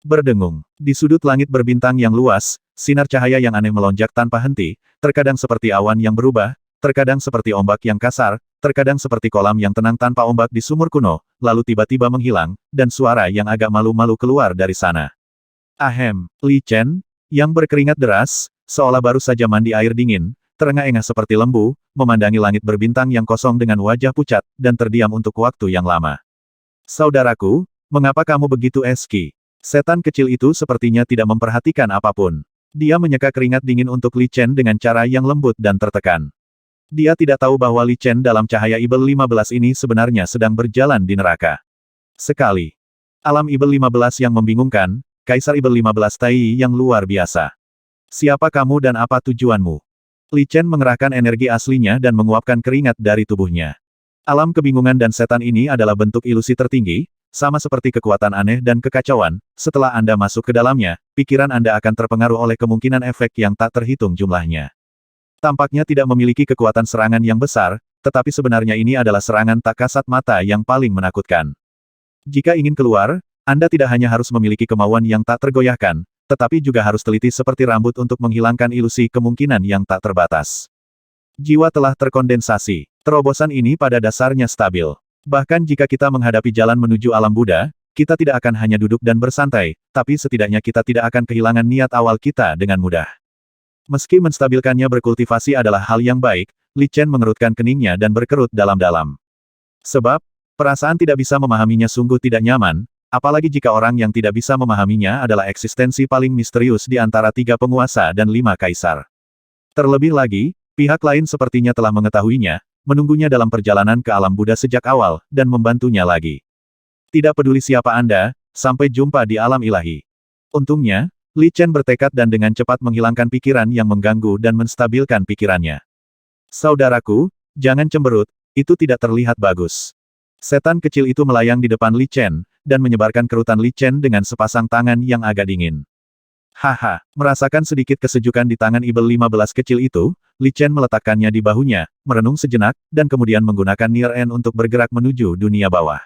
Berdengung. Di sudut langit berbintang yang luas, sinar cahaya yang aneh melonjak tanpa henti, terkadang seperti awan yang berubah, terkadang seperti ombak yang kasar, terkadang seperti kolam yang tenang tanpa ombak di sumur kuno, lalu tiba-tiba menghilang, dan suara yang agak malu-malu keluar dari sana. Ahem, Li Chen, yang berkeringat deras, seolah baru saja mandi air dingin, terengah-engah seperti lembu, memandangi langit berbintang yang kosong dengan wajah pucat, dan terdiam untuk waktu yang lama. Saudaraku, mengapa kamu begitu eski? Setan kecil itu sepertinya tidak memperhatikan apapun. Dia menyeka keringat dingin untuk Li Chen dengan cara yang lembut dan tertekan. Dia tidak tahu bahwa Li Chen dalam cahaya Ibel 15 ini sebenarnya sedang berjalan di neraka. Sekali. Alam Ibel 15 yang membingungkan, Kaisar Ibel 15 Tai yang luar biasa. Siapa kamu dan apa tujuanmu? Li Chen mengerahkan energi aslinya dan menguapkan keringat dari tubuhnya. Alam kebingungan dan setan ini adalah bentuk ilusi tertinggi, sama seperti kekuatan aneh dan kekacauan. Setelah Anda masuk ke dalamnya, pikiran Anda akan terpengaruh oleh kemungkinan efek yang tak terhitung jumlahnya. Tampaknya tidak memiliki kekuatan serangan yang besar, tetapi sebenarnya ini adalah serangan tak kasat mata yang paling menakutkan. Jika ingin keluar, Anda tidak hanya harus memiliki kemauan yang tak tergoyahkan, tetapi juga harus teliti seperti rambut untuk menghilangkan ilusi kemungkinan yang tak terbatas. Jiwa telah terkondensasi. Terobosan ini pada dasarnya stabil. Bahkan jika kita menghadapi jalan menuju alam Buddha, kita tidak akan hanya duduk dan bersantai, tapi setidaknya kita tidak akan kehilangan niat awal kita dengan mudah. Meski menstabilkannya berkultivasi adalah hal yang baik, Li Chen mengerutkan keningnya dan berkerut dalam-dalam. Sebab, perasaan tidak bisa memahaminya sungguh tidak nyaman, apalagi jika orang yang tidak bisa memahaminya adalah eksistensi paling misterius di antara 3 penguasa dan 5 kaisar. Terlebih lagi, pihak lain sepertinya telah mengetahuinya, menunggunya dalam perjalanan ke alam Buddha sejak awal, dan membantunya lagi. Tidak peduli siapa Anda, sampai jumpa di alam ilahi. Untungnya, Li Chen bertekad dan dengan cepat menghilangkan pikiran yang mengganggu dan menstabilkan pikirannya. Saudaraku, jangan cemberut, itu tidak terlihat bagus. Setan kecil itu melayang di depan Li Chen, dan menyebarkan kerutan Li Chen dengan sepasang tangan yang agak dingin. Haha, merasakan sedikit kesejukan di tangan Ibel 15 kecil itu, Li Chen meletakkannya di bahunya, merenung sejenak, dan kemudian menggunakan Nier N untuk bergerak menuju dunia bawah.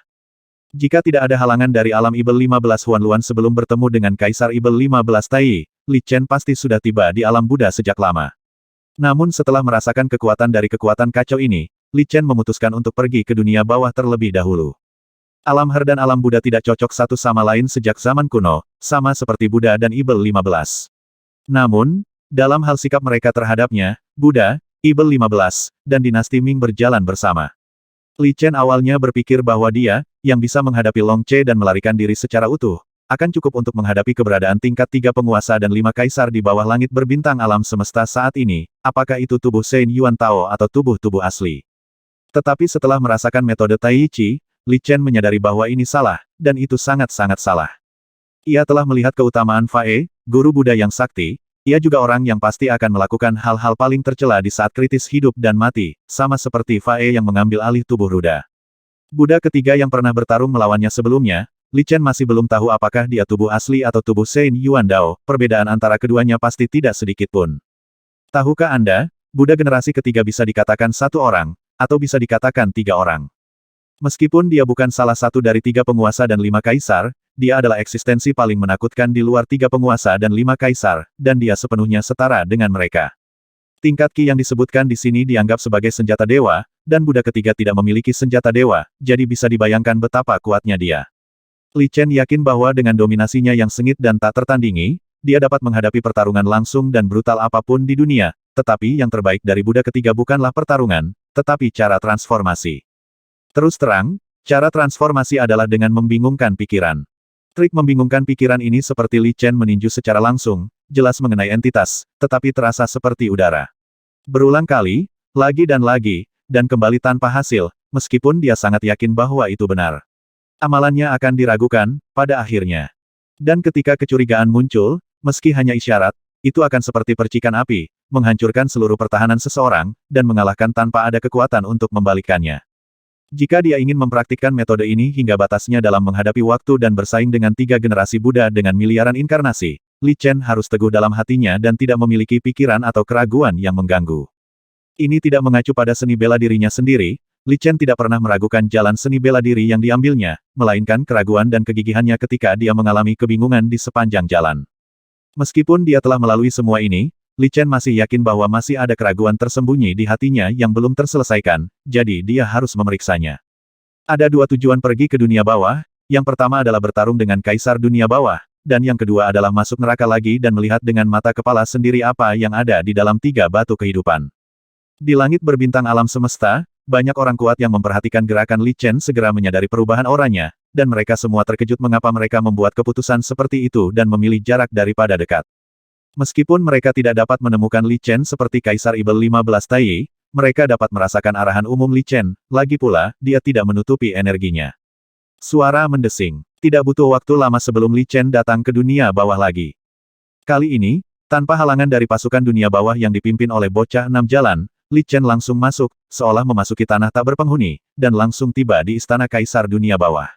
Jika tidak ada halangan dari alam Ibel 15 Huanluan sebelum bertemu dengan Kaisar Ibel 15 Tai, Li Chen pasti sudah tiba di alam Buddha sejak lama. Namun setelah merasakan kekuatan dari kekuatan kacau ini, Li Chen memutuskan untuk pergi ke dunia bawah terlebih dahulu. Alam Her dan alam Buddha tidak cocok satu sama lain sejak zaman kuno, sama seperti Buddha dan Ibel 15. Namun, dalam hal sikap mereka terhadapnya, Buddha, Ibel 15, dan dinasti Ming berjalan bersama. Li Chen awalnya berpikir bahwa dia, yang bisa menghadapi Long Che dan melarikan diri secara utuh, akan cukup untuk menghadapi keberadaan tingkat 3 penguasa dan 5 kaisar di bawah langit berbintang alam semesta saat ini, apakah itu tubuh Shen Yuan Tao atau tubuh-tubuh asli. Tetapi setelah merasakan metode Tai Chi, Li Chen menyadari bahwa ini salah, dan itu sangat-sangat salah. Ia telah melihat keutamaan Fae, guru Buddha yang sakti, ia juga orang yang pasti akan melakukan hal-hal paling tercela di saat kritis hidup dan mati, sama seperti Fae yang mengambil alih tubuh Ruda. Buddha ketiga yang pernah bertarung melawannya sebelumnya, Li Chen masih belum tahu apakah dia tubuh asli atau tubuh Shen Yuan Dao, perbedaan antara keduanya pasti tidak sedikit pun. Tahukah Anda, Buddha generasi ketiga bisa dikatakan 1 orang, atau bisa dikatakan 3 orang. Meskipun dia bukan salah satu dari 3 penguasa dan 5 kaisar, dia adalah eksistensi paling menakutkan di luar 3 penguasa dan 5 kaisar, dan dia sepenuhnya setara dengan mereka. Tingkat Qi yang disebutkan di sini dianggap sebagai senjata dewa, dan Buddha ketiga tidak memiliki senjata dewa, jadi bisa dibayangkan betapa kuatnya dia. Li Chen yakin bahwa dengan dominasinya yang sengit dan tak tertandingi, dia dapat menghadapi pertarungan langsung dan brutal apapun di dunia, tetapi yang terbaik dari Buddha ketiga bukanlah pertarungan, tetapi cara transformasi. Terus terang, cara transformasi adalah dengan membingungkan pikiran. Trik membingungkan pikiran ini seperti Li Chen meninju secara langsung, jelas mengenai entitas, tetapi terasa seperti udara. Berulang kali, lagi, dan kembali tanpa hasil, meskipun dia sangat yakin bahwa itu benar. Amalannya akan diragukan, pada akhirnya. Dan ketika kecurigaan muncul, meski hanya isyarat, itu akan seperti percikan api, menghancurkan seluruh pertahanan seseorang, dan mengalahkan tanpa ada kekuatan untuk membalikannya. Jika dia ingin mempraktikkan metode ini hingga batasnya dalam menghadapi waktu dan bersaing dengan 3 generasi Buddha dengan miliaran inkarnasi, Li Chen harus teguh dalam hatinya dan tidak memiliki pikiran atau keraguan yang mengganggu. Ini tidak mengacu pada seni bela dirinya sendiri, Li Chen tidak pernah meragukan jalan seni bela diri yang diambilnya, melainkan keraguan dan kegigihannya ketika dia mengalami kebingungan di sepanjang jalan. Meskipun dia telah melalui semua ini, Li Chen masih yakin bahwa masih ada keraguan tersembunyi di hatinya yang belum terselesaikan, jadi dia harus memeriksanya. Ada dua tujuan pergi ke dunia bawah, yang pertama adalah bertarung dengan Kaisar Dunia Bawah, dan yang kedua adalah masuk neraka lagi dan melihat dengan mata kepala sendiri apa yang ada di dalam tiga batu kehidupan. Di langit berbintang alam semesta, banyak orang kuat yang memperhatikan gerakan Li Chen segera menyadari perubahan auranya, dan mereka semua terkejut mengapa mereka membuat keputusan seperti itu dan memilih jarak daripada dekat. Meskipun mereka tidak dapat menemukan Li Chen seperti Kaisar Ibel 15 Tai, mereka dapat merasakan arahan umum Li Chen, lagi pula, dia tidak menutupi energinya. Suara mendesing. Tidak butuh waktu lama sebelum Li Chen datang ke dunia bawah lagi. Kali ini, tanpa halangan dari pasukan dunia bawah yang dipimpin oleh bocah 6 jalan, Li Chen langsung masuk, seolah memasuki tanah tak berpenghuni, dan langsung tiba di istana Kaisar Dunia Bawah.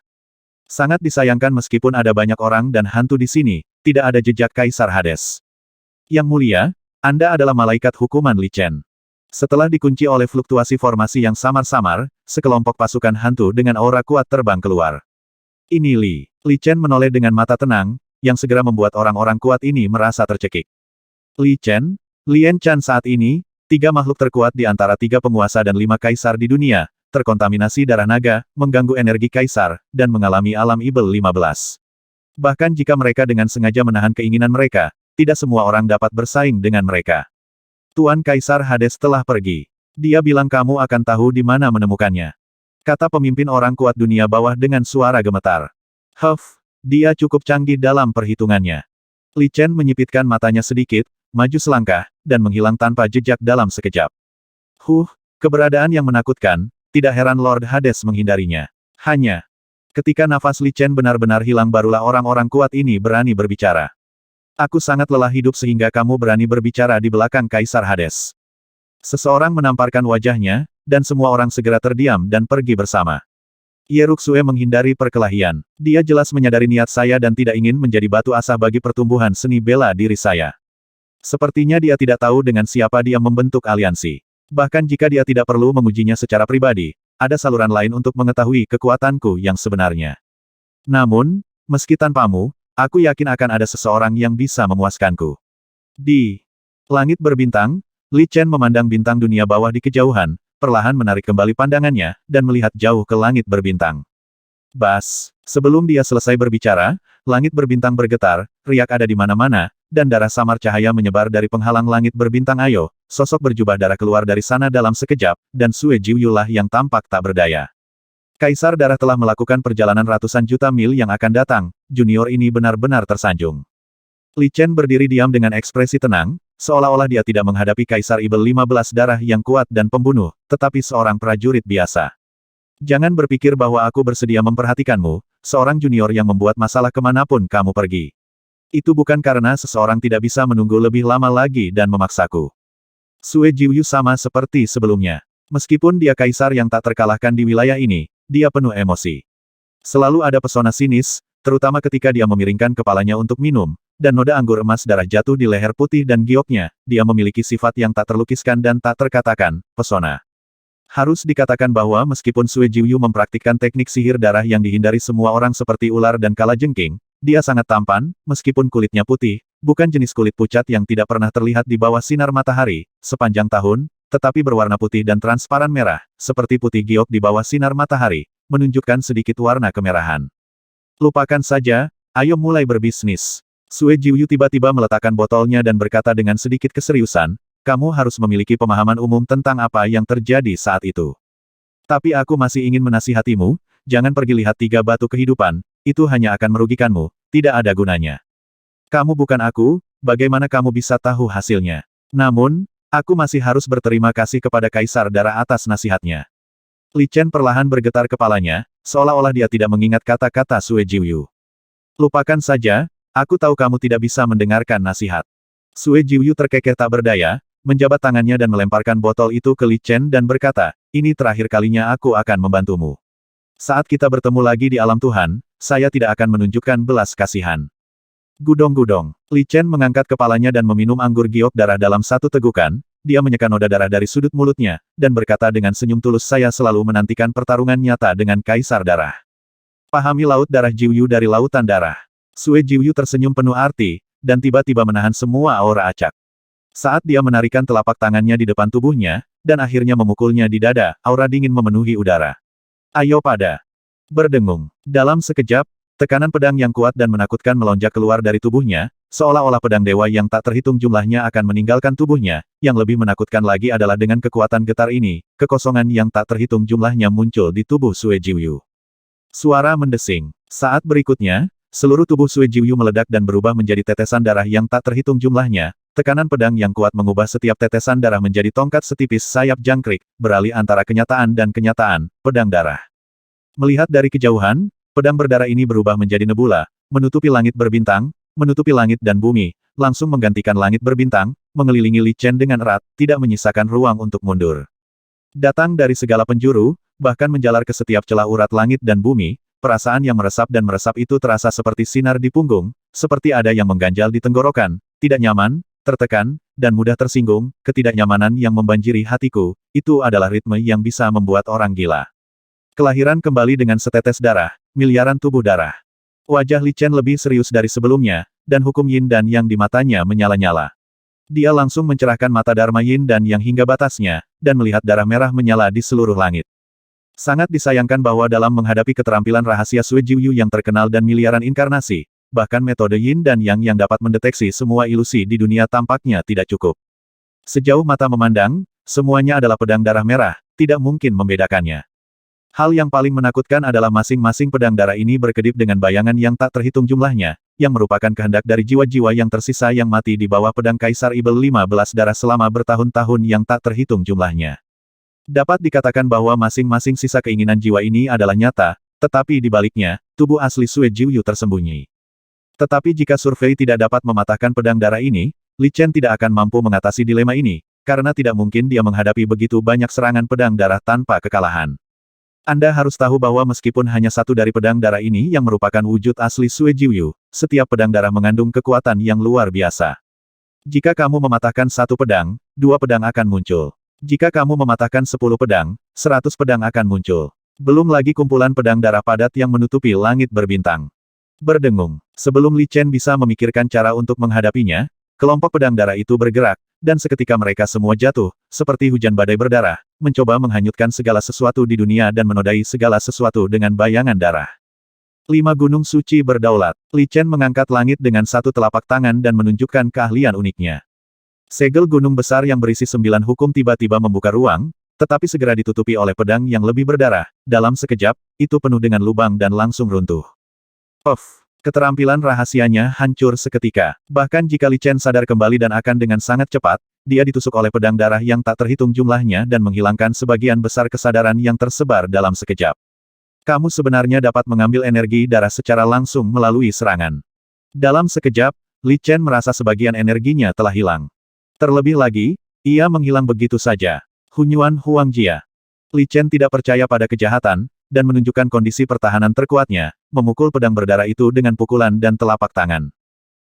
Sangat disayangkan meskipun ada banyak orang dan hantu di sini, tidak ada jejak Kaisar Hades. Yang mulia, Anda adalah malaikat hukuman Li Chen. Setelah dikunci oleh fluktuasi formasi yang samar-samar, sekelompok pasukan hantu dengan aura kuat terbang keluar. Ini Li. Li Chen menoleh dengan mata tenang, yang segera membuat orang-orang kuat ini merasa tercekik. Li Chen, Lien Chan saat ini, 3 makhluk terkuat di antara 3 penguasa dan 5 kaisar di dunia, terkontaminasi darah naga, mengganggu energi kaisar, dan mengalami alam Ibel 15. Bahkan jika mereka dengan sengaja menahan keinginan mereka, tidak semua orang dapat bersaing dengan mereka. Tuan Kaisar Hades telah pergi. Dia bilang kamu akan tahu di mana menemukannya. Kata pemimpin orang kuat dunia bawah dengan suara gemetar. Dia cukup canggih dalam perhitungannya. Li Chen menyipitkan matanya sedikit, maju selangkah, dan menghilang tanpa jejak dalam sekejap. Keberadaan yang menakutkan, tidak heran Lord Hades menghindarinya. Hanya ketika nafas Li Chen benar-benar hilang barulah orang-orang kuat ini berani berbicara. Aku sangat lelah hidup sehingga kamu berani berbicara di belakang Kaisar Hades. Seseorang menamparkan wajahnya, dan semua orang segera terdiam dan pergi bersama. Ye Ruxue menghindari perkelahian. Dia jelas menyadari niat saya dan tidak ingin menjadi batu asah bagi pertumbuhan seni bela diri saya. Sepertinya dia tidak tahu dengan siapa dia membentuk aliansi. Bahkan jika dia tidak perlu mengujinya secara pribadi, ada saluran lain untuk mengetahui kekuatanku yang sebenarnya. Namun, meski tanpamu, aku yakin akan ada seseorang yang bisa memuaskanku. Di langit berbintang, Li Chen memandang bintang dunia bawah di kejauhan, perlahan menarik kembali pandangannya, dan melihat jauh ke langit berbintang. Sebelum dia selesai berbicara, langit berbintang bergetar, riak ada di mana-mana, dan darah samar cahaya menyebar dari penghalang langit berbintang. Ayo, sosok berjubah darah keluar dari sana dalam sekejap, dan Sue Jiuyu lah yang tampak tak berdaya. Kaisar Darah telah melakukan perjalanan ratusan juta mil yang akan datang, junior ini benar-benar tersanjung. Li Chen berdiri diam dengan ekspresi tenang, seolah-olah dia tidak menghadapi Kaisar Ibel 15 darah yang kuat dan pembunuh, tetapi seorang prajurit biasa. Jangan berpikir bahwa aku bersedia memperhatikanmu, seorang junior yang membuat masalah kemanapun kamu pergi. Itu bukan karena seseorang tidak bisa menunggu lebih lama lagi dan memaksaku. Sue Jiuyu sama seperti sebelumnya. Meskipun dia kaisar yang tak terkalahkan di wilayah ini, dia penuh emosi. Selalu ada pesona sinis, terutama ketika dia memiringkan kepalanya untuk minum, dan noda anggur emas darah jatuh di leher putih dan gioknya, dia memiliki sifat yang tak terlukiskan dan tak terkatakan, pesona. Harus dikatakan bahwa meskipun Sue Jiuyu mempraktikkan teknik sihir darah yang dihindari semua orang seperti ular dan kalajengking, dia sangat tampan, meskipun kulitnya putih, bukan jenis kulit pucat yang tidak pernah terlihat di bawah sinar matahari, sepanjang tahun, tetapi berwarna putih dan transparan merah, seperti putih giok di bawah sinar matahari, menunjukkan sedikit warna kemerahan. Lupakan saja, ayo mulai berbisnis. Sue Jiuyu tiba-tiba meletakkan botolnya dan berkata dengan sedikit keseriusan, kamu harus memiliki pemahaman umum tentang apa yang terjadi saat itu. Tapi aku masih ingin menasihatimu, jangan pergi lihat 3 batu kehidupan, itu hanya akan merugikanmu, tidak ada gunanya. Kamu bukan aku, bagaimana kamu bisa tahu hasilnya? Namun, aku masih harus berterima kasih kepada Kaisar Darah atas nasihatnya. Li Chen perlahan bergetar kepalanya, seolah-olah dia tidak mengingat kata-kata Sue Jiuyu. Lupakan saja, aku tahu kamu tidak bisa mendengarkan nasihat. Sue Jiuyu terkekeh tak berdaya, menjabat tangannya dan melemparkan botol itu ke Li Chen dan berkata, ini terakhir kalinya aku akan membantumu. Saat kita bertemu lagi di alam Tuhan, saya tidak akan menunjukkan belas kasihan. Gudong-gudong. Li Chen mengangkat kepalanya dan meminum anggur giok darah dalam satu tegukan, dia menyeka noda darah dari sudut mulutnya, dan berkata dengan senyum tulus, saya selalu menantikan pertarungan nyata dengan Kaisar Darah. Pahami laut darah Jiuyu dari lautan darah. Sue Jiuyu tersenyum penuh arti, dan tiba-tiba menahan semua aura acak. Saat dia menarikan telapak tangannya di depan tubuhnya, dan akhirnya memukulnya di dada, aura dingin memenuhi udara. Ayo pada. Berdengung. Dalam sekejap, tekanan pedang yang kuat dan menakutkan melonjak keluar dari tubuhnya, seolah-olah pedang dewa yang tak terhitung jumlahnya akan meninggalkan tubuhnya. Yang lebih menakutkan lagi adalah dengan kekuatan getar ini, kekosongan yang tak terhitung jumlahnya muncul di tubuh Sue Jiuyu. Suara mendesing. Saat berikutnya, seluruh tubuh Sue Jiuyu meledak dan berubah menjadi tetesan darah yang tak terhitung jumlahnya. Tekanan pedang yang kuat mengubah setiap tetesan darah menjadi tongkat setipis sayap jangkrik, beralih antara kenyataan dan kenyataan, pedang darah. Melihat dari kejauhan, pedang berdarah ini berubah menjadi nebula, menutupi langit berbintang, menutupi langit dan bumi, langsung menggantikan langit berbintang, mengelilingi Li Chen dengan erat, tidak menyisakan ruang untuk mundur. Datang dari segala penjuru, bahkan menjalar ke setiap celah urat langit dan bumi, perasaan yang meresap dan meresap itu terasa seperti sinar di punggung, seperti ada yang mengganjal di tenggorokan, tidak nyaman, tertekan, dan mudah tersinggung, ketidaknyamanan yang membanjiri hatiku, itu adalah ritme yang bisa membuat orang gila. Kelahiran kembali dengan setetes darah, miliaran tubuh darah. Wajah Li Chen lebih serius dari sebelumnya, dan hukum yin dan yang di matanya menyala-nyala. Dia langsung mencerahkan mata Dharma yin dan yang hingga batasnya, dan melihat darah merah menyala di seluruh langit. Sangat disayangkan bahwa dalam menghadapi keterampilan rahasia Sue Jiuyu yang terkenal dan miliaran inkarnasi, bahkan metode yin dan yang dapat mendeteksi semua ilusi di dunia tampaknya tidak cukup. Sejauh mata memandang, semuanya adalah pedang darah merah, tidak mungkin membedakannya. Hal yang paling menakutkan adalah masing-masing pedang darah ini berkedip dengan bayangan yang tak terhitung jumlahnya, yang merupakan kehendak dari jiwa-jiwa yang tersisa yang mati di bawah pedang Kaisar Ibel 15 darah selama bertahun-tahun yang tak terhitung jumlahnya. Dapat dikatakan bahwa masing-masing sisa keinginan jiwa ini adalah nyata, tetapi di baliknya, tubuh asli Sue Jiuyu tersembunyi. Tetapi jika survei tidak dapat mematahkan pedang darah ini, Li Chen tidak akan mampu mengatasi dilema ini, karena tidak mungkin dia menghadapi begitu banyak serangan pedang darah tanpa kekalahan. Anda harus tahu bahwa meskipun hanya satu dari pedang darah ini yang merupakan wujud asli Sue Jiuyu, setiap pedang darah mengandung kekuatan yang luar biasa. Jika kamu mematahkan satu pedang, 2 pedang akan muncul. Jika kamu mematahkan 10 pedang, 100 pedang akan muncul. Belum lagi kumpulan pedang darah padat yang menutupi langit berbintang. Berdengung. Sebelum Li Chen bisa memikirkan cara untuk menghadapinya, kelompok pedang darah itu bergerak, dan seketika mereka semua jatuh, seperti hujan badai berdarah, mencoba menghanyutkan segala sesuatu di dunia dan menodai segala sesuatu dengan bayangan darah. 5 gunung suci berdaulat. Li Chen mengangkat langit dengan satu telapak tangan dan menunjukkan keahlian uniknya. Segel gunung besar yang berisi 9 hukum tiba-tiba membuka ruang, tetapi segera ditutupi oleh pedang yang lebih berdarah. Dalam sekejap, itu penuh dengan lubang dan langsung runtuh. Puff! Keterampilan rahasianya hancur seketika. Bahkan jika Li Chen sadar kembali dan akan dengan sangat cepat, dia ditusuk oleh pedang darah yang tak terhitung jumlahnya dan menghilangkan sebagian besar kesadaran yang tersebar dalam sekejap. Kamu sebenarnya dapat mengambil energi darah secara langsung melalui serangan. Dalam sekejap, Li Chen merasa sebagian energinya telah hilang. Terlebih lagi, ia menghilang begitu saja. Hunyuan Huangjia. Li Chen tidak percaya pada kejahatan, dan menunjukkan kondisi pertahanan terkuatnya, memukul pedang berdarah itu dengan pukulan dan telapak tangan.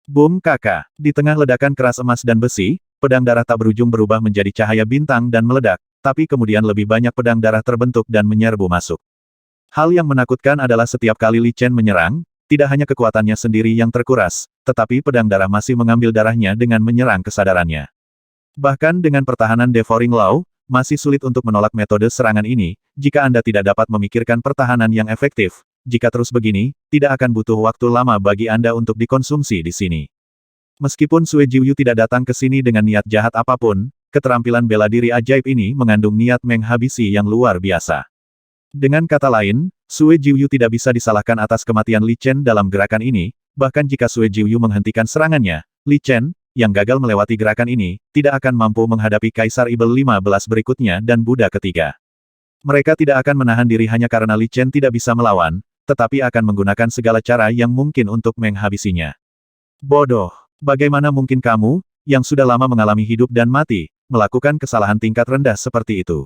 Boom kakak! Di tengah ledakan keras emas dan besi, pedang darah tak berujung berubah menjadi cahaya bintang dan meledak, tapi kemudian lebih banyak pedang darah terbentuk dan menyerbu masuk. Hal yang menakutkan adalah setiap kali Li Chen menyerang, tidak hanya kekuatannya sendiri yang terkuras, tetapi pedang darah masih mengambil darahnya dengan menyerang kesadarannya. Bahkan dengan pertahanan Devouring Law, masih sulit untuk menolak metode serangan ini, jika Anda tidak dapat memikirkan pertahanan yang efektif. Jika terus begini, tidak akan butuh waktu lama bagi Anda untuk dikonsumsi di sini. Meskipun Sue Jiuyu tidak datang ke sini dengan niat jahat apapun, keterampilan bela diri ajaib ini mengandung niat menghabisi yang luar biasa. Dengan kata lain, Sue Jiuyu tidak bisa disalahkan atas kematian Li Chen dalam gerakan ini, bahkan jika Sue Jiuyu menghentikan serangannya, Li Chen, yang gagal melewati gerakan ini, tidak akan mampu menghadapi Kaisar Ibel 15 berikutnya dan Buddha ketiga. Mereka tidak akan menahan diri hanya karena Li Chen tidak bisa melawan, tetapi akan menggunakan segala cara yang mungkin untuk menghabisinya. Bodoh! Bagaimana mungkin kamu, yang sudah lama mengalami hidup dan mati, melakukan kesalahan tingkat rendah seperti itu?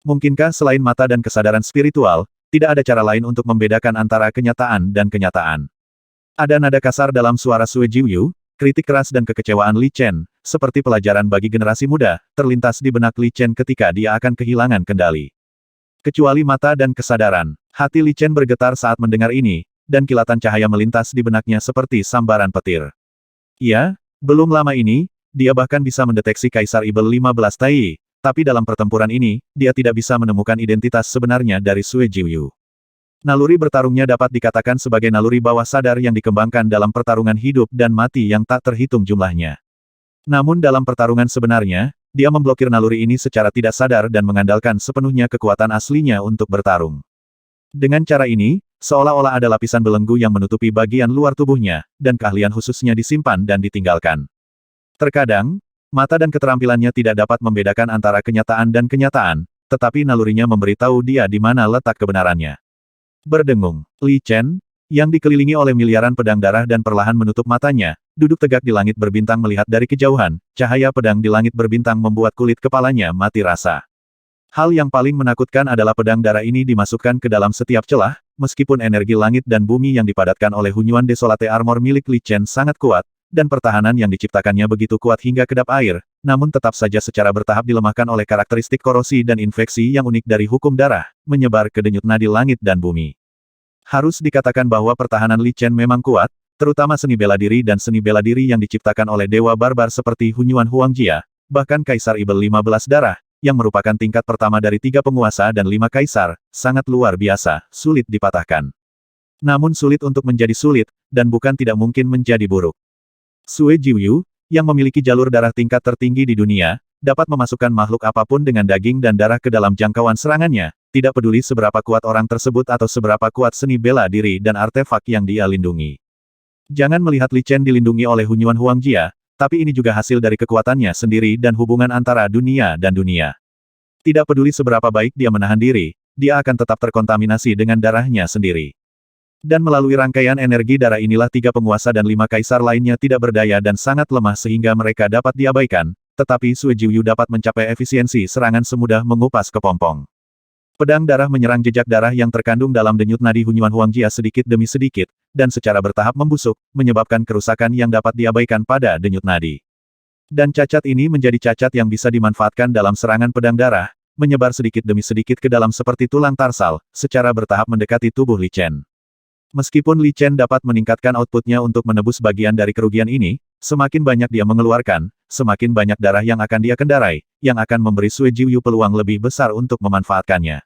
Mungkinkah selain mata dan kesadaran spiritual, tidak ada cara lain untuk membedakan antara kenyataan dan kenyataan? Ada nada kasar dalam suara Sue Jiuyu, kritik keras dan kekecewaan Li Chen, seperti pelajaran bagi generasi muda, terlintas di benak Li Chen ketika dia akan kehilangan kendali. Kecuali mata dan kesadaran, hati Li Chen bergetar saat mendengar ini, dan kilatan cahaya melintas di benaknya seperti sambaran petir. Ya, belum lama ini, dia bahkan bisa mendeteksi Kaisar Ibel 15 Tai, tapi dalam pertempuran ini, dia tidak bisa menemukan identitas sebenarnya dari Sue Jiuyu. Naluri bertarungnya dapat dikatakan sebagai naluri bawah sadar yang dikembangkan dalam pertarungan hidup dan mati yang tak terhitung jumlahnya. Namun dalam pertarungan sebenarnya, dia memblokir naluri ini secara tidak sadar dan mengandalkan sepenuhnya kekuatan aslinya untuk bertarung. Dengan cara ini, seolah-olah ada lapisan belenggu yang menutupi bagian luar tubuhnya, dan keahlian khususnya disimpan dan ditinggalkan. Terkadang, mata dan keterampilannya tidak dapat membedakan antara kenyataan dan kenyataan, tetapi nalurinya memberitahu dia di mana letak kebenarannya. Berdengung, Li Chen, yang dikelilingi oleh miliaran pedang darah dan perlahan menutup matanya, duduk tegak di langit berbintang melihat dari kejauhan, cahaya pedang di langit berbintang membuat kulit kepalanya mati rasa. Hal yang paling menakutkan adalah pedang darah ini dimasukkan ke dalam setiap celah, meskipun energi langit dan bumi yang dipadatkan oleh Hunyuan Desolate Armor milik Li Chen sangat kuat, dan pertahanan yang diciptakannya begitu kuat hingga kedap air, namun tetap saja secara bertahap dilemahkan oleh karakteristik korosi dan infeksi yang unik dari hukum darah, menyebar ke denyut nadi langit dan bumi. Harus dikatakan bahwa pertahanan Li Chen memang kuat, terutama seni bela diri dan seni bela diri yang diciptakan oleh dewa barbar seperti Hunyuan Huangjia, bahkan Kaisar Ibel 15 darah, yang merupakan tingkat pertama dari 3 penguasa dan 5 kaisar, sangat luar biasa, sulit dipatahkan. Namun sulit untuk menjadi sulit, dan bukan tidak mungkin menjadi buruk. Sue Jiuyu, yang memiliki jalur darah tingkat tertinggi di dunia, dapat memasukkan makhluk apapun dengan daging dan darah ke dalam jangkauan serangannya, tidak peduli seberapa kuat orang tersebut atau seberapa kuat seni bela diri dan artefak yang dia lindungi. Jangan melihat Li Chen dilindungi oleh Hunyuan Huangjia, tapi ini juga hasil dari kekuatannya sendiri dan hubungan antara dunia dan dunia. Tidak peduli seberapa baik dia menahan diri, dia akan tetap terkontaminasi dengan darahnya sendiri. Dan melalui rangkaian energi darah inilah 3 penguasa dan 5 kaisar lainnya tidak berdaya dan sangat lemah sehingga mereka dapat diabaikan, tetapi Sue Jiuyu dapat mencapai efisiensi serangan semudah mengupas kepompong. Pedang darah menyerang jejak darah yang terkandung dalam denyut nadi Hunyuan Huangjia sedikit demi sedikit, dan secara bertahap membusuk, menyebabkan kerusakan yang dapat diabaikan pada denyut nadi. Dan cacat ini menjadi cacat yang bisa dimanfaatkan dalam serangan pedang darah, menyebar sedikit demi sedikit ke dalam seperti tulang tarsal, secara bertahap mendekati tubuh Li Chen. Meskipun Li Chen dapat meningkatkan outputnya untuk menebus bagian dari kerugian ini, semakin banyak dia mengeluarkan, semakin banyak darah yang akan dia kendarai, yang akan memberi Sue Jiuyu peluang lebih besar untuk memanfaatkannya.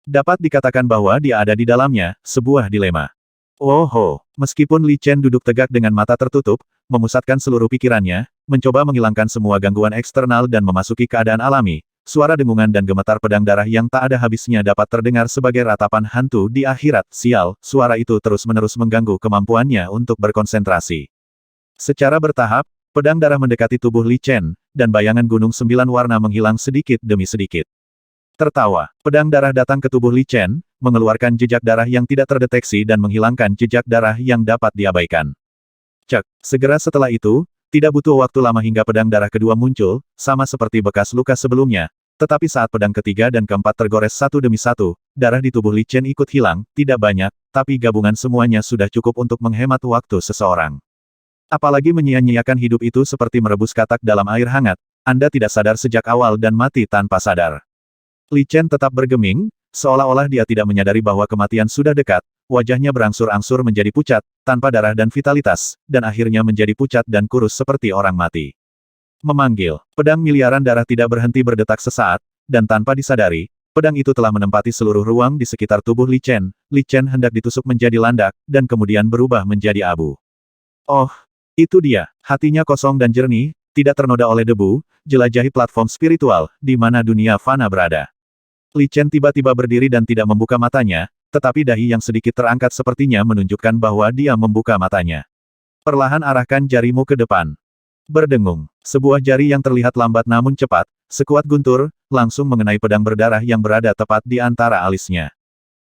Dapat dikatakan bahwa dia ada di dalamnya, sebuah dilema. Oh, meskipun Li Chen duduk tegak dengan mata tertutup, memusatkan seluruh pikirannya, mencoba menghilangkan semua gangguan eksternal dan memasuki keadaan alami, suara dengungan dan gemetar pedang darah yang tak ada habisnya dapat terdengar sebagai ratapan hantu di akhirat. Sial, suara itu terus-menerus mengganggu kemampuannya untuk berkonsentrasi. Secara bertahap, pedang darah mendekati tubuh Li Chen, dan bayangan gunung 9 warna menghilang sedikit demi sedikit. Tertawa, pedang darah datang ke tubuh Li Chen, mengeluarkan jejak darah yang tidak terdeteksi dan menghilangkan jejak darah yang dapat diabaikan. Cek, segera setelah itu, tidak butuh waktu lama hingga pedang darah kedua muncul, sama seperti bekas luka sebelumnya, tetapi saat pedang ketiga dan keempat tergores satu demi satu, darah di tubuh Li Chen ikut hilang, tidak banyak, tapi gabungan semuanya sudah cukup untuk menghemat waktu seseorang. Apalagi menyia-nyiakan hidup itu seperti merebus katak dalam air hangat, Anda tidak sadar sejak awal dan mati tanpa sadar. Li Chen tetap bergeming, seolah-olah dia tidak menyadari bahwa kematian sudah dekat, wajahnya berangsur-angsur menjadi pucat, tanpa darah dan vitalitas, dan akhirnya menjadi pucat dan kurus seperti orang mati. Memanggil, pedang miliaran darah tidak berhenti berdetak sesaat, dan tanpa disadari, pedang itu telah menempati seluruh ruang di sekitar tubuh Li Chen. Li Chen hendak ditusuk menjadi landak, dan kemudian berubah menjadi abu. Oh, itu dia, hatinya kosong dan jernih, tidak ternoda oleh debu, jelajahi platform spiritual, di mana dunia fana berada. Li Chen tiba-tiba berdiri dan tidak membuka matanya, tetapi dahi yang sedikit terangkat sepertinya menunjukkan bahwa dia membuka matanya. Perlahan arahkan jarimu ke depan. Berdengung, sebuah jari yang terlihat lambat namun cepat, sekuat guntur, langsung mengenai pedang berdarah yang berada tepat di antara alisnya.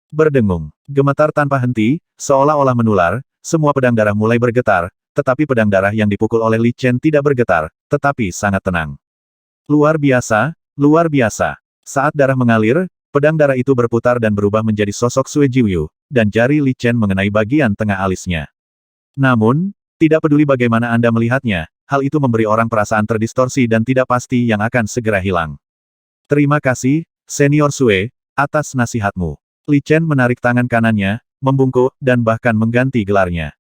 Berdengung, gemetar tanpa henti, seolah-olah menular, semua pedang darah mulai bergetar, tetapi pedang darah yang dipukul oleh Li Chen tidak bergetar, tetapi sangat tenang. Luar biasa, luar biasa. Saat darah mengalir, pedang darah itu berputar dan berubah menjadi sosok Sue Jiuyu, dan jari Li Chen mengenai bagian tengah alisnya. Namun, Tidak peduli bagaimana Anda melihatnya, hal itu memberi orang perasaan terdistorsi dan tidak pasti yang akan segera hilang. Terima kasih, Senior Sue, atas nasihatmu. Li Chen menarik tangan kanannya, membungkuk, dan bahkan mengganti gelarnya.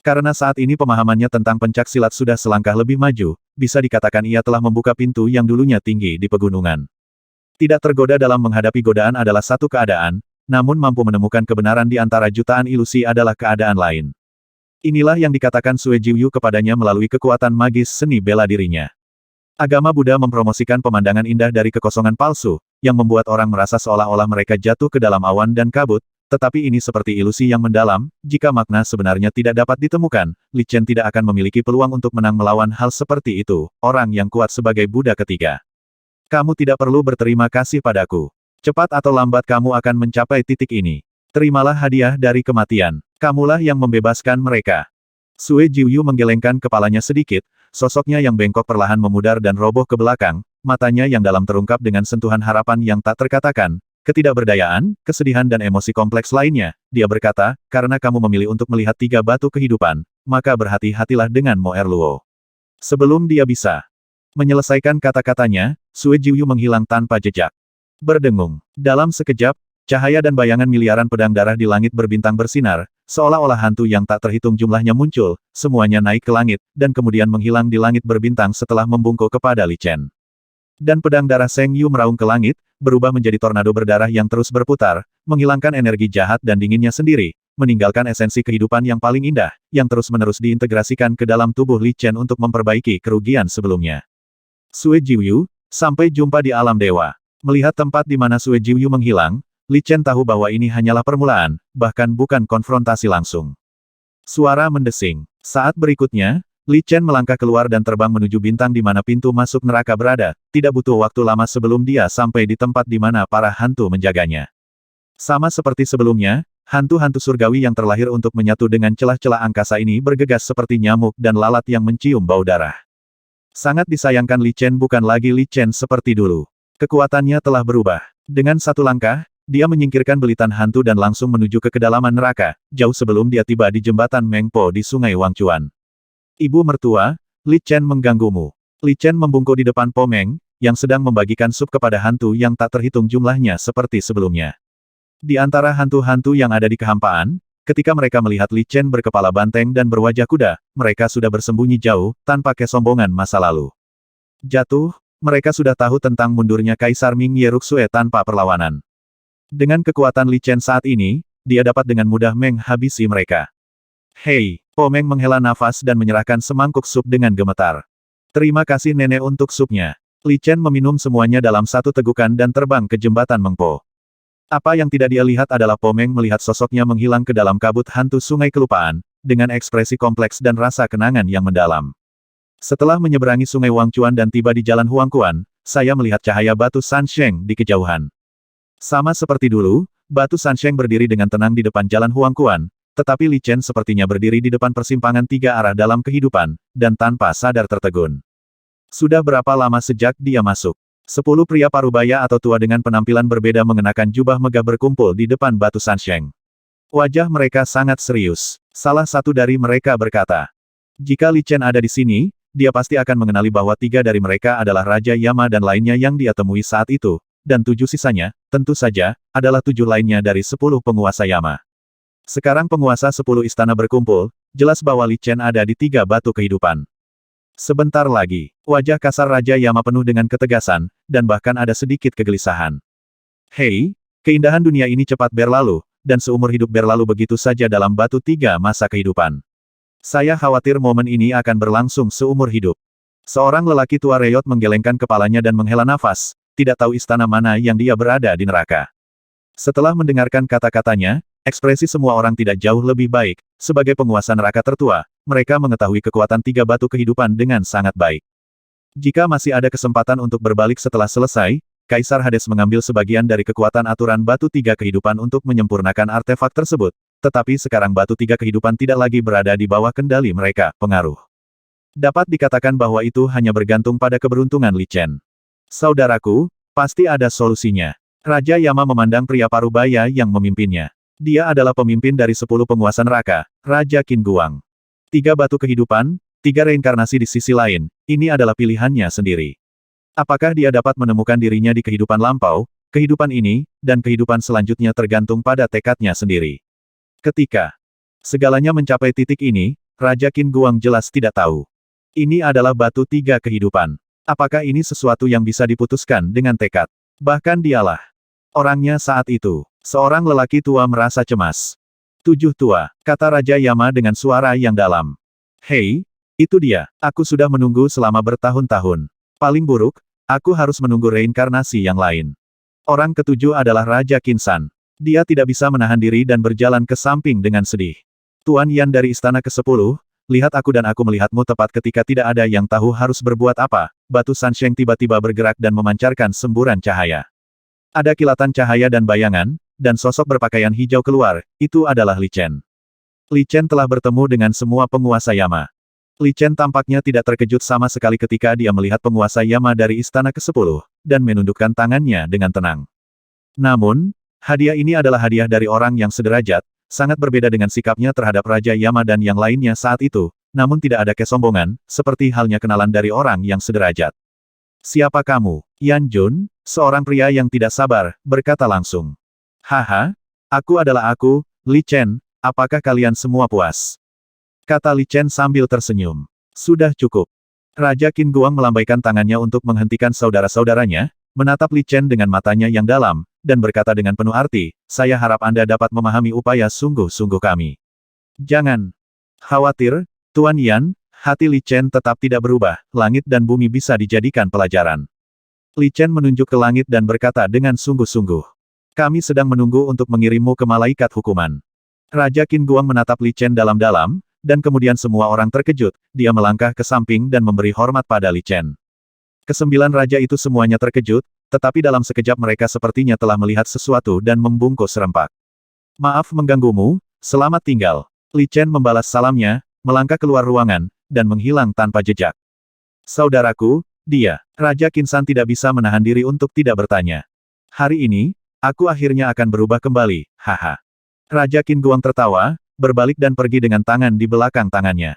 Karena saat ini pemahamannya tentang pencaksilat sudah selangkah lebih maju, bisa dikatakan ia telah membuka pintu yang dulunya tinggi di pegunungan. Tidak tergoda dalam menghadapi godaan adalah satu keadaan, namun mampu menemukan kebenaran di antara jutaan ilusi adalah keadaan lain. Inilah yang dikatakan Sue Jiuyu kepadanya melalui kekuatan magis seni bela dirinya. Agama Buddha mempromosikan pemandangan indah dari kekosongan palsu, yang membuat orang merasa seolah-olah mereka jatuh ke dalam awan dan kabut, tetapi ini seperti ilusi yang mendalam, jika makna sebenarnya tidak dapat ditemukan, Li Chen tidak akan memiliki peluang untuk menang melawan hal seperti itu, orang yang kuat sebagai Buddha ketiga. Kamu tidak perlu berterima kasih padaku. Cepat atau lambat kamu akan mencapai titik ini. Terimalah hadiah dari kematian. Kamulah yang membebaskan mereka. Sue Jiuyu menggelengkan kepalanya sedikit, sosoknya yang bengkok perlahan memudar dan roboh ke belakang, matanya yang dalam terungkap dengan sentuhan harapan yang tak terkatakan, ketidakberdayaan, kesedihan dan emosi kompleks lainnya. Dia berkata, karena kamu memilih untuk melihat 3 batu kehidupan, maka berhati-hatilah dengan Mo Erluo. Sebelum dia bisa menyelesaikan kata-katanya, Sue Jiuyu menghilang tanpa jejak. Berdengung. Dalam sekejap, cahaya dan bayangan miliaran pedang darah di langit berbintang bersinar, seolah-olah hantu yang tak terhitung jumlahnya muncul, semuanya naik ke langit, dan kemudian menghilang di langit berbintang setelah membungkuk kepada Li Chen. Dan pedang darah Seng Yu meraung ke langit, berubah menjadi tornado berdarah yang terus berputar, menghilangkan energi jahat dan dinginnya sendiri, meninggalkan esensi kehidupan yang paling indah, yang terus-menerus diintegrasikan ke dalam tubuh Li Chen untuk memperbaiki kerugian sebelumnya. Sue Jiuyu, sampai jumpa di alam dewa. Melihat tempat di mana Sue Jiuyu menghilang, Li Chen tahu bahwa ini hanyalah permulaan, bahkan bukan konfrontasi langsung. Suara mendesing. Saat berikutnya, Li Chen melangkah keluar dan terbang menuju bintang di mana pintu masuk neraka berada, tidak butuh waktu lama sebelum dia sampai di tempat di mana para hantu menjaganya. Sama seperti sebelumnya, hantu-hantu surgawi yang terlahir untuk menyatu dengan celah-celah angkasa ini bergegas seperti nyamuk dan lalat yang mencium bau darah. Sangat disayangkan Li Chen bukan lagi Li Chen seperti dulu. Kekuatannya telah berubah. Dengan satu langkah, dia menyingkirkan belitan hantu dan langsung menuju ke kedalaman neraka, jauh sebelum dia tiba di jembatan Mengpo di Sungai Wangchuan. Ibu mertua, Li Chen mengganggumu. Li Chen membungkuk di depan Po Meng, yang sedang membagikan sup kepada hantu yang tak terhitung jumlahnya seperti sebelumnya. Di antara hantu-hantu yang ada di kehampaan, ketika mereka melihat Li Chen berkepala banteng dan berwajah kuda, mereka sudah bersembunyi jauh, tanpa kesombongan masa lalu. Jatuh, mereka sudah tahu tentang mundurnya Kaisar Ming Yeruxue tanpa perlawanan. Dengan kekuatan Li Chen saat ini, dia dapat dengan mudah menghabisi mereka. Hei, Po Meng menghela nafas dan menyerahkan semangkuk sup dengan gemetar. Terima kasih nenek untuk supnya. Li Chen meminum semuanya dalam satu tegukan dan terbang ke jembatan Mengpo. Apa yang tidak dia lihat adalah Po Meng melihat sosoknya menghilang ke dalam kabut hantu sungai kelupaan, dengan ekspresi kompleks dan rasa kenangan yang mendalam. Setelah menyeberangi sungai Wangchuan dan tiba di jalan Huangquan, saya melihat cahaya batu Sansheng di kejauhan. Sama seperti dulu, batu Sansheng berdiri dengan tenang di depan jalan Huangquan, tetapi Li Chen sepertinya berdiri di depan persimpangan 3 arah dalam kehidupan, dan tanpa sadar tertegun. Sudah berapa lama sejak dia masuk? 10 pria parubaya atau tua dengan penampilan berbeda mengenakan jubah megah berkumpul di depan batu Sansheng. Wajah mereka sangat serius. Salah satu dari mereka berkata, jika Li Chen ada di sini, dia pasti akan mengenali bahwa 3 dari mereka adalah Raja Yama dan lainnya yang dia temui saat itu. Dan 7 sisanya, tentu saja, adalah 7 lainnya dari 10 penguasa Yama. Sekarang penguasa 10 istana berkumpul, jelas bahwa Li Chen ada di 3 batu kehidupan. Sebentar lagi, wajah kasar Raja Yama penuh dengan ketegasan, dan bahkan ada sedikit kegelisahan. Hei, keindahan dunia ini cepat berlalu, dan seumur hidup berlalu begitu saja dalam batu 3 masa kehidupan. Saya khawatir momen ini akan berlangsung seumur hidup. Seorang lelaki tua reyot menggelengkan kepalanya dan menghela nafas, tidak tahu istana mana yang dia berada di neraka. Setelah mendengarkan kata-katanya, ekspresi semua orang tidak jauh lebih baik. Sebagai penguasa neraka tertua, mereka mengetahui kekuatan 3 batu kehidupan dengan sangat baik. Jika masih ada kesempatan untuk berbalik setelah selesai, Kaisar Hades mengambil sebagian dari kekuatan aturan batu 3 kehidupan untuk menyempurnakan artefak tersebut. Tetapi sekarang batu 3 kehidupan tidak lagi berada di bawah kendali mereka, pengaruh. Dapat dikatakan bahwa itu hanya bergantung pada keberuntungan Li Chen. Saudaraku, pasti ada solusinya. Raja Yama memandang pria parubaya yang memimpinnya. Dia adalah pemimpin dari 10 penguasa neraka, Raja Qin Guang. 3 batu kehidupan, 3 reinkarnasi di sisi lain, ini adalah pilihannya sendiri. Apakah dia dapat menemukan dirinya di kehidupan lampau, kehidupan ini, dan kehidupan selanjutnya tergantung pada tekadnya sendiri. Ketika segalanya mencapai titik ini, Raja Qin Guang jelas tidak tahu. Ini adalah batu 3 kehidupan. Apakah ini sesuatu yang bisa diputuskan dengan tekad? Bahkan dialah orangnya saat itu. Seorang lelaki tua merasa cemas. 7 tua, kata Raja Yama dengan suara yang dalam. Hei, itu dia. Aku sudah menunggu selama bertahun-tahun. Paling buruk, aku harus menunggu reinkarnasi yang lain. Orang ketujuh adalah Raja Qinsan. Dia tidak bisa menahan diri dan berjalan ke samping dengan sedih. Tuan Yan dari istana ke-10, lihat aku dan aku melihatmu tepat ketika tidak ada yang tahu harus berbuat apa. Batu Sansheng tiba-tiba bergerak dan memancarkan semburan cahaya. Ada kilatan cahaya dan bayangan, dan sosok berpakaian hijau keluar, itu adalah Li Chen. Li Chen telah bertemu dengan semua penguasa Yama. Li Chen tampaknya tidak terkejut sama sekali ketika dia melihat penguasa Yama dari istana ke-10, dan menundukkan tangannya dengan tenang. Namun, hadiah ini adalah hadiah dari orang yang sederajat, sangat berbeda dengan sikapnya terhadap Raja Yama dan yang lainnya saat itu, namun tidak ada kesombongan, seperti halnya kenalan dari orang yang sederajat. Siapa kamu? Yan Jun, seorang pria yang tidak sabar, berkata langsung. Haha, aku adalah aku, Li Chen, apakah kalian semua puas? Kata Li Chen sambil tersenyum. Sudah cukup. Raja Qin Guang melambaikan tangannya untuk menghentikan saudara-saudaranya, menatap Li Chen dengan matanya yang dalam, dan berkata dengan penuh arti, saya harap Anda dapat memahami upaya sungguh-sungguh kami. Jangan khawatir, Tuan Yan, hati Li Chen tetap tidak berubah, langit dan bumi bisa dijadikan pelajaran. Li Chen menunjuk ke langit dan berkata dengan sungguh-sungguh. Kami sedang menunggu untuk mengirimmu ke malaikat hukuman. Raja Qin Guang menatap Li Chen dalam-dalam, dan kemudian semua orang terkejut, dia melangkah ke samping dan memberi hormat pada Li Chen. Kesembilan raja itu semuanya terkejut, tetapi dalam sekejap mereka sepertinya telah melihat sesuatu dan membungkuk serempak. Maaf mengganggumu, selamat tinggal. Li Chen membalas salamnya, melangkah keluar ruangan, dan menghilang tanpa jejak. Saudaraku, dia, Raja Qinsan tidak bisa menahan diri untuk tidak bertanya. Hari ini, aku akhirnya akan berubah kembali, haha. Raja Qin Guang tertawa, berbalik dan pergi dengan tangan di belakang tangannya.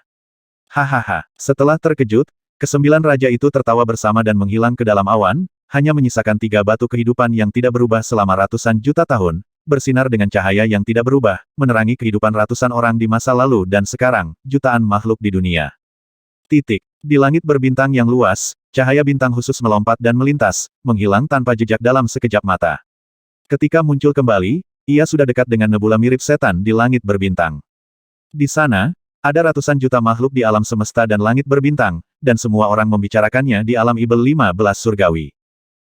Hahaha, setelah terkejut, kesembilan raja itu tertawa bersama dan menghilang ke dalam awan, hanya menyisakan 3 batu kehidupan yang tidak berubah selama ratusan juta tahun, bersinar dengan cahaya yang tidak berubah, menerangi kehidupan ratusan orang di masa lalu dan sekarang, jutaan makhluk di dunia. Titik. Di langit berbintang yang luas, cahaya bintang khusus melompat dan melintas, menghilang tanpa jejak dalam sekejap mata. Ketika muncul kembali, ia sudah dekat dengan nebula mirip setan di langit berbintang. Di sana, ada ratusan juta makhluk di alam semesta dan langit berbintang, dan semua orang membicarakannya di alam Ibel 15 surgawi.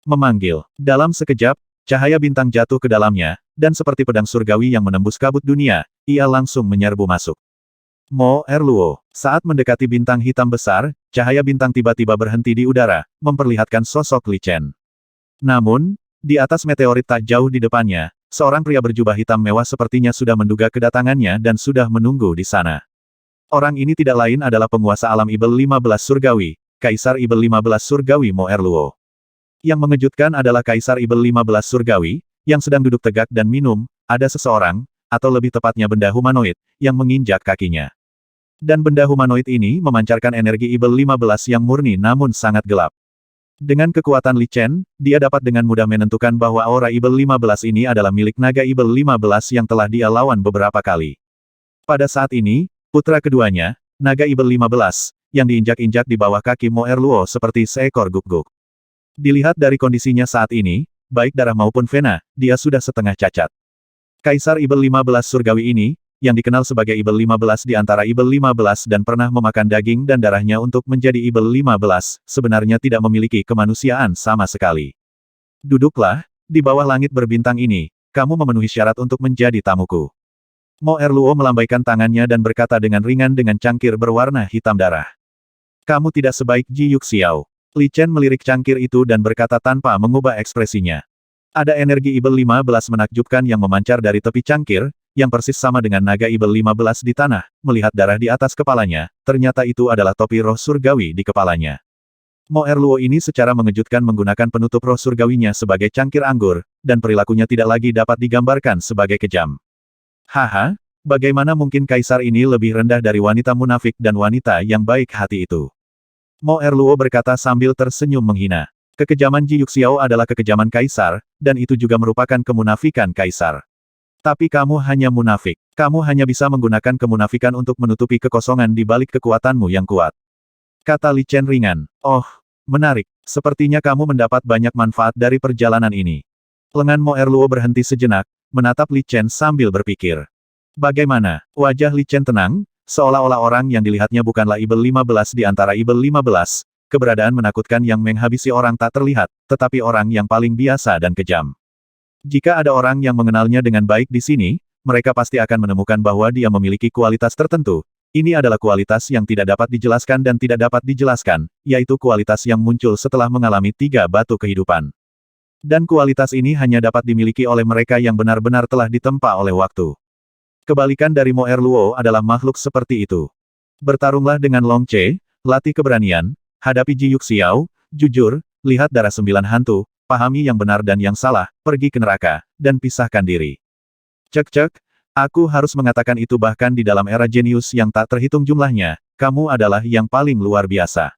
Memanggil. Dalam sekejap, cahaya bintang jatuh ke dalamnya, dan seperti pedang surgawi yang menembus kabut dunia, ia langsung menyerbu masuk. Mo Erluo. Saat mendekati bintang hitam besar, cahaya bintang tiba-tiba berhenti di udara, memperlihatkan sosok Li Chen. Namun, di atas meteorit tak jauh di depannya, seorang pria berjubah hitam mewah sepertinya sudah menduga kedatangannya dan sudah menunggu di sana. Orang ini tidak lain adalah penguasa alam Ibel 15 surgawi, Kaisar Ibel 15 surgawi Mo Erluo. Yang mengejutkan adalah Kaisar Ibel 15 surgawi, yang sedang duduk tegak dan minum, ada seseorang, atau lebih tepatnya benda humanoid, yang menginjak kakinya. Dan benda humanoid ini memancarkan energi Ibel 15 yang murni namun sangat gelap. Dengan kekuatan Li Chen, dia dapat dengan mudah menentukan bahwa aura Ibel 15 ini adalah milik naga Ibel 15 yang telah dia lawan beberapa kali. Pada saat ini, putra keduanya, naga Ibel 15, yang diinjak-injak di bawah kaki Mo Erluo seperti seekor guguk. Dilihat dari kondisinya saat ini, baik darah maupun vena, dia sudah setengah cacat. Kaisar Ibel 15 surgawi ini, yang dikenal sebagai Ibel 15 di antara Ibel 15 dan pernah memakan daging dan darahnya untuk menjadi Ibel 15, sebenarnya tidak memiliki kemanusiaan sama sekali. Duduklah, di bawah langit berbintang ini, kamu memenuhi syarat untuk menjadi tamuku. Mo Erluo melambaikan tangannya dan berkata dengan ringan dengan cangkir berwarna hitam darah. Kamu tidak sebaik Ji Yuxiao. Li Chen melirik cangkir itu dan berkata tanpa mengubah ekspresinya. Ada energi Ibel 15 menakjubkan yang memancar dari tepi cangkir, yang persis sama dengan naga Ibel 15 di tanah, melihat darah di atas kepalanya, ternyata itu adalah topi roh surgawi di kepalanya. Mo Erluo ini secara mengejutkan menggunakan penutup roh surgawinya sebagai cangkir anggur, dan perilakunya tidak lagi dapat digambarkan sebagai kejam. Haha, Bagaimana mungkin kaisar ini lebih rendah dari wanita munafik dan wanita yang baik hati itu? Mo Erluo berkata sambil tersenyum menghina. Kekejaman Ji Yuxiao adalah kekejaman kaisar, dan itu juga merupakan kemunafikan kaisar. Tapi kamu hanya munafik. Kamu hanya bisa menggunakan kemunafikan untuk menutupi kekosongan di balik kekuatanmu yang kuat. Kata Li Chen ringan. Oh, menarik. Sepertinya kamu mendapat banyak manfaat dari perjalanan ini. Lengan Mo Erluo berhenti sejenak, menatap Li Chen sambil berpikir. Bagaimana? Wajah Li Chen tenang, seolah-olah orang yang dilihatnya bukanlah Ibel 15 di antara Ibel 15, keberadaan menakutkan yang menghabisi orang tak terlihat, tetapi orang yang paling biasa dan kejam. Jika ada orang yang mengenalnya dengan baik di sini, mereka pasti akan menemukan bahwa dia memiliki kualitas tertentu. Ini adalah kualitas yang tidak dapat dijelaskan dan tidak dapat dijelaskan, yaitu kualitas yang muncul setelah mengalami 3 batu kehidupan. Dan kualitas ini hanya dapat dimiliki oleh mereka yang benar-benar telah ditempa oleh waktu. Kebalikan dari Mo Erluo adalah makhluk seperti itu. Bertarunglah dengan Long Che, latih keberanian, hadapi Ji Yuxiao, jujur, lihat darah 9 hantu, pahami yang benar dan yang salah, pergi ke neraka, dan pisahkan diri. Cek-cek, aku harus mengatakan itu bahkan di dalam era jenius yang tak terhitung jumlahnya, kamu adalah yang paling luar biasa.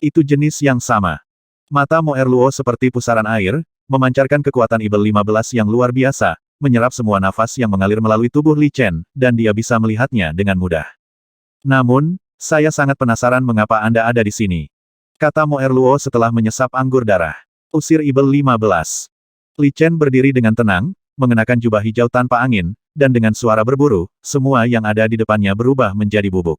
Itu jenis yang sama. Mata Mo Erluo seperti pusaran air, memancarkan kekuatan Ibel 15 yang luar biasa, menyerap semua nafas yang mengalir melalui tubuh Li Chen, dan dia bisa melihatnya dengan mudah. Namun, saya sangat penasaran mengapa Anda ada di sini. Kata Mo Erluo setelah menyesap anggur darah. Usir Ibel 15. Li Chen berdiri dengan tenang, mengenakan jubah hijau tanpa angin, dan dengan suara berburu, semua yang ada di depannya berubah menjadi bubuk.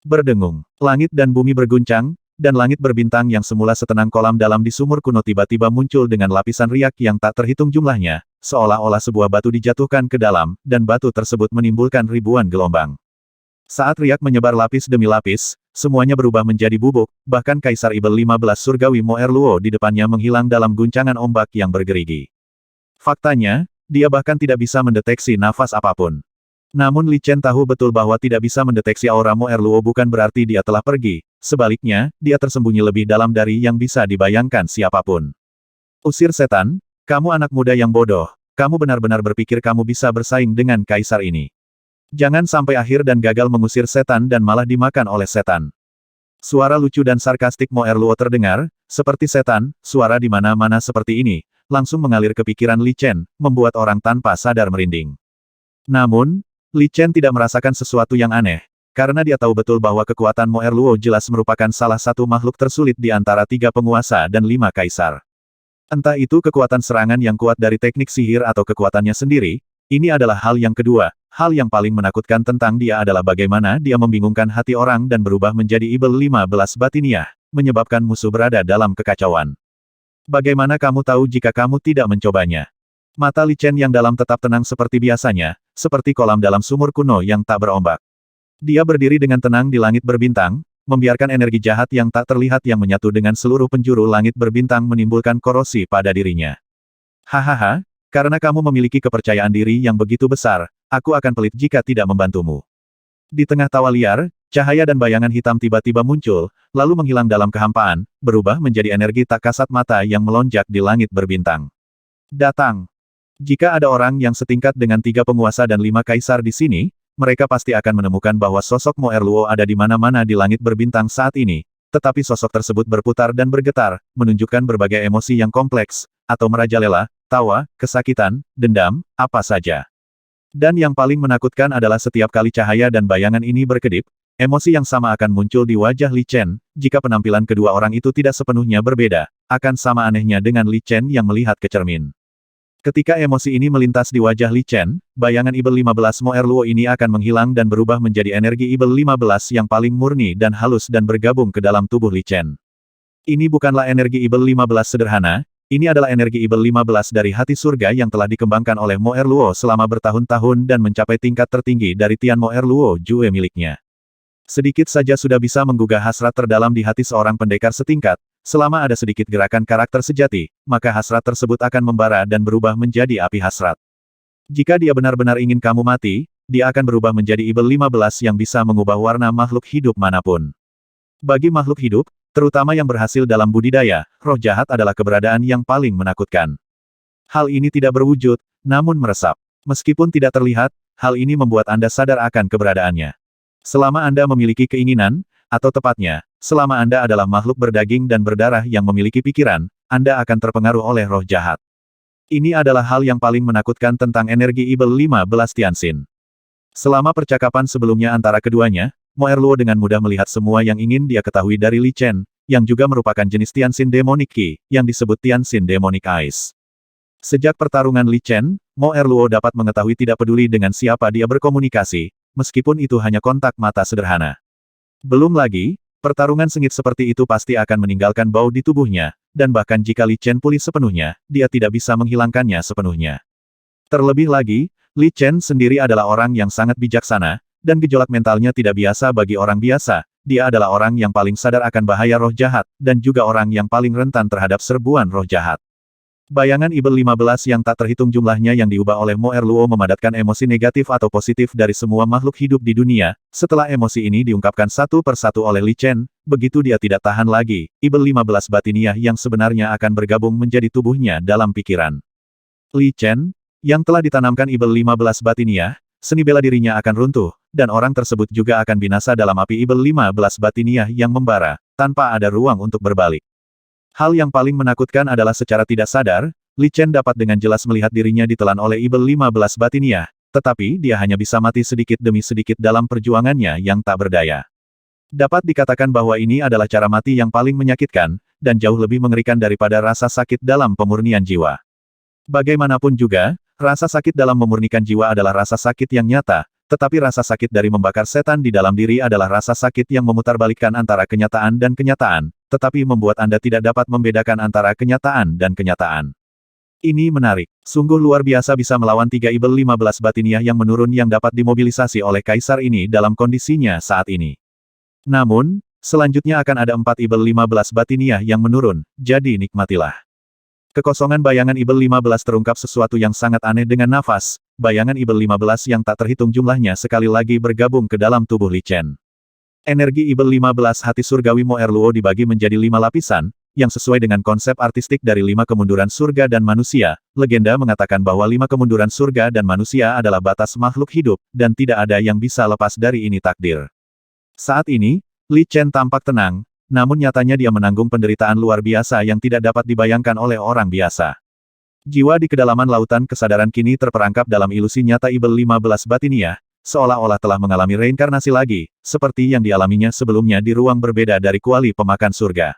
Berdengung, langit dan bumi berguncang, dan langit berbintang yang semula setenang kolam dalam di sumur kuno tiba-tiba muncul dengan lapisan riak yang tak terhitung jumlahnya, seolah-olah sebuah batu dijatuhkan ke dalam, dan batu tersebut menimbulkan ribuan gelombang. Saat riak menyebar lapis demi lapis, semuanya berubah menjadi bubuk, bahkan Kaisar Ibel 15 Surgawi Mo Erluo di depannya menghilang dalam guncangan ombak yang bergerigi. Faktanya, dia bahkan tidak bisa mendeteksi nafas apapun. Namun Li Chen tahu betul bahwa tidak bisa mendeteksi aura Mo Erluo bukan berarti dia telah pergi, sebaliknya, dia tersembunyi lebih dalam dari yang bisa dibayangkan siapapun. Usir setan, kamu anak muda yang bodoh, kamu benar-benar berpikir kamu bisa bersaing dengan kaisar ini. Jangan sampai akhir dan gagal mengusir setan dan malah dimakan oleh setan. Suara lucu dan sarkastik Mo Erluo terdengar, seperti setan, suara di mana-mana seperti ini, langsung mengalir ke pikiran Li Chen, membuat orang tanpa sadar merinding. Namun, Li Chen tidak merasakan sesuatu yang aneh, karena dia tahu betul bahwa kekuatan Mo Erluo jelas merupakan salah satu makhluk tersulit di antara 3 penguasa dan 5 kaisar. Entah itu kekuatan serangan yang kuat dari teknik sihir atau kekuatannya sendiri, ini adalah hal yang kedua, hal yang paling menakutkan tentang dia adalah bagaimana dia membingungkan hati orang dan berubah menjadi Ibel 15 batiniah, menyebabkan musuh berada dalam kekacauan. Bagaimana kamu tahu jika kamu tidak mencobanya? Mata Li Chen yang dalam tetap tenang seperti biasanya, seperti kolam dalam sumur kuno yang tak berombak. Dia berdiri dengan tenang di langit berbintang, membiarkan energi jahat yang tak terlihat yang menyatu dengan seluruh penjuru langit berbintang menimbulkan korosi pada dirinya. Hahaha, karena kamu memiliki kepercayaan diri yang begitu besar, aku akan pelit jika tidak membantumu. Di tengah tawa liar, cahaya dan bayangan hitam tiba-tiba muncul, lalu menghilang dalam kehampaan, berubah menjadi energi tak kasat mata yang melonjak di langit berbintang. Datang. Jika ada orang yang setingkat dengan 3 penguasa dan 5 kaisar di sini, mereka pasti akan menemukan bahwa sosok Mo Erluo ada di mana-mana di langit berbintang saat ini, tetapi sosok tersebut berputar dan bergetar, menunjukkan berbagai emosi yang kompleks, atau merajalela, tawa, kesakitan, dendam, apa saja. Dan yang paling menakutkan adalah setiap kali cahaya dan bayangan ini berkedip, emosi yang sama akan muncul di wajah Li Chen, jika penampilan kedua orang itu tidak sepenuhnya berbeda, akan sama anehnya dengan Li Chen yang melihat ke cermin. Ketika emosi ini melintas di wajah Li Chen, bayangan Ibel 15 Mo Erluo ini akan menghilang dan berubah menjadi energi Ibel 15 yang paling murni dan halus dan bergabung ke dalam tubuh Li Chen. Ini bukanlah energi Ibel 15 sederhana, ini adalah energi Ibel 15 dari hati surga yang telah dikembangkan oleh Mo Erluo selama bertahun-tahun dan mencapai tingkat tertinggi dari Tian Mo Erluo Jue miliknya. Sedikit saja sudah bisa menggugah hasrat terdalam di hati seorang pendekar setingkat. Selama ada sedikit gerakan karakter sejati, maka hasrat tersebut akan membara dan berubah menjadi api hasrat. Jika dia benar-benar ingin kamu mati, dia akan berubah menjadi Ibel 15 yang bisa mengubah warna makhluk hidup manapun. Bagi makhluk hidup, terutama yang berhasil dalam budidaya, roh jahat adalah keberadaan yang paling menakutkan. Hal ini tidak berwujud, namun meresap. Meskipun tidak terlihat, hal ini membuat Anda sadar akan keberadaannya. Selama Anda memiliki keinginan, atau tepatnya, selama Anda adalah makhluk berdaging dan berdarah yang memiliki pikiran, Anda akan terpengaruh oleh roh jahat. Ini adalah hal yang paling menakutkan tentang energi Ibel 15 Tianxin. Selama percakapan sebelumnya antara keduanya, Mo Erluo dengan mudah melihat semua yang ingin dia ketahui dari Li Chen, yang juga merupakan jenis Tianxin Demonic Qi, yang disebut Tianxin Demonic Eyes. Sejak pertarungan Li Chen, Mo Erluo dapat mengetahui tidak peduli dengan siapa dia berkomunikasi, meskipun itu hanya kontak mata sederhana. Belum lagi, pertarungan sengit seperti itu pasti akan meninggalkan bau di tubuhnya, dan bahkan jika Li Chen pulih sepenuhnya, dia tidak bisa menghilangkannya sepenuhnya. Terlebih lagi, Li Chen sendiri adalah orang yang sangat bijaksana, dan gejolak mentalnya tidak biasa bagi orang biasa. Dia adalah orang yang paling sadar akan bahaya roh jahat, dan juga orang yang paling rentan terhadap serbuan roh jahat. Bayangan Ibel 15 yang tak terhitung jumlahnya yang diubah oleh Mo Erluo memadatkan emosi negatif atau positif dari semua makhluk hidup di dunia. Setelah emosi ini diungkapkan satu persatu oleh Li Chen, begitu dia tidak tahan lagi, Ibel 15 batiniah yang sebenarnya akan bergabung menjadi tubuhnya dalam pikiran. Li Chen, yang telah ditanamkan Ibel 15 batiniah, seni bela dirinya akan runtuh, dan orang tersebut juga akan binasa dalam api Ibel 15 batiniah yang membara, tanpa ada ruang untuk berbalik. Hal yang paling menakutkan adalah secara tidak sadar, Li Chen dapat dengan jelas melihat dirinya ditelan oleh Ibel 15 batiniah, tetapi dia hanya bisa mati sedikit demi sedikit dalam perjuangannya yang tak berdaya. Dapat dikatakan bahwa ini adalah cara mati yang paling menyakitkan, dan jauh lebih mengerikan daripada rasa sakit dalam pemurnian jiwa. Bagaimanapun juga, rasa sakit dalam memurnikan jiwa adalah rasa sakit yang nyata, tetapi rasa sakit dari membakar setan di dalam diri adalah rasa sakit yang memutarbalikkan antara kenyataan dan kenyataan, tetapi membuat Anda tidak dapat membedakan antara kenyataan dan kenyataan. Ini menarik. Sungguh luar biasa bisa melawan 3 Ibel 15 batiniah yang menurun yang dapat dimobilisasi oleh Kaisar ini dalam kondisinya saat ini. Namun, selanjutnya akan ada 4 Ibel 15 batiniah yang menurun, jadi nikmatilah. Kekosongan bayangan Ibel 15 terungkap sesuatu yang sangat aneh dengan nafas, bayangan Ibel 15 yang tak terhitung jumlahnya sekali lagi bergabung ke dalam tubuh Li Chen. Energi Ibel 15 hati surgawi Mo Erluo dibagi menjadi 5 lapisan, yang sesuai dengan konsep artistik dari 5 kemunduran surga dan manusia. Legenda mengatakan bahwa 5 kemunduran surga dan manusia adalah batas makhluk hidup, dan tidak ada yang bisa lepas dari ini takdir. Saat ini, Li Chen tampak tenang, namun nyatanya dia menanggung penderitaan luar biasa yang tidak dapat dibayangkan oleh orang biasa. Jiwa di kedalaman lautan kesadaran kini terperangkap dalam ilusi nyata Ibel 15 batiniah, seolah-olah telah mengalami reinkarnasi lagi, seperti yang dialaminya sebelumnya di ruang berbeda dari kuali pemakan surga.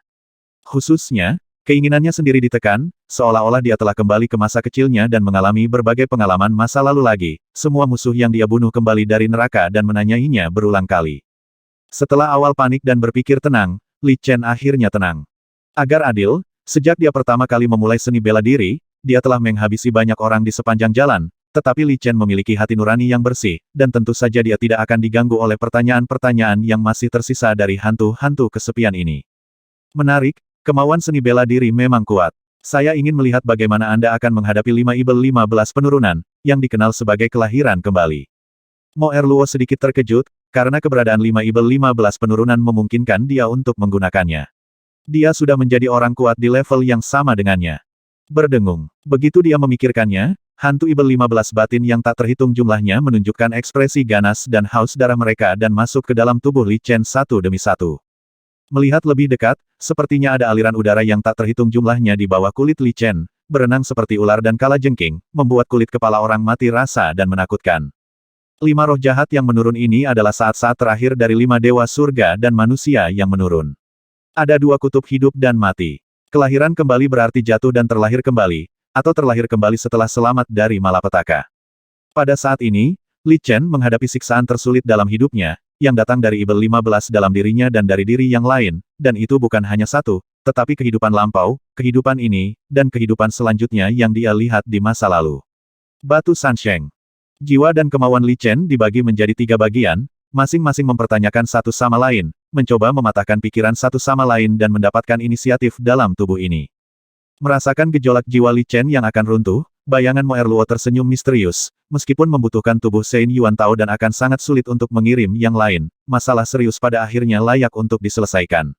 Khususnya, keinginannya sendiri ditekan, seolah-olah dia telah kembali ke masa kecilnya dan mengalami berbagai pengalaman masa lalu lagi, semua musuh yang dia bunuh kembali dari neraka dan menanyainya berulang kali. Setelah awal panik dan berpikir tenang, Li Chen akhirnya tenang. Agar adil, sejak dia pertama kali memulai seni bela diri, dia telah menghabisi banyak orang di sepanjang jalan, tetapi Li Chen memiliki hati nurani yang bersih, dan tentu saja dia tidak akan diganggu oleh pertanyaan-pertanyaan yang masih tersisa dari hantu-hantu kesepian ini. Menarik, kemauan seni bela diri memang kuat. Saya ingin melihat bagaimana Anda akan menghadapi 5 Ibel 15 penurunan, yang dikenal sebagai kelahiran kembali. Mo Erluo sedikit terkejut, karena keberadaan 5 Ibel 15 penurunan memungkinkan dia untuk menggunakannya. Dia sudah menjadi orang kuat di level yang sama dengannya. Berdengung. Begitu dia memikirkannya, hantu Ibel 15 batin yang tak terhitung jumlahnya menunjukkan ekspresi ganas dan haus darah mereka dan masuk ke dalam tubuh Li Chen satu demi satu. Melihat lebih dekat, sepertinya ada aliran udara yang tak terhitung jumlahnya di bawah kulit Li Chen, berenang seperti ular dan kalajengking, membuat kulit kepala orang mati rasa dan menakutkan. 5 roh jahat yang menurun ini adalah saat-saat terakhir dari 5 dewa surga dan manusia yang menurun. Ada 2 kutub hidup dan mati. Kelahiran kembali berarti jatuh dan terlahir kembali, atau terlahir kembali setelah selamat dari malapetaka. Pada saat ini, Li Chen menghadapi siksaan tersulit dalam hidupnya, yang datang dari Ibel 15 dalam dirinya dan dari diri yang lain, dan itu bukan hanya satu, tetapi kehidupan lampau, kehidupan ini, dan kehidupan selanjutnya yang dia lihat di masa lalu. Batu Sansheng. Jiwa dan kemauan Li Chen dibagi menjadi 3 bagian, masing-masing mempertanyakan satu sama lain, mencoba mematahkan pikiran satu sama lain dan mendapatkan inisiatif dalam tubuh ini. Merasakan gejolak jiwa Li Chen yang akan runtuh, bayangan Mo Erluo tersenyum misterius, meskipun membutuhkan tubuh Sein Yuan Tao dan akan sangat sulit untuk mengirim yang lain, masalah serius pada akhirnya layak untuk diselesaikan.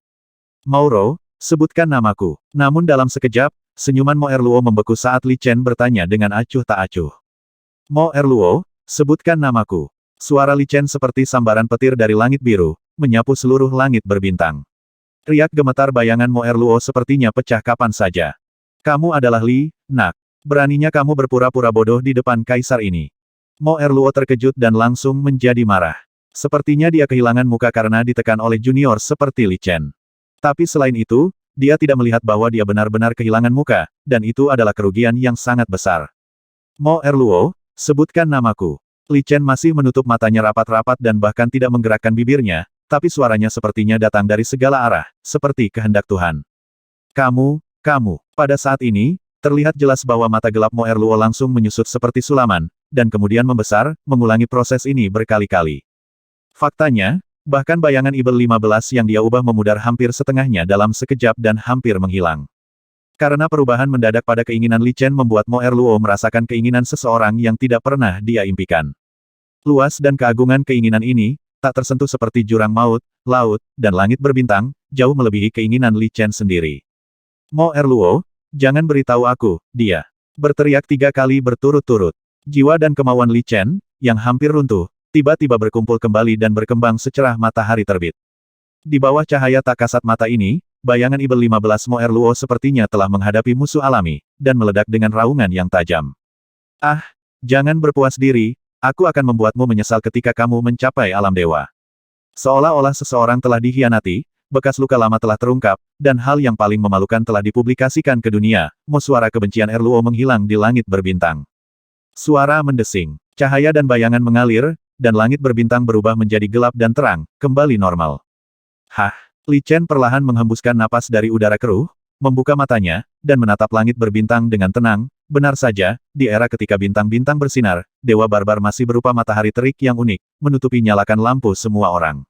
Mauro, sebutkan namaku. Namun dalam sekejap, senyuman Mo Erluo membeku saat Li Chen bertanya dengan acuh tak acuh. Mo Erluo, sebutkan namaku. Suara Li Chen seperti sambaran petir dari langit biru, menyapu seluruh langit berbintang. Riak gemetar bayangan Mo Erluo sepertinya pecah kapan saja. Kamu adalah Li, nak. Beraninya kamu berpura-pura bodoh di depan kaisar ini. Mo Erluo terkejut dan langsung menjadi marah. Sepertinya dia kehilangan muka karena ditekan oleh junior seperti Li Chen. Tapi selain itu, dia tidak melihat bahwa dia benar-benar kehilangan muka, dan itu adalah kerugian yang sangat besar. Mo Erluo, sebutkan namaku. Li Chen masih menutup matanya rapat-rapat dan bahkan tidak menggerakkan bibirnya, tapi suaranya sepertinya datang dari segala arah, seperti kehendak Tuhan. Kamu. Pada saat ini, terlihat jelas bahwa mata gelap Mo Erluo langsung menyusut seperti sulaman, dan kemudian membesar, mengulangi proses ini berkali-kali. Faktanya, bahkan bayangan Ibel 15 yang dia ubah memudar hampir setengahnya dalam sekejap dan hampir menghilang. Karena perubahan mendadak pada keinginan Li Chen membuat Mo Erluo merasakan keinginan seseorang yang tidak pernah dia impikan. Luas dan keagungan keinginan ini, tak tersentuh seperti jurang maut, laut, dan langit berbintang, jauh melebihi keinginan Li Chen sendiri. Mo Erluo, jangan beritahu aku, dia berteriak 3 kali berturut-turut. Jiwa dan kemauan Li Chen, yang hampir runtuh, tiba-tiba berkumpul kembali dan berkembang secerah matahari terbit. Di bawah cahaya tak kasat mata ini, bayangan Ibel 15 Mo Erluo sepertinya telah menghadapi musuh alami, dan meledak dengan raungan yang tajam. Ah, jangan berpuas diri, aku akan membuatmu menyesal ketika kamu mencapai alam dewa. Seolah-olah seseorang telah dikhianati, bekas luka lama telah terungkap, dan hal yang paling memalukan telah dipublikasikan ke dunia, suara kebencian Erluo menghilang di langit berbintang. Suara mendesing, cahaya dan bayangan mengalir, dan langit berbintang berubah menjadi gelap dan terang, kembali normal. Hah? Li Chen perlahan menghembuskan napas dari udara keruh, membuka matanya, dan menatap langit berbintang dengan tenang. Benar saja, di era ketika bintang-bintang bersinar, Dewa Barbar masih berupa matahari terik yang unik, menutupi nyalakan lampu semua orang.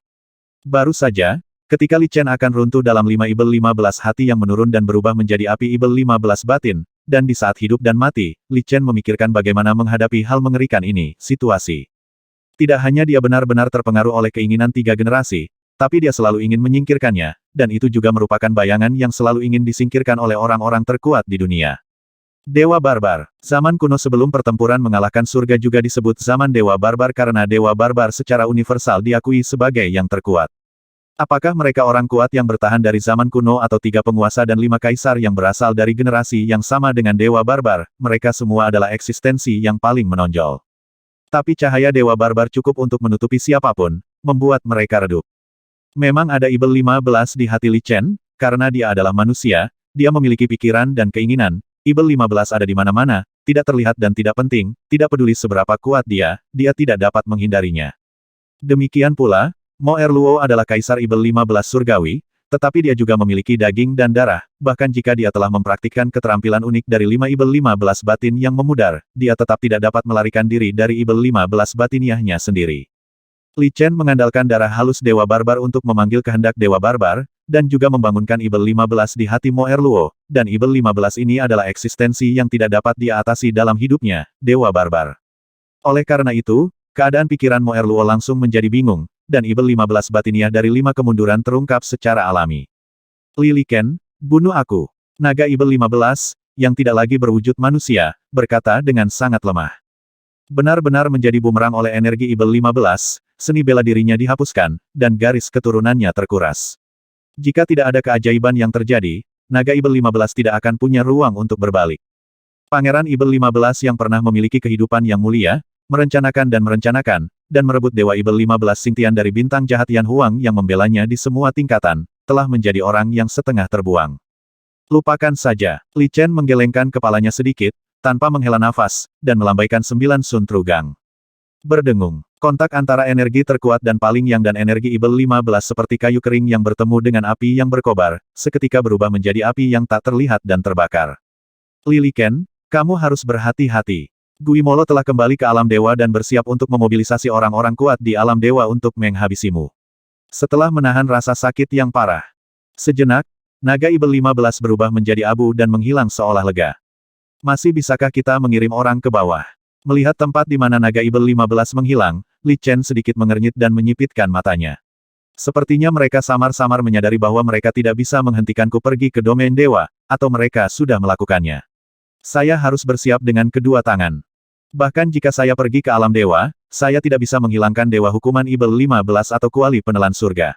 Baru saja, ketika Li Chen akan runtuh dalam 5 Ibel 15 hati yang menurun dan berubah menjadi api Ibel 15 batin, dan di saat hidup dan mati, Li Chen memikirkan bagaimana menghadapi hal mengerikan ini, situasi. Tidak hanya dia benar-benar terpengaruh oleh keinginan 3 generasi, tapi dia selalu ingin menyingkirkannya, dan itu juga merupakan bayangan yang selalu ingin disingkirkan oleh orang-orang terkuat di dunia. Dewa Barbar. Zaman kuno sebelum pertempuran mengalahkan surga juga disebut zaman Dewa Barbar karena Dewa Barbar secara universal diakui sebagai yang terkuat. Apakah mereka orang kuat yang bertahan dari zaman kuno atau 3 penguasa dan 5 kaisar yang berasal dari generasi yang sama dengan Dewa Barbar, mereka semua adalah eksistensi yang paling menonjol. Tapi cahaya Dewa Barbar cukup untuk menutupi siapapun, membuat mereka redup. Memang ada Ibel 15 di hati Li Chen, karena dia adalah manusia, dia memiliki pikiran dan keinginan. Ibel 15 ada di mana-mana, tidak terlihat dan tidak penting, tidak peduli seberapa kuat dia tidak dapat menghindarinya. Demikian pula, Mo Erluo adalah kaisar Ibel 15 surgawi, tetapi dia juga memiliki daging dan darah, bahkan jika dia telah mempraktikkan keterampilan unik dari 5 Ibel 15 batin yang memudar, dia tetap tidak dapat melarikan diri dari Ibel 15 batiniahnya sendiri. Li Chen mengandalkan darah halus Dewa Barbar untuk memanggil kehendak Dewa Barbar, dan juga membangunkan Ibel 15 di hati Mo Erluo, dan Ibel 15 ini adalah eksistensi yang tidak dapat dia atasi dalam hidupnya, Dewa Barbar. Oleh karena itu, keadaan pikiran Mo Erluo langsung menjadi bingung, dan Ibel 15 batiniah dari 5 kemunduran terungkap secara alami. Li Ken, bunuh aku. Naga Ibel 15, yang tidak lagi berwujud manusia, berkata dengan sangat lemah. Benar-benar menjadi bumerang oleh energi Ibel 15, seni bela dirinya dihapuskan, dan garis keturunannya terkuras. Jika tidak ada keajaiban yang terjadi, naga Ibel 15 tidak akan punya ruang untuk berbalik. Pangeran Ibel 15 yang pernah memiliki kehidupan yang mulia, merencanakan, dan merebut Dewa Ibel 15 Xingtian dari bintang jahat Yan Huang yang membelanya di semua tingkatan, telah menjadi orang yang setengah terbuang. Lupakan saja. Li Chen menggelengkan kepalanya sedikit, tanpa menghela nafas, dan melambaikan 9 Sun Trugang. Berdengung. Kontak antara energi terkuat dan paling yang dan energi Ibel 15 seperti kayu kering yang bertemu dengan api yang berkobar, seketika berubah menjadi api yang tak terlihat dan terbakar. Li Ken, kamu harus berhati-hati. Guimolo telah kembali ke alam dewa dan bersiap untuk memobilisasi orang-orang kuat di alam dewa untuk menghabisimu. Setelah menahan rasa sakit yang parah. Sejenak, naga Ibel 15 berubah menjadi abu dan menghilang seolah lega. Masih bisakah kita mengirim orang ke bawah? Melihat tempat di mana naga Ibel 15 menghilang, Li Chen sedikit mengernyit dan menyipitkan matanya. Sepertinya mereka samar-samar menyadari bahwa mereka tidak bisa menghentikanku pergi ke domain dewa, atau mereka sudah melakukannya. Saya harus bersiap dengan kedua tangan. Bahkan jika saya pergi ke alam dewa, saya tidak bisa menghilangkan dewa hukuman Ibel 15 atau kuali penelan surga.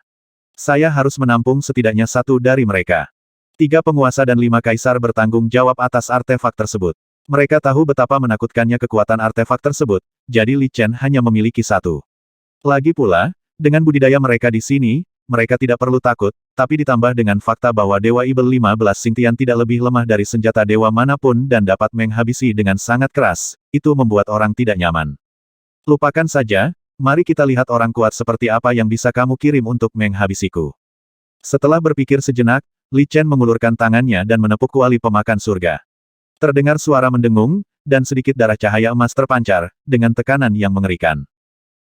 Saya harus menampung setidaknya satu dari mereka. 3 penguasa dan 5 kaisar bertanggung jawab atas artefak tersebut. Mereka tahu betapa menakutkannya kekuatan artefak tersebut, jadi Li Chen hanya memiliki satu. Lagi pula, dengan budidaya mereka di sini, mereka tidak perlu takut, tapi ditambah dengan fakta bahwa Dewa Ibel 15 Xingtian tidak lebih lemah dari senjata dewa manapun dan dapat menghabisi dengan sangat keras, itu membuat orang tidak nyaman. Lupakan saja, mari kita lihat orang kuat seperti apa yang bisa kamu kirim untuk menghabisiku. Setelah berpikir sejenak, Li Chen mengulurkan tangannya dan menepuk kuali pemakan surga. Terdengar suara mendengung, dan sedikit darah cahaya emas terpancar, dengan tekanan yang mengerikan.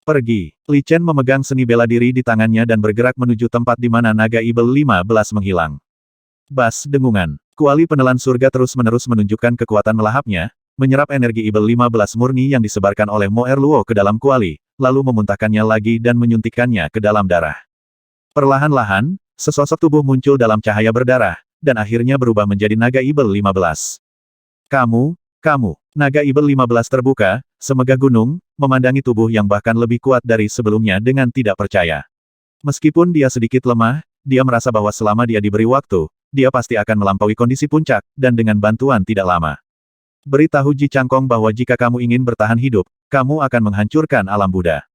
Pergi. Li Chen memegang seni bela diri di tangannya dan bergerak menuju tempat di mana naga Ibel 15 menghilang. Bas dengungan. Kuali penelan surga terus-menerus menunjukkan kekuatan melahapnya, menyerap energi Ibel 15 murni yang disebarkan oleh Mo Erluo ke dalam kuali, lalu memuntahkannya lagi dan menyuntikkannya ke dalam darah. Perlahan-lahan, sesosok tubuh muncul dalam cahaya berdarah, dan akhirnya berubah menjadi naga Ibel 15. Kamu. Naga Ibel 15 terbuka, semegah gunung, memandangi tubuh yang bahkan lebih kuat dari sebelumnya dengan tidak percaya. Meskipun dia sedikit lemah, dia merasa bahwa selama dia diberi waktu, dia pasti akan melampaui kondisi puncak, dan dengan bantuan tidak lama. Beritahu Ji Changkong bahwa jika kamu ingin bertahan hidup, kamu akan menghancurkan alam Buddha.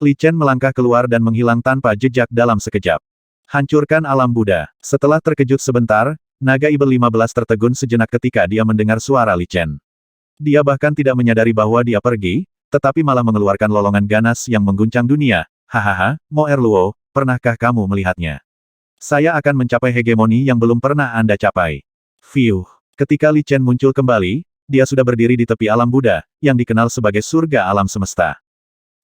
Li Chen melangkah keluar dan menghilang tanpa jejak dalam sekejap. Hancurkan alam Buddha. Setelah terkejut sebentar, naga Ibel 15 tertegun sejenak ketika dia mendengar suara Li Chen. Dia bahkan tidak menyadari bahwa dia pergi, tetapi malah mengeluarkan lolongan ganas yang mengguncang dunia. Hahaha, Mo Erluo, pernahkah kamu melihatnya? Saya akan mencapai hegemoni yang belum pernah Anda capai. Fiuh. Ketika Li Chen muncul kembali, dia sudah berdiri di tepi alam Buddha, yang dikenal sebagai surga alam semesta.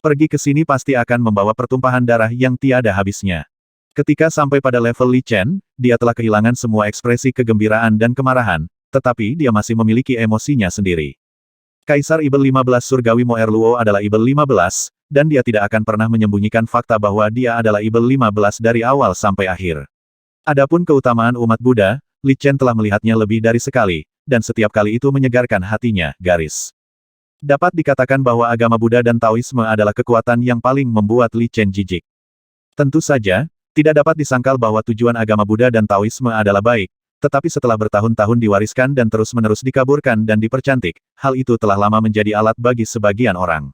Pergi ke sini pasti akan membawa pertumpahan darah yang tiada habisnya. Ketika sampai pada level Li Chen, dia telah kehilangan semua ekspresi kegembiraan dan kemarahan, tetapi dia masih memiliki emosinya sendiri. Kaisar Ibel 15 Surgawi Mo Erluo adalah Ibel 15, dan dia tidak akan pernah menyembunyikan fakta bahwa dia adalah Ibel 15 dari awal sampai akhir. Adapun keutamaan umat Buddha, Li Chen telah melihatnya lebih dari sekali, dan setiap kali itu menyegarkan hatinya. Garis. Dapat dikatakan bahwa agama Buddha dan Taoisme adalah kekuatan yang paling membuat Li Chen jijik. Tentu saja, tidak dapat disangkal bahwa tujuan agama Buddha dan Taoisme adalah baik, tetapi setelah bertahun-tahun diwariskan dan terus-menerus dikaburkan dan dipercantik, hal itu telah lama menjadi alat bagi sebagian orang.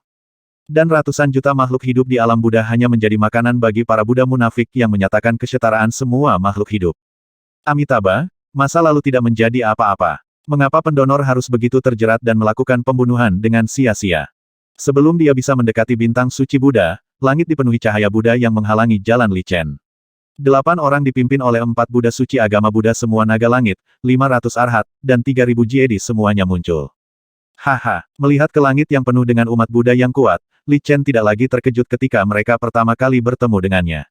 Dan ratusan juta makhluk hidup di alam Buddha hanya menjadi makanan bagi para Buddha munafik yang menyatakan kesetaraan semua makhluk hidup. Amitabha, masa lalu tidak menjadi apa-apa. Mengapa pendonor harus begitu terjerat dan melakukan pembunuhan dengan sia-sia? Sebelum dia bisa mendekati bintang suci Buddha, langit dipenuhi cahaya Buddha yang menghalangi jalan Li Chen. 8 orang dipimpin oleh 4 Buddha suci agama Buddha semua naga langit, 500 arhat, dan 3000 jedi semuanya muncul. Haha, melihat ke langit yang penuh dengan umat Buddha yang kuat, Li Chen tidak lagi terkejut ketika mereka pertama kali bertemu dengannya.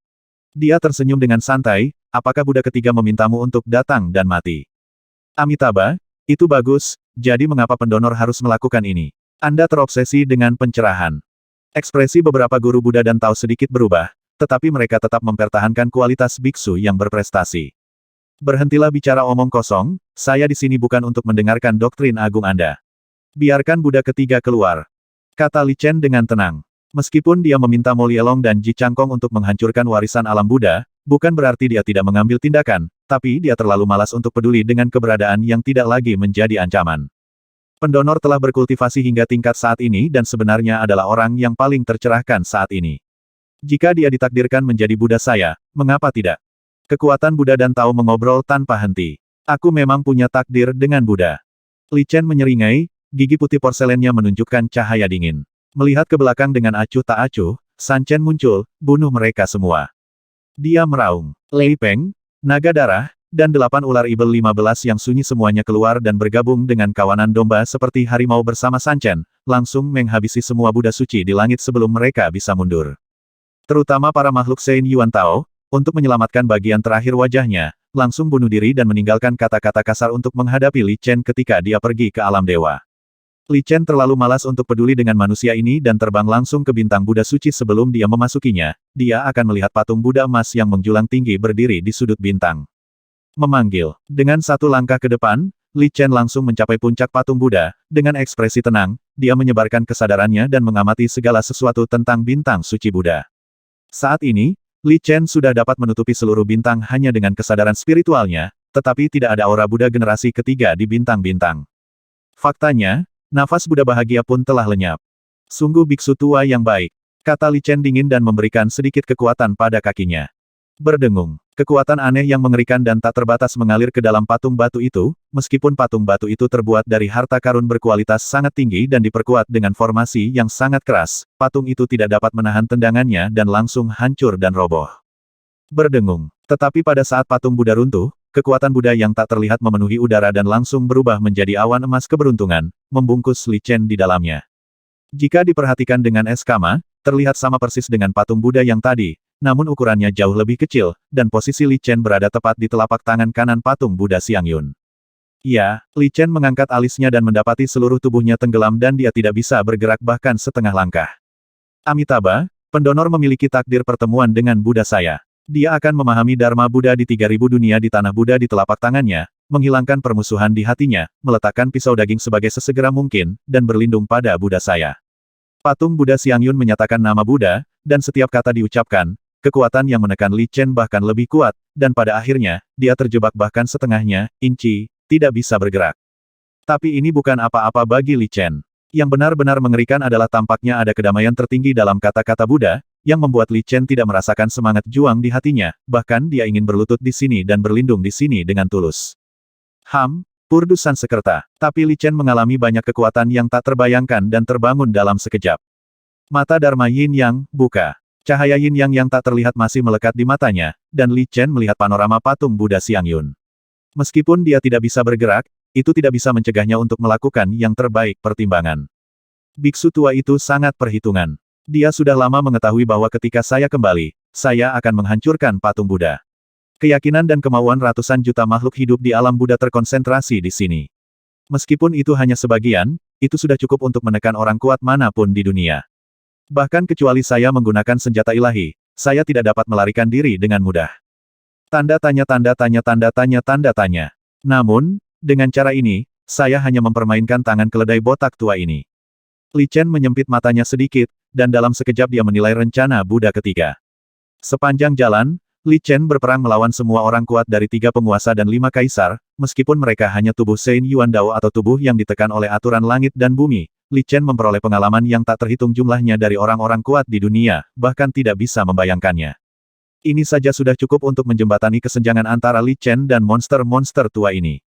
Dia tersenyum dengan santai, apakah Buddha ketiga memintamu untuk datang dan mati? Amitabha, itu bagus, jadi mengapa pendonor harus melakukan ini? Anda terobsesi dengan pencerahan. Ekspresi beberapa guru Buddha dan Tao sedikit berubah, tetapi mereka tetap mempertahankan kualitas biksu yang berprestasi. Berhentilah bicara omong kosong, saya di sini bukan untuk mendengarkan doktrin agung Anda. Biarkan Buddha ketiga keluar. Kata Li Chen dengan tenang. Meskipun dia meminta Mo Lielong dan Ji Changkong untuk menghancurkan warisan alam Buddha, bukan berarti dia tidak mengambil tindakan, tapi dia terlalu malas untuk peduli dengan keberadaan yang tidak lagi menjadi ancaman. Pendonor telah berkultivasi hingga tingkat saat ini dan sebenarnya adalah orang yang paling tercerahkan saat ini. Jika dia ditakdirkan menjadi Buddha saya, mengapa tidak? Kekuatan Buddha dan Tao mengobrol tanpa henti. Aku memang punya takdir dengan Buddha. Li Chen menyeringai, gigi putih porselennya menunjukkan cahaya dingin. Melihat ke belakang dengan acuh tak acuh, San Chen muncul, bunuh mereka semua. Dia meraung. Lei Peng, naga darah, dan 8 ular Ibel 15 yang sunyi semuanya keluar dan bergabung dengan kawanan domba seperti harimau bersama San Chen, langsung menghabisi semua Buddha suci di langit sebelum mereka bisa mundur. Terutama para makhluk Sein Yuan Tao, untuk menyelamatkan bagian terakhir wajahnya, langsung bunuh diri dan meninggalkan kata-kata kasar untuk menghadapi Li Chen ketika dia pergi ke alam dewa. Li Chen terlalu malas untuk peduli dengan manusia ini dan terbang langsung ke bintang Buddha suci sebelum dia memasukinya, dia akan melihat patung Buddha emas yang menjulang tinggi berdiri di sudut bintang. Memanggil. Dengan satu langkah ke depan, Li Chen langsung mencapai puncak patung Buddha, dengan ekspresi tenang, dia menyebarkan kesadarannya dan mengamati segala sesuatu tentang bintang suci Buddha. Saat ini, Li Chen sudah dapat menutupi seluruh bintang hanya dengan kesadaran spiritualnya, tetapi tidak ada aura Buddha generasi ketiga di bintang-bintang. Faktanya, nafas Buddha bahagia pun telah lenyap. Sungguh biksu tua yang baik, kata Li Chen dingin dan memberikan sedikit kekuatan pada kakinya. Berdengung, kekuatan aneh yang mengerikan dan tak terbatas mengalir ke dalam patung batu itu, meskipun patung batu itu terbuat dari harta karun berkualitas sangat tinggi dan diperkuat dengan formasi yang sangat keras, patung itu tidak dapat menahan tendangannya dan langsung hancur dan roboh. Berdengung, tetapi pada saat patung Buddha runtuh, kekuatan Buddha yang tak terlihat memenuhi udara dan langsung berubah menjadi awan emas keberuntungan, membungkus Li Chen di dalamnya. Jika diperhatikan dengan eskama, terlihat sama persis dengan patung Buddha yang tadi, namun ukurannya jauh lebih kecil, dan posisi Li Chen berada tepat di telapak tangan kanan patung Buddha Xiangyun. Ya, Li Chen mengangkat alisnya dan mendapati seluruh tubuhnya tenggelam dan dia tidak bisa bergerak bahkan setengah langkah. Amitabha, pendonor memiliki takdir pertemuan dengan Buddha saya. Dia akan memahami Dharma Buddha di 3000 dunia di tanah Buddha di telapak tangannya, menghilangkan permusuhan di hatinya, meletakkan pisau daging sebagai sesegera mungkin, dan berlindung pada Buddha saya. Patung Buddha Xiangyun menyatakan nama Buddha, dan setiap kata diucapkan, kekuatan yang menekan Li Chen bahkan lebih kuat, dan pada akhirnya, dia terjebak bahkan setengahnya, inci, tidak bisa bergerak. Tapi ini bukan apa-apa bagi Li Chen. Yang benar-benar mengerikan adalah tampaknya ada kedamaian tertinggi dalam kata-kata Buddha, yang membuat Li Chen tidak merasakan semangat juang di hatinya, bahkan dia ingin berlutut di sini dan berlindung di sini dengan tulus. Purdu Sansekerta. Tapi Li Chen mengalami banyak kekuatan yang tak terbayangkan dan terbangun dalam sekejap. Mata Dharma Yin Yang buka. Cahaya Yin Yang yang tak terlihat masih melekat di matanya, dan Li Chen melihat panorama patung Buddha Xiangyun. Meskipun dia tidak bisa bergerak, itu tidak bisa mencegahnya untuk melakukan yang terbaik pertimbangan. Biksu tua itu sangat perhitungan. Dia sudah lama mengetahui bahwa ketika saya kembali, saya akan menghancurkan patung Buddha. Keyakinan dan kemauan ratusan juta makhluk hidup di alam Buddha terkonsentrasi di sini. Meskipun itu hanya sebagian, itu sudah cukup untuk menekan orang kuat manapun di dunia. Bahkan kecuali saya menggunakan senjata ilahi, saya tidak dapat melarikan diri dengan mudah. Tanda tanya tanda tanya tanda tanya tanda tanya. Namun, dengan cara ini, saya hanya mempermainkan tangan keledai botak tua ini. Li Chen menyempit matanya sedikit, dan dalam sekejap dia menilai rencana Buddha ketiga. Sepanjang jalan, Li Chen berperang melawan semua orang kuat dari 3 penguasa dan 5 kaisar, meskipun mereka hanya tubuh Sein Yuan Dao atau tubuh yang ditekan oleh aturan langit dan bumi. Li Chen memperoleh pengalaman yang tak terhitung jumlahnya dari orang-orang kuat di dunia, bahkan tidak bisa membayangkannya. Ini saja sudah cukup untuk menjembatani kesenjangan antara Li Chen dan monster-monster tua ini.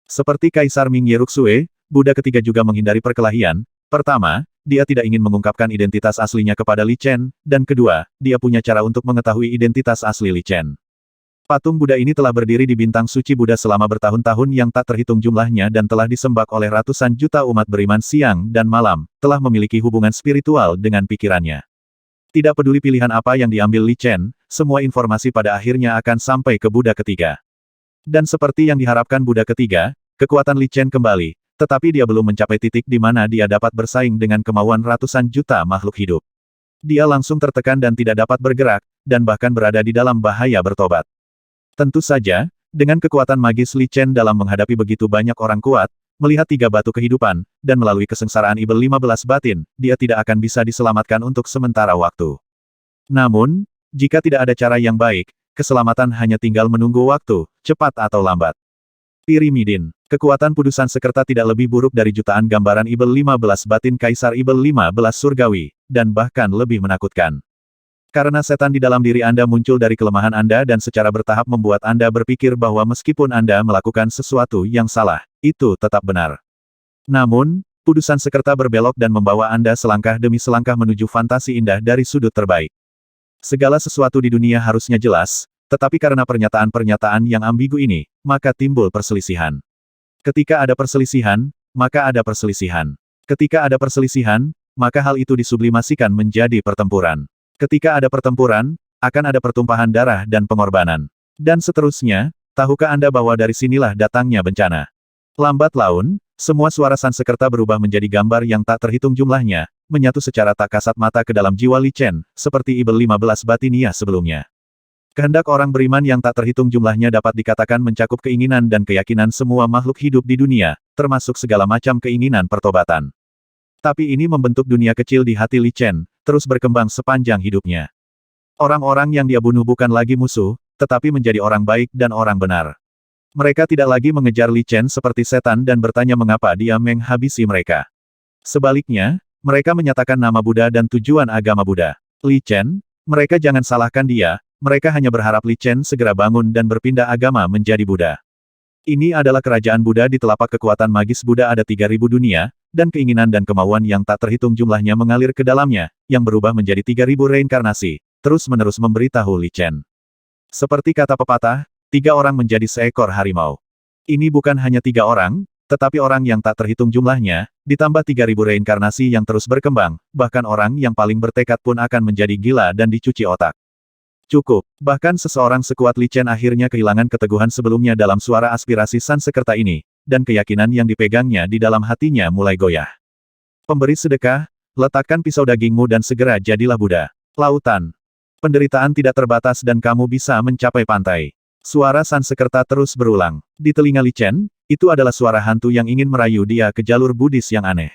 Seperti Kaisar Ming Yeruxue, Buddha ketiga juga menghindari perkelahian. Pertama, dia tidak ingin mengungkapkan identitas aslinya kepada Li Chen, dan kedua, dia punya cara untuk mengetahui identitas asli Li Chen. Patung Buddha ini telah berdiri di bintang suci Buddha selama bertahun-tahun yang tak terhitung jumlahnya dan telah disembah oleh ratusan juta umat beriman siang dan malam, telah memiliki hubungan spiritual dengan pikirannya. Tidak peduli pilihan apa yang diambil Li Chen, semua informasi pada akhirnya akan sampai ke Buddha ketiga. Dan seperti yang diharapkan Buddha ketiga, kekuatan Li Chen kembali, tetapi dia belum mencapai titik di mana dia dapat bersaing dengan kemauan ratusan juta makhluk hidup. Dia langsung tertekan dan tidak dapat bergerak, dan bahkan berada di dalam bahaya bertobat. Tentu saja, dengan kekuatan magis Li Chen dalam menghadapi begitu banyak orang kuat, melihat 3 batu kehidupan, dan melalui kesengsaraan Ibel 15 batin, dia tidak akan bisa diselamatkan untuk sementara waktu. Namun, jika tidak ada cara yang baik, keselamatan hanya tinggal menunggu waktu, cepat atau lambat. Pirimidin. Kekuatan pudusan sekerta tidak lebih buruk dari jutaan gambaran Ibel 15 batin Kaisar Ibel 15 surgawi, dan bahkan lebih menakutkan. Karena setan di dalam diri Anda muncul dari kelemahan Anda dan secara bertahap membuat Anda berpikir bahwa meskipun Anda melakukan sesuatu yang salah, itu tetap benar. Namun, pudusan sekerta berbelok dan membawa Anda selangkah demi selangkah menuju fantasi indah dari sudut terbaik. Segala sesuatu di dunia harusnya jelas, tetapi karena pernyataan-pernyataan yang ambigu ini, maka timbul perselisihan. Ketika ada perselisihan, maka ada perselisihan. Ketika ada perselisihan, maka hal itu disublimasikan menjadi pertempuran. Ketika ada pertempuran, akan ada pertumpahan darah dan pengorbanan. Dan seterusnya, tahukah Anda bahwa dari sinilah datangnya bencana? Lambat laun, semua suara Sansekerta berubah menjadi gambar yang tak terhitung jumlahnya, menyatu secara tak kasat mata ke dalam jiwa Li Chen, seperti Ibel 15 Batinia sebelumnya. Kehendak orang beriman yang tak terhitung jumlahnya dapat dikatakan mencakup keinginan dan keyakinan semua makhluk hidup di dunia, termasuk segala macam keinginan pertobatan. Tapi ini membentuk dunia kecil di hati Li Chen, terus berkembang sepanjang hidupnya. Orang-orang yang dia bunuh bukan lagi musuh, tetapi menjadi orang baik dan orang benar. Mereka tidak lagi mengejar Li Chen seperti setan dan bertanya mengapa dia menghabisi mereka. Sebaliknya, mereka menyatakan nama Buddha dan tujuan agama Buddha. Li Chen, mereka jangan salahkan dia, mereka hanya berharap Li Chen segera bangun dan berpindah agama menjadi Buddha. Ini adalah kerajaan Buddha di telapak kekuatan magis Buddha ada 3000 dunia, dan keinginan dan kemauan yang tak terhitung jumlahnya mengalir ke dalamnya, yang berubah menjadi 3000 reinkarnasi, terus-menerus memberitahu Li Chen. Seperti kata pepatah, 3 orang menjadi seekor harimau. Ini bukan hanya 3 orang, tetapi orang yang tak terhitung jumlahnya, ditambah 3000 reinkarnasi yang terus berkembang, bahkan orang yang paling bertekad pun akan menjadi gila dan dicuci otak. Cukup, bahkan seseorang sekuat Li Chen akhirnya kehilangan keteguhan sebelumnya dalam suara aspirasi Sansekerta ini, dan keyakinan yang dipegangnya di dalam hatinya mulai goyah. Pemberi sedekah, letakkan pisau dagingmu dan segera jadilah Buddha. Lautan. Penderitaan tidak terbatas dan kamu bisa mencapai pantai. Suara Sansekerta terus berulang. Di telinga Li Chen, itu adalah suara hantu yang ingin merayu dia ke jalur Buddhis yang aneh.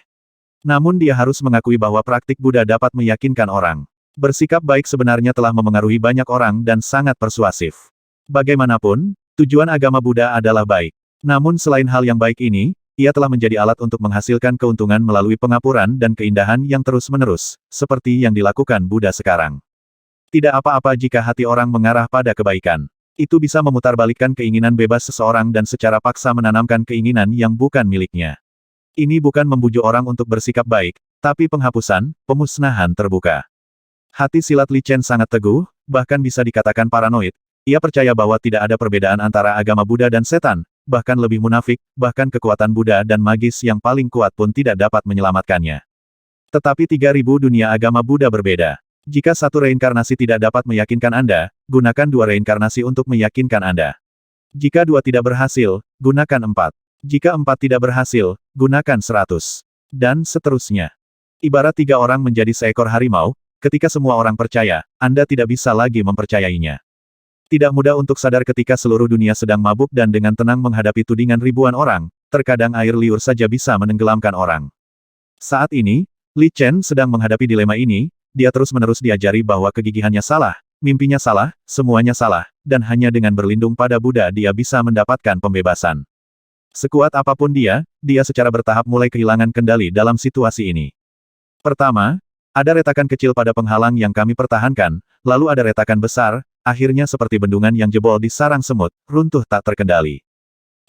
Namun dia harus mengakui bahwa praktik Buddha dapat meyakinkan orang. Bersikap baik sebenarnya telah memengaruhi banyak orang dan sangat persuasif. Bagaimanapun, tujuan agama Buddha adalah baik. Namun selain hal yang baik ini, ia telah menjadi alat untuk menghasilkan keuntungan melalui pengapuran dan keindahan yang terus-menerus, seperti yang dilakukan Buddha sekarang. Tidak apa-apa jika hati orang mengarah pada kebaikan. Itu bisa memutarbalikkan keinginan bebas seseorang dan secara paksa menanamkan keinginan yang bukan miliknya. Ini bukan membujuk orang untuk bersikap baik, tapi penghapusan, pemusnahan terbuka. Hati silat Li Chen sangat teguh, bahkan bisa dikatakan paranoid. Ia percaya bahwa tidak ada perbedaan antara agama Buddha dan setan, bahkan lebih munafik, bahkan kekuatan Buddha dan magis yang paling kuat pun tidak dapat menyelamatkannya. Tetapi 3000 dunia agama Buddha berbeda. Jika satu reinkarnasi tidak dapat meyakinkan Anda, gunakan 2 reinkarnasi untuk meyakinkan Anda. Jika 2 tidak berhasil, gunakan 4. Jika 4 tidak berhasil, gunakan 100. Dan seterusnya. Ibarat 3 orang menjadi seekor harimau, ketika semua orang percaya, Anda tidak bisa lagi mempercayainya. Tidak mudah untuk sadar ketika seluruh dunia sedang mabuk dan dengan tenang menghadapi tudingan ribuan orang, terkadang air liur saja bisa menenggelamkan orang. Saat ini, Li Chen sedang menghadapi dilema ini. Dia terus-menerus diajari bahwa kegigihannya salah, mimpinya salah, semuanya salah, dan hanya dengan berlindung pada Buddha dia bisa mendapatkan pembebasan. Sekuat apapun dia secara bertahap mulai kehilangan kendali dalam situasi ini. Pertama, ada retakan kecil pada penghalang yang kami pertahankan, lalu ada retakan besar, akhirnya seperti bendungan yang jebol di sarang semut, runtuh tak terkendali.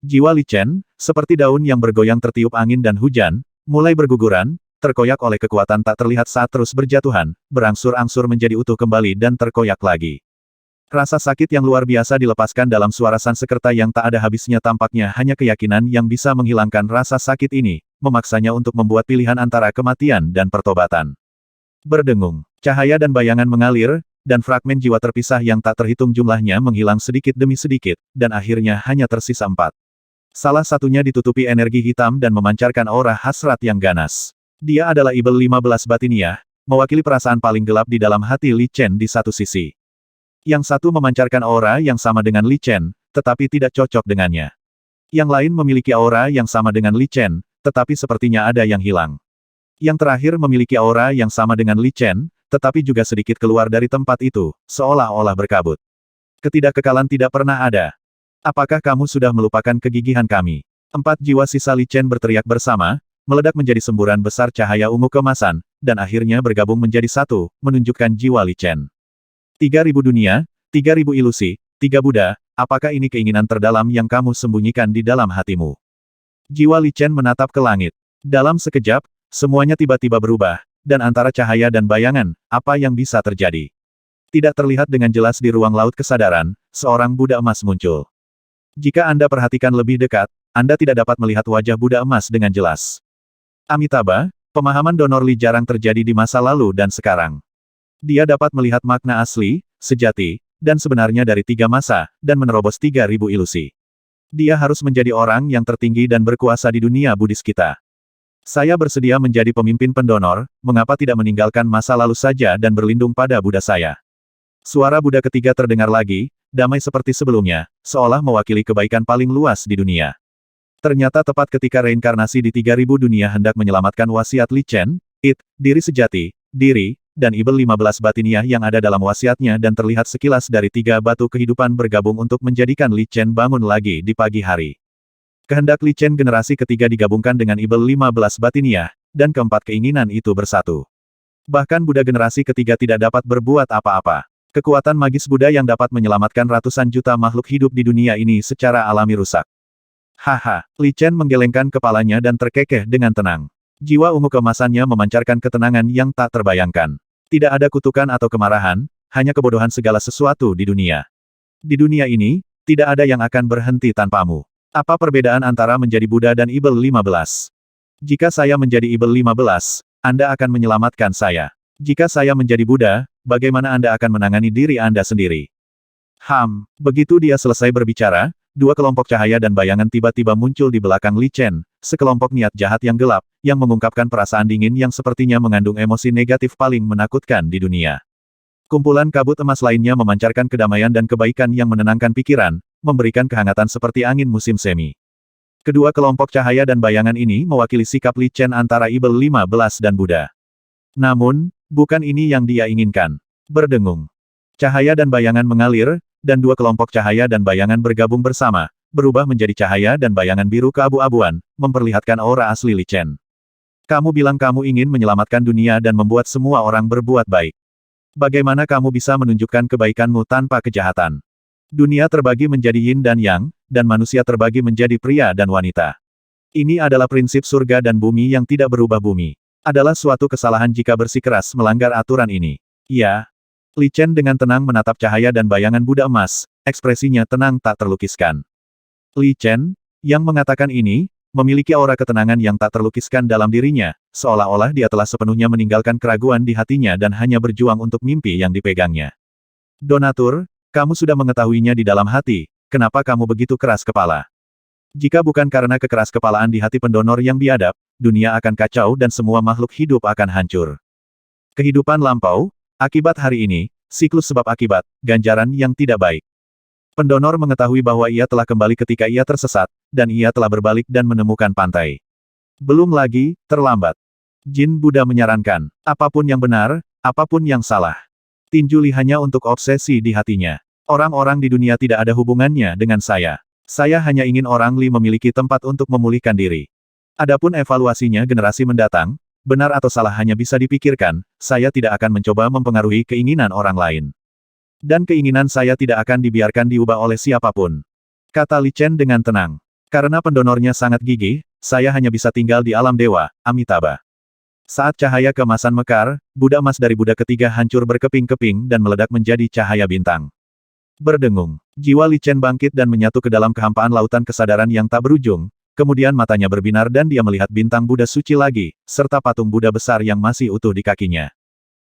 Jiwa Li Chen, seperti daun yang bergoyang tertiup angin dan hujan, mulai berguguran, terkoyak oleh kekuatan tak terlihat saat terus berjatuhan, berangsur-angsur menjadi utuh kembali dan terkoyak lagi. Rasa sakit yang luar biasa dilepaskan dalam suara Sansekerta yang tak ada habisnya tampaknya hanya keyakinan yang bisa menghilangkan rasa sakit ini, memaksanya untuk membuat pilihan antara kematian dan pertobatan. Berdengung, cahaya dan bayangan mengalir, dan fragmen jiwa terpisah yang tak terhitung jumlahnya menghilang sedikit demi sedikit, dan akhirnya hanya tersisa 4. Salah satunya ditutupi energi hitam dan memancarkan aura hasrat yang ganas. Dia adalah Ibel 15 Batiniah, mewakili perasaan paling gelap di dalam hati Li Chen di satu sisi. Yang satu memancarkan aura yang sama dengan Li Chen, tetapi tidak cocok dengannya. Yang lain memiliki aura yang sama dengan Li Chen, tetapi sepertinya ada yang hilang. Yang terakhir memiliki aura yang sama dengan Li Chen, tetapi juga sedikit keluar dari tempat itu, seolah-olah berkabut. Ketidakkekalan tidak pernah ada. Apakah kamu sudah melupakan kegigihan kami? 4 jiwa sisa Li Chen berteriak bersama, meledak menjadi semburan besar cahaya ungu kemasan, dan akhirnya bergabung menjadi satu, menunjukkan jiwa Li Chen. 3000 dunia, 3000 ilusi, 3 Buddha, apakah ini keinginan terdalam yang kamu sembunyikan di dalam hatimu? Jiwa Li Chen menatap ke langit. Dalam sekejap, semuanya tiba-tiba berubah, dan antara cahaya dan bayangan, apa yang bisa terjadi? Tidak terlihat dengan jelas di ruang laut kesadaran, seorang Buddha emas muncul. Jika Anda perhatikan lebih dekat, Anda tidak dapat melihat wajah Buddha emas dengan jelas. Amitabha, pemahaman donor Li jarang terjadi di masa lalu dan sekarang. Dia dapat melihat makna asli, sejati, dan sebenarnya dari 3 masa, dan menerobos 3000 ilusi. Dia harus menjadi orang yang tertinggi dan berkuasa di dunia Buddhis kita. Saya bersedia menjadi pemimpin pendonor, mengapa tidak meninggalkan masa lalu saja dan berlindung pada Buddha saya? Suara Buddha ketiga terdengar lagi, damai seperti sebelumnya, seolah mewakili kebaikan paling luas di dunia. Ternyata tepat ketika reinkarnasi di 3000 dunia hendak menyelamatkan wasiat Li Chen, diri sejati, diri, dan ibel 15 batiniah yang ada dalam wasiatnya dan terlihat sekilas dari 3 batu kehidupan bergabung untuk menjadikan Li Chen bangun lagi di pagi hari. Kehendak Li Chen generasi ketiga digabungkan dengan ibel 15 batiniah, dan keempat keinginan itu bersatu. Bahkan Buddha generasi ketiga tidak dapat berbuat apa-apa. Kekuatan magis Buddha yang dapat menyelamatkan ratusan juta makhluk hidup di dunia ini secara alami rusak. Haha, Li Chen menggelengkan kepalanya dan terkekeh dengan tenang. Jiwa ungu keemasannya memancarkan ketenangan yang tak terbayangkan. Tidak ada kutukan atau kemarahan, hanya kebodohan segala sesuatu di dunia. Di dunia ini, tidak ada yang akan berhenti tanpamu. Apa perbedaan antara menjadi Buddha dan ibel 15? Jika saya menjadi ibel 15, Anda akan menyelamatkan saya. Jika saya menjadi Buddha, bagaimana Anda akan menangani diri Anda sendiri? Begitu dia selesai berbicara, 2 kelompok cahaya dan bayangan tiba-tiba muncul di belakang Li Chen, sekelompok niat jahat yang gelap, yang mengungkapkan perasaan dingin yang sepertinya mengandung emosi negatif paling menakutkan di dunia. Kumpulan kabut emas lainnya memancarkan kedamaian dan kebaikan yang menenangkan pikiran, memberikan kehangatan seperti angin musim semi. Kedua kelompok cahaya dan bayangan ini mewakili sikap Li Chen antara ibel 15 dan Buddha. Namun, bukan ini yang dia inginkan. Berdengung. Cahaya dan bayangan mengalir, dan 2 kelompok cahaya dan bayangan bergabung bersama, berubah menjadi cahaya dan bayangan biru keabu-abuan, memperlihatkan aura asli Li Chen. Kamu bilang kamu ingin menyelamatkan dunia dan membuat semua orang berbuat baik. Bagaimana kamu bisa menunjukkan kebaikanmu tanpa kejahatan? Dunia terbagi menjadi yin dan yang, dan manusia terbagi menjadi pria dan wanita. Ini adalah prinsip surga dan bumi yang tidak berubah bumi. Adalah suatu kesalahan jika bersikeras melanggar aturan ini. Ya. Li Chen dengan tenang menatap cahaya dan bayangan Buddha emas, ekspresinya tenang tak terlukiskan. Li Chen, yang mengatakan ini, memiliki aura ketenangan yang tak terlukiskan dalam dirinya, seolah-olah dia telah sepenuhnya meninggalkan keraguan di hatinya dan hanya berjuang untuk mimpi yang dipegangnya. Donatur, kamu sudah mengetahuinya di dalam hati, kenapa kamu begitu keras kepala? Jika bukan karena kekeras kepalaan di hati pendonor yang biadab, dunia akan kacau dan semua makhluk hidup akan hancur. Kehidupan lampau, akibat hari ini, siklus sebab akibat, ganjaran yang tidak baik. Pendonor mengetahui bahwa ia telah kembali ketika ia tersesat, dan ia telah berbalik dan menemukan pantai. Belum lagi, terlambat. Jin Buddha menyarankan, apapun yang benar, apapun yang salah. Tinju Li hanya untuk obsesi di hatinya. Orang-orang di dunia tidak ada hubungannya dengan saya. Saya hanya ingin orang Li memiliki tempat untuk memulihkan diri. Adapun evaluasinya generasi mendatang, benar atau salah hanya bisa dipikirkan, saya tidak akan mencoba mempengaruhi keinginan orang lain. Dan keinginan saya tidak akan dibiarkan diubah oleh siapapun. Kata Li Chen dengan tenang. Karena pendonornya sangat gigih, saya hanya bisa tinggal di alam dewa, Amitabha. Saat cahaya keemasan mekar, Buddha emas dari Buddha ketiga hancur berkeping-keping dan meledak menjadi cahaya bintang. Berdengung. Jiwa Li Chen bangkit dan menyatu ke dalam kehampaan lautan kesadaran yang tak berujung, kemudian matanya berbinar dan dia melihat bintang Buddha suci lagi, serta patung Buddha besar yang masih utuh di kakinya.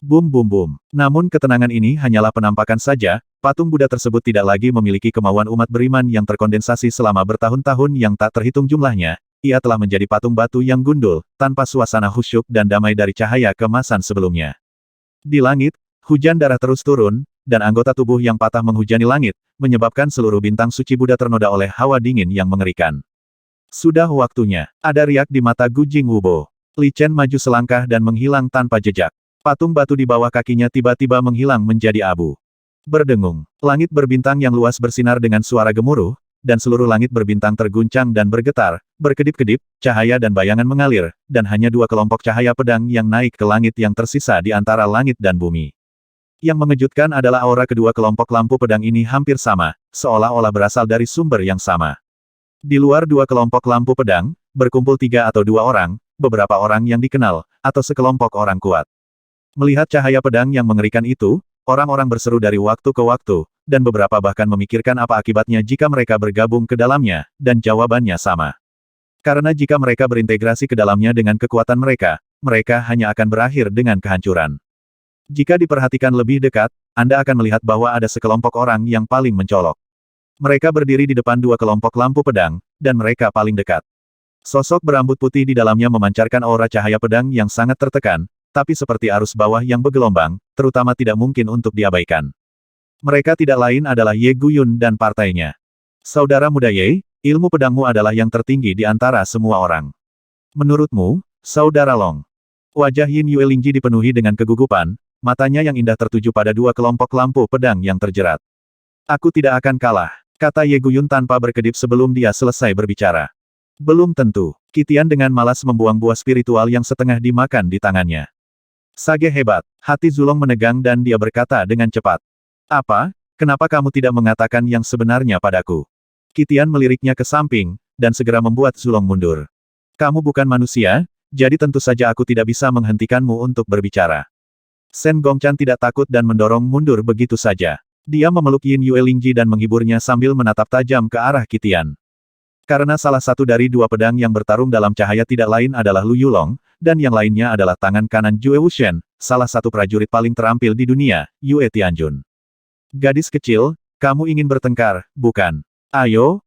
Bum bum bum. Namun ketenangan ini hanyalah penampakan saja, patung Buddha tersebut tidak lagi memiliki kemauan umat beriman yang terkondensasi selama bertahun-tahun yang tak terhitung jumlahnya. Ia telah menjadi patung batu yang gundul, tanpa suasana khusyuk dan damai dari cahaya keemasan sebelumnya. Di langit, hujan darah terus turun, dan anggota tubuh yang patah menghujani langit, menyebabkan seluruh bintang suci Buddha ternoda oleh hawa dingin yang mengerikan. Sudah waktunya. Ada riak di mata Gu Jingwubo. Li Chen maju selangkah dan menghilang tanpa jejak. Patung batu di bawah kakinya tiba-tiba menghilang menjadi abu. Berdengung. Langit berbintang yang luas bersinar dengan suara gemuruh, dan seluruh langit berbintang terguncang dan bergetar, berkedip-kedip, cahaya dan bayangan mengalir, dan hanya 2 kelompok cahaya pedang yang naik ke langit yang tersisa di antara langit dan bumi. Yang mengejutkan adalah aura kedua kelompok lampu pedang ini hampir sama, seolah-olah berasal dari sumber yang sama. Di luar 2 kelompok lampu pedang, berkumpul 3 atau 2 orang, beberapa orang yang dikenal, atau sekelompok orang kuat. Melihat cahaya pedang yang mengerikan itu, orang-orang berseru dari waktu ke waktu, dan beberapa bahkan memikirkan apa akibatnya jika mereka bergabung ke dalamnya, dan jawabannya sama. Karena jika mereka berintegrasi ke dalamnya dengan kekuatan mereka, mereka hanya akan berakhir dengan kehancuran. Jika diperhatikan lebih dekat, Anda akan melihat bahwa ada sekelompok orang yang paling mencolok. Mereka berdiri di depan 2 kelompok lampu pedang, dan mereka paling dekat. Sosok berambut putih di dalamnya memancarkan aura cahaya pedang yang sangat tertekan, tapi seperti arus bawah yang bergelombang, terutama tidak mungkin untuk diabaikan. Mereka tidak lain adalah Ye Guyun dan partainya. Saudara muda Ye, ilmu pedangmu adalah yang tertinggi di antara semua orang. Menurutmu, Saudara Long? Wajah Yin Yuelingji dipenuhi dengan kegugupan, matanya yang indah tertuju pada dua kelompok lampu pedang yang terjerat. Aku tidak akan kalah, kata Ye Guyun tanpa berkedip sebelum dia selesai berbicara. Belum tentu. Qitian dengan malas membuang buah spiritual yang setengah dimakan di tangannya. Sage hebat. Hati Zulong menegang dan dia berkata dengan cepat. Apa? Kenapa kamu tidak mengatakan yang sebenarnya padaku? Qitian meliriknya ke samping, dan segera membuat Zulong mundur. Kamu bukan manusia, jadi tentu saja aku tidak bisa menghentikanmu untuk berbicara. Shen Gongchan tidak takut dan mendorong mundur begitu saja. Dia memeluk Yin Yuelingji dan menghiburnya sambil menatap tajam ke arah Qitian. Karena salah satu dari dua pedang yang bertarung dalam cahaya tidak lain adalah Lu Yulong, dan yang lainnya adalah tangan kanan Jue Wuxian, salah satu prajurit paling terampil di dunia, Yue Tianjun. Gadis kecil, kamu ingin bertengkar, bukan? Ayo,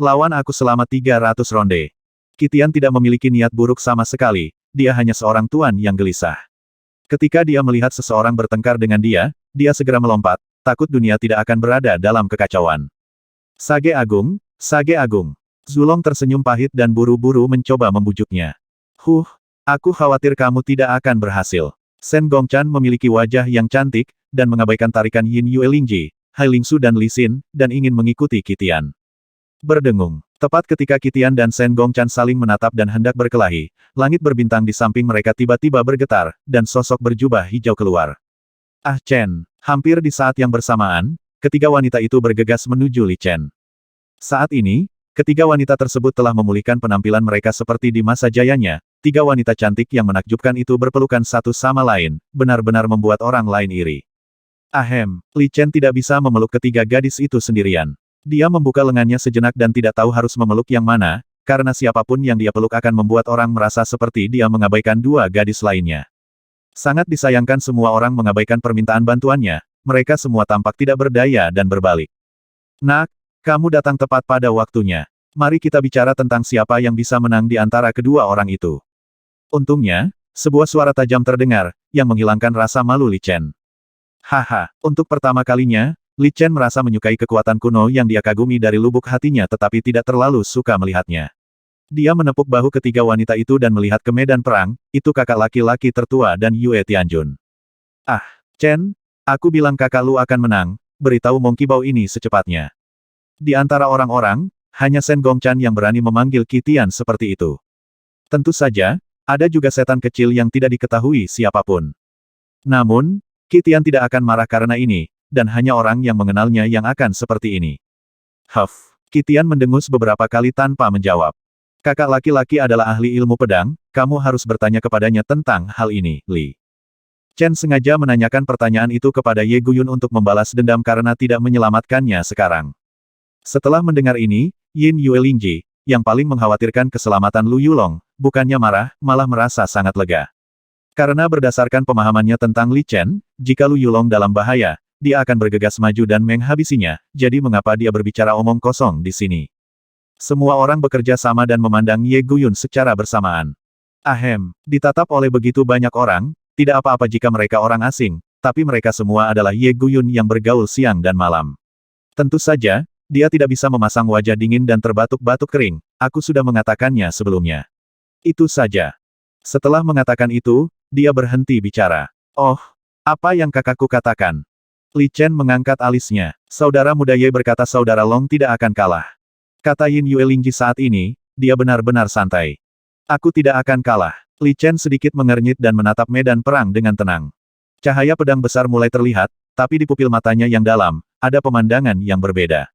lawan aku selama 300 ronde. Qitian tidak memiliki niat buruk sama sekali, dia hanya seorang tuan yang gelisah. Ketika dia melihat seseorang bertengkar dengan dia segera melompat, takut dunia tidak akan berada dalam kekacauan. Sage Agung, Sage Agung. Zulong tersenyum pahit dan buru-buru mencoba membujuknya. Aku khawatir kamu tidak akan berhasil. Shen Gongchan memiliki wajah yang cantik, dan mengabaikan tarikan Yin Yuelingji, Hai Lingsu dan Li Xin, dan ingin mengikuti Qitian. Berdengung. Tepat ketika Qitian dan Shen Gongchan saling menatap dan hendak berkelahi, langit berbintang di samping mereka tiba-tiba bergetar, dan sosok berjubah hijau keluar. Ah Chen. Hampir di saat yang bersamaan, ketiga wanita itu bergegas menuju Li Chen. Saat ini, ketiga wanita tersebut telah memulihkan penampilan mereka seperti di masa jayanya. Tiga wanita cantik yang menakjubkan itu berpelukan satu sama lain, benar-benar membuat orang lain iri. Ahem, Li Chen tidak bisa memeluk ketiga gadis itu sendirian. Dia membuka lengannya sejenak dan tidak tahu harus memeluk yang mana, karena siapapun yang dia peluk akan membuat orang merasa seperti dia mengabaikan dua gadis lainnya. Sangat disayangkan semua orang mengabaikan permintaan bantuannya, mereka semua tampak tidak berdaya dan berbalik. Nak, kamu datang tepat pada waktunya. Mari kita bicara tentang siapa yang bisa menang di antara kedua orang itu. Untungnya, sebuah suara tajam terdengar, yang menghilangkan rasa malu Li Chen. Haha, untuk pertama kalinya, Li Chen merasa menyukai kekuatan kuno yang dia kagumi dari lubuk hatinya tetapi tidak terlalu suka melihatnya. Dia menepuk bahu ketiga wanita itu dan melihat ke medan perang, itu kakak laki-laki tertua dan Yue Tianjun. Ah, Chen, aku bilang kakak lu akan menang, beritahu Monkey Bao ini secepatnya. Di antara orang-orang, hanya Shen Gongchan yang berani memanggil Qitian seperti itu. Tentu saja, ada juga setan kecil yang tidak diketahui siapapun. Namun, Qitian tidak akan marah karena ini, dan hanya orang yang mengenalnya yang akan seperti ini. Qitian mendengus beberapa kali tanpa menjawab. Kakak laki-laki adalah ahli ilmu pedang, kamu harus bertanya kepadanya tentang hal ini, Li. Chen sengaja menanyakan pertanyaan itu kepada Ye Guyun untuk membalas dendam karena tidak menyelamatkannya sekarang. Setelah mendengar ini, Yin Yuelingji, yang paling mengkhawatirkan keselamatan Lu Yulong, bukannya marah, malah merasa sangat lega. Karena berdasarkan pemahamannya tentang Li Chen, jika Lu Yulong dalam bahaya, dia akan bergegas maju dan menghabisinya, jadi mengapa dia berbicara omong kosong di sini? Semua orang bekerja sama dan memandang Ye Guyun secara bersamaan. Ahem, ditatap oleh begitu banyak orang, tidak apa-apa jika mereka orang asing, tapi mereka semua adalah Ye Guyun yang bergaul siang dan malam. Tentu saja, dia tidak bisa memasang wajah dingin dan terbatuk-batuk kering, aku sudah mengatakannya sebelumnya. Itu saja. Setelah mengatakan itu, dia berhenti bicara. Oh, apa yang kakakku katakan? Li Chen mengangkat alisnya. Saudara muda Ye berkata saudara Long tidak akan kalah. Kata Yin Yuelingji saat ini, dia benar-benar santai. Aku tidak akan kalah. Li Chen sedikit mengernyit dan menatap medan perang dengan tenang. Cahaya pedang besar mulai terlihat, tapi di pupil matanya yang dalam, ada pemandangan yang berbeda.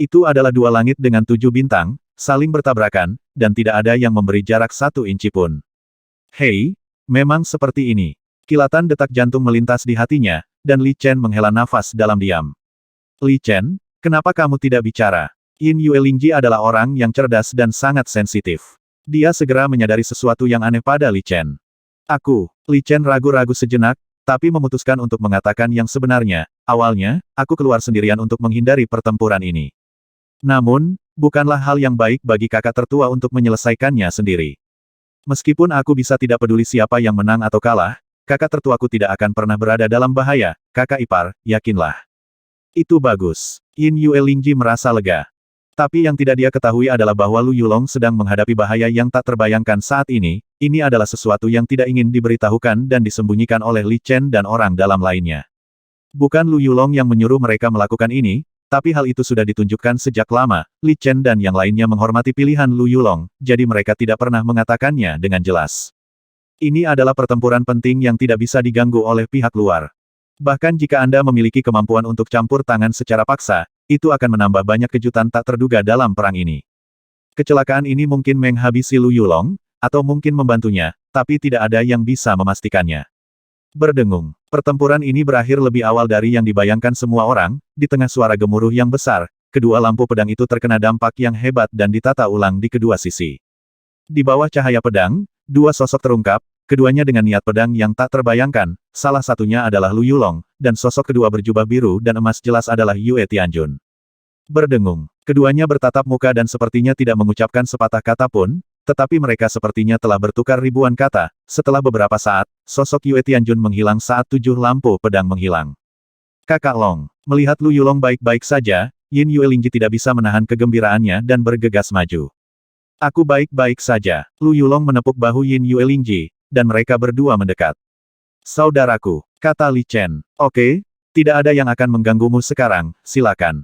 Itu adalah dua langit dengan 7 bintang, saling bertabrakan, dan tidak ada yang memberi jarak 1 inci pun. Hei, memang seperti ini. Kilatan detak jantung melintas di hatinya, dan Li Chen menghela nafas dalam diam. Li Chen, kenapa kamu tidak bicara? Yin Yuelingji adalah orang yang cerdas dan sangat sensitif. Dia segera menyadari sesuatu yang aneh pada Li Chen. Li Chen ragu-ragu sejenak, tapi memutuskan untuk mengatakan yang sebenarnya. Awalnya, aku keluar sendirian untuk menghindari pertempuran ini. Namun, bukanlah hal yang baik bagi kakak tertua untuk menyelesaikannya sendiri. Meskipun aku bisa tidak peduli siapa yang menang atau kalah, kakak tertuaku tidak akan pernah berada dalam bahaya, kakak ipar, yakinlah. Itu bagus. Yin Yuelingji merasa lega. Tapi yang tidak dia ketahui adalah bahwa Lu Yulong sedang menghadapi bahaya yang tak terbayangkan saat ini adalah sesuatu yang tidak ingin diberitahukan dan disembunyikan oleh Li Chen dan orang dalam lainnya. Bukan Lu Yulong yang menyuruh mereka melakukan ini, tapi hal itu sudah ditunjukkan sejak lama. Li Chen dan yang lainnya menghormati pilihan Lu Yulong, jadi mereka tidak pernah mengatakannya dengan jelas. Ini adalah pertempuran penting yang tidak bisa diganggu oleh pihak luar. Bahkan jika Anda memiliki kemampuan untuk campur tangan secara paksa, itu akan menambah banyak kejutan tak terduga dalam perang ini. Kecelakaan ini mungkin menghabisi Lu Yulong, atau mungkin membantunya, tapi tidak ada yang bisa memastikannya. Berdengung. Pertempuran ini berakhir lebih awal dari yang dibayangkan semua orang, di tengah suara gemuruh yang besar, kedua lampu pedang itu terkena dampak yang hebat dan ditata ulang di kedua sisi. Di bawah cahaya pedang, dua sosok terungkap, keduanya dengan niat pedang yang tak terbayangkan, salah satunya adalah Lu Yulong, dan sosok kedua berjubah biru dan emas jelas adalah Yue Tianjun. Berdengung. Keduanya bertatap muka dan sepertinya tidak mengucapkan sepatah kata pun, tetapi mereka sepertinya telah bertukar ribuan kata. Setelah beberapa saat, sosok Yue Tianjun menghilang saat 7 lampu pedang menghilang. Kakak Long. Melihat Lu Yulong baik-baik saja, Yin Yue Lingji tidak bisa menahan kegembiraannya dan bergegas maju. Aku baik-baik saja. Lu Yulong menepuk bahu Yin Yue Lingji, dan mereka berdua mendekat. Saudaraku, kata Li Chen. Oke, tidak ada yang akan mengganggumu sekarang, silakan.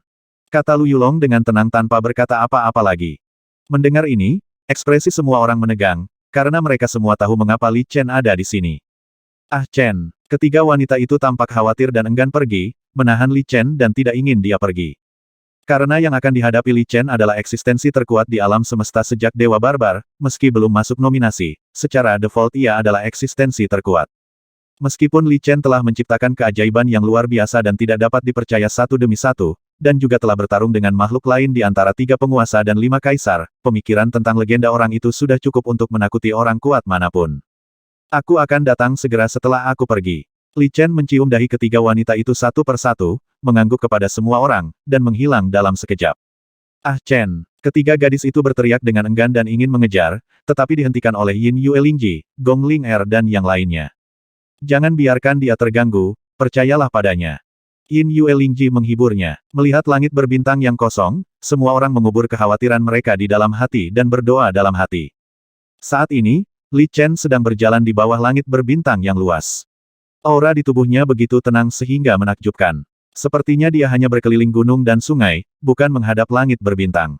Kata Lu Yulong dengan tenang tanpa berkata apa-apa lagi. Mendengar ini, ekspresi semua orang menegang, karena mereka semua tahu mengapa Li Chen ada di sini. Ah Chen, ketiga wanita itu tampak khawatir dan enggan pergi, menahan Li Chen dan tidak ingin dia pergi. Karena yang akan dihadapi Li Chen adalah eksistensi terkuat di alam semesta sejak Dewa Barbar, meski belum masuk nominasi, secara default ia adalah eksistensi terkuat. Meskipun Li Chen telah menciptakan keajaiban yang luar biasa dan tidak dapat dipercaya satu demi satu, dan juga telah bertarung dengan makhluk lain di antara 3 penguasa dan 5 kaisar, pemikiran tentang legenda orang itu sudah cukup untuk menakuti orang kuat manapun. Aku akan datang segera setelah aku pergi. Li Chen mencium dahi ketiga wanita itu satu persatu, mengangguk kepada semua orang, dan menghilang dalam sekejap. Ah Chen, ketiga gadis itu berteriak dengan enggan dan ingin mengejar, tetapi dihentikan oleh Yin Yue Lingji, Gong Ling Er dan yang lainnya. Jangan biarkan dia terganggu, percayalah padanya. Yin Yue Lingji menghiburnya. Melihat langit berbintang yang kosong, semua orang mengubur kekhawatiran mereka di dalam hati dan berdoa dalam hati. Saat ini, Li Chen sedang berjalan di bawah langit berbintang yang luas. Aura di tubuhnya begitu tenang sehingga menakjubkan. Sepertinya dia hanya berkeliling gunung dan sungai, bukan menghadap langit berbintang.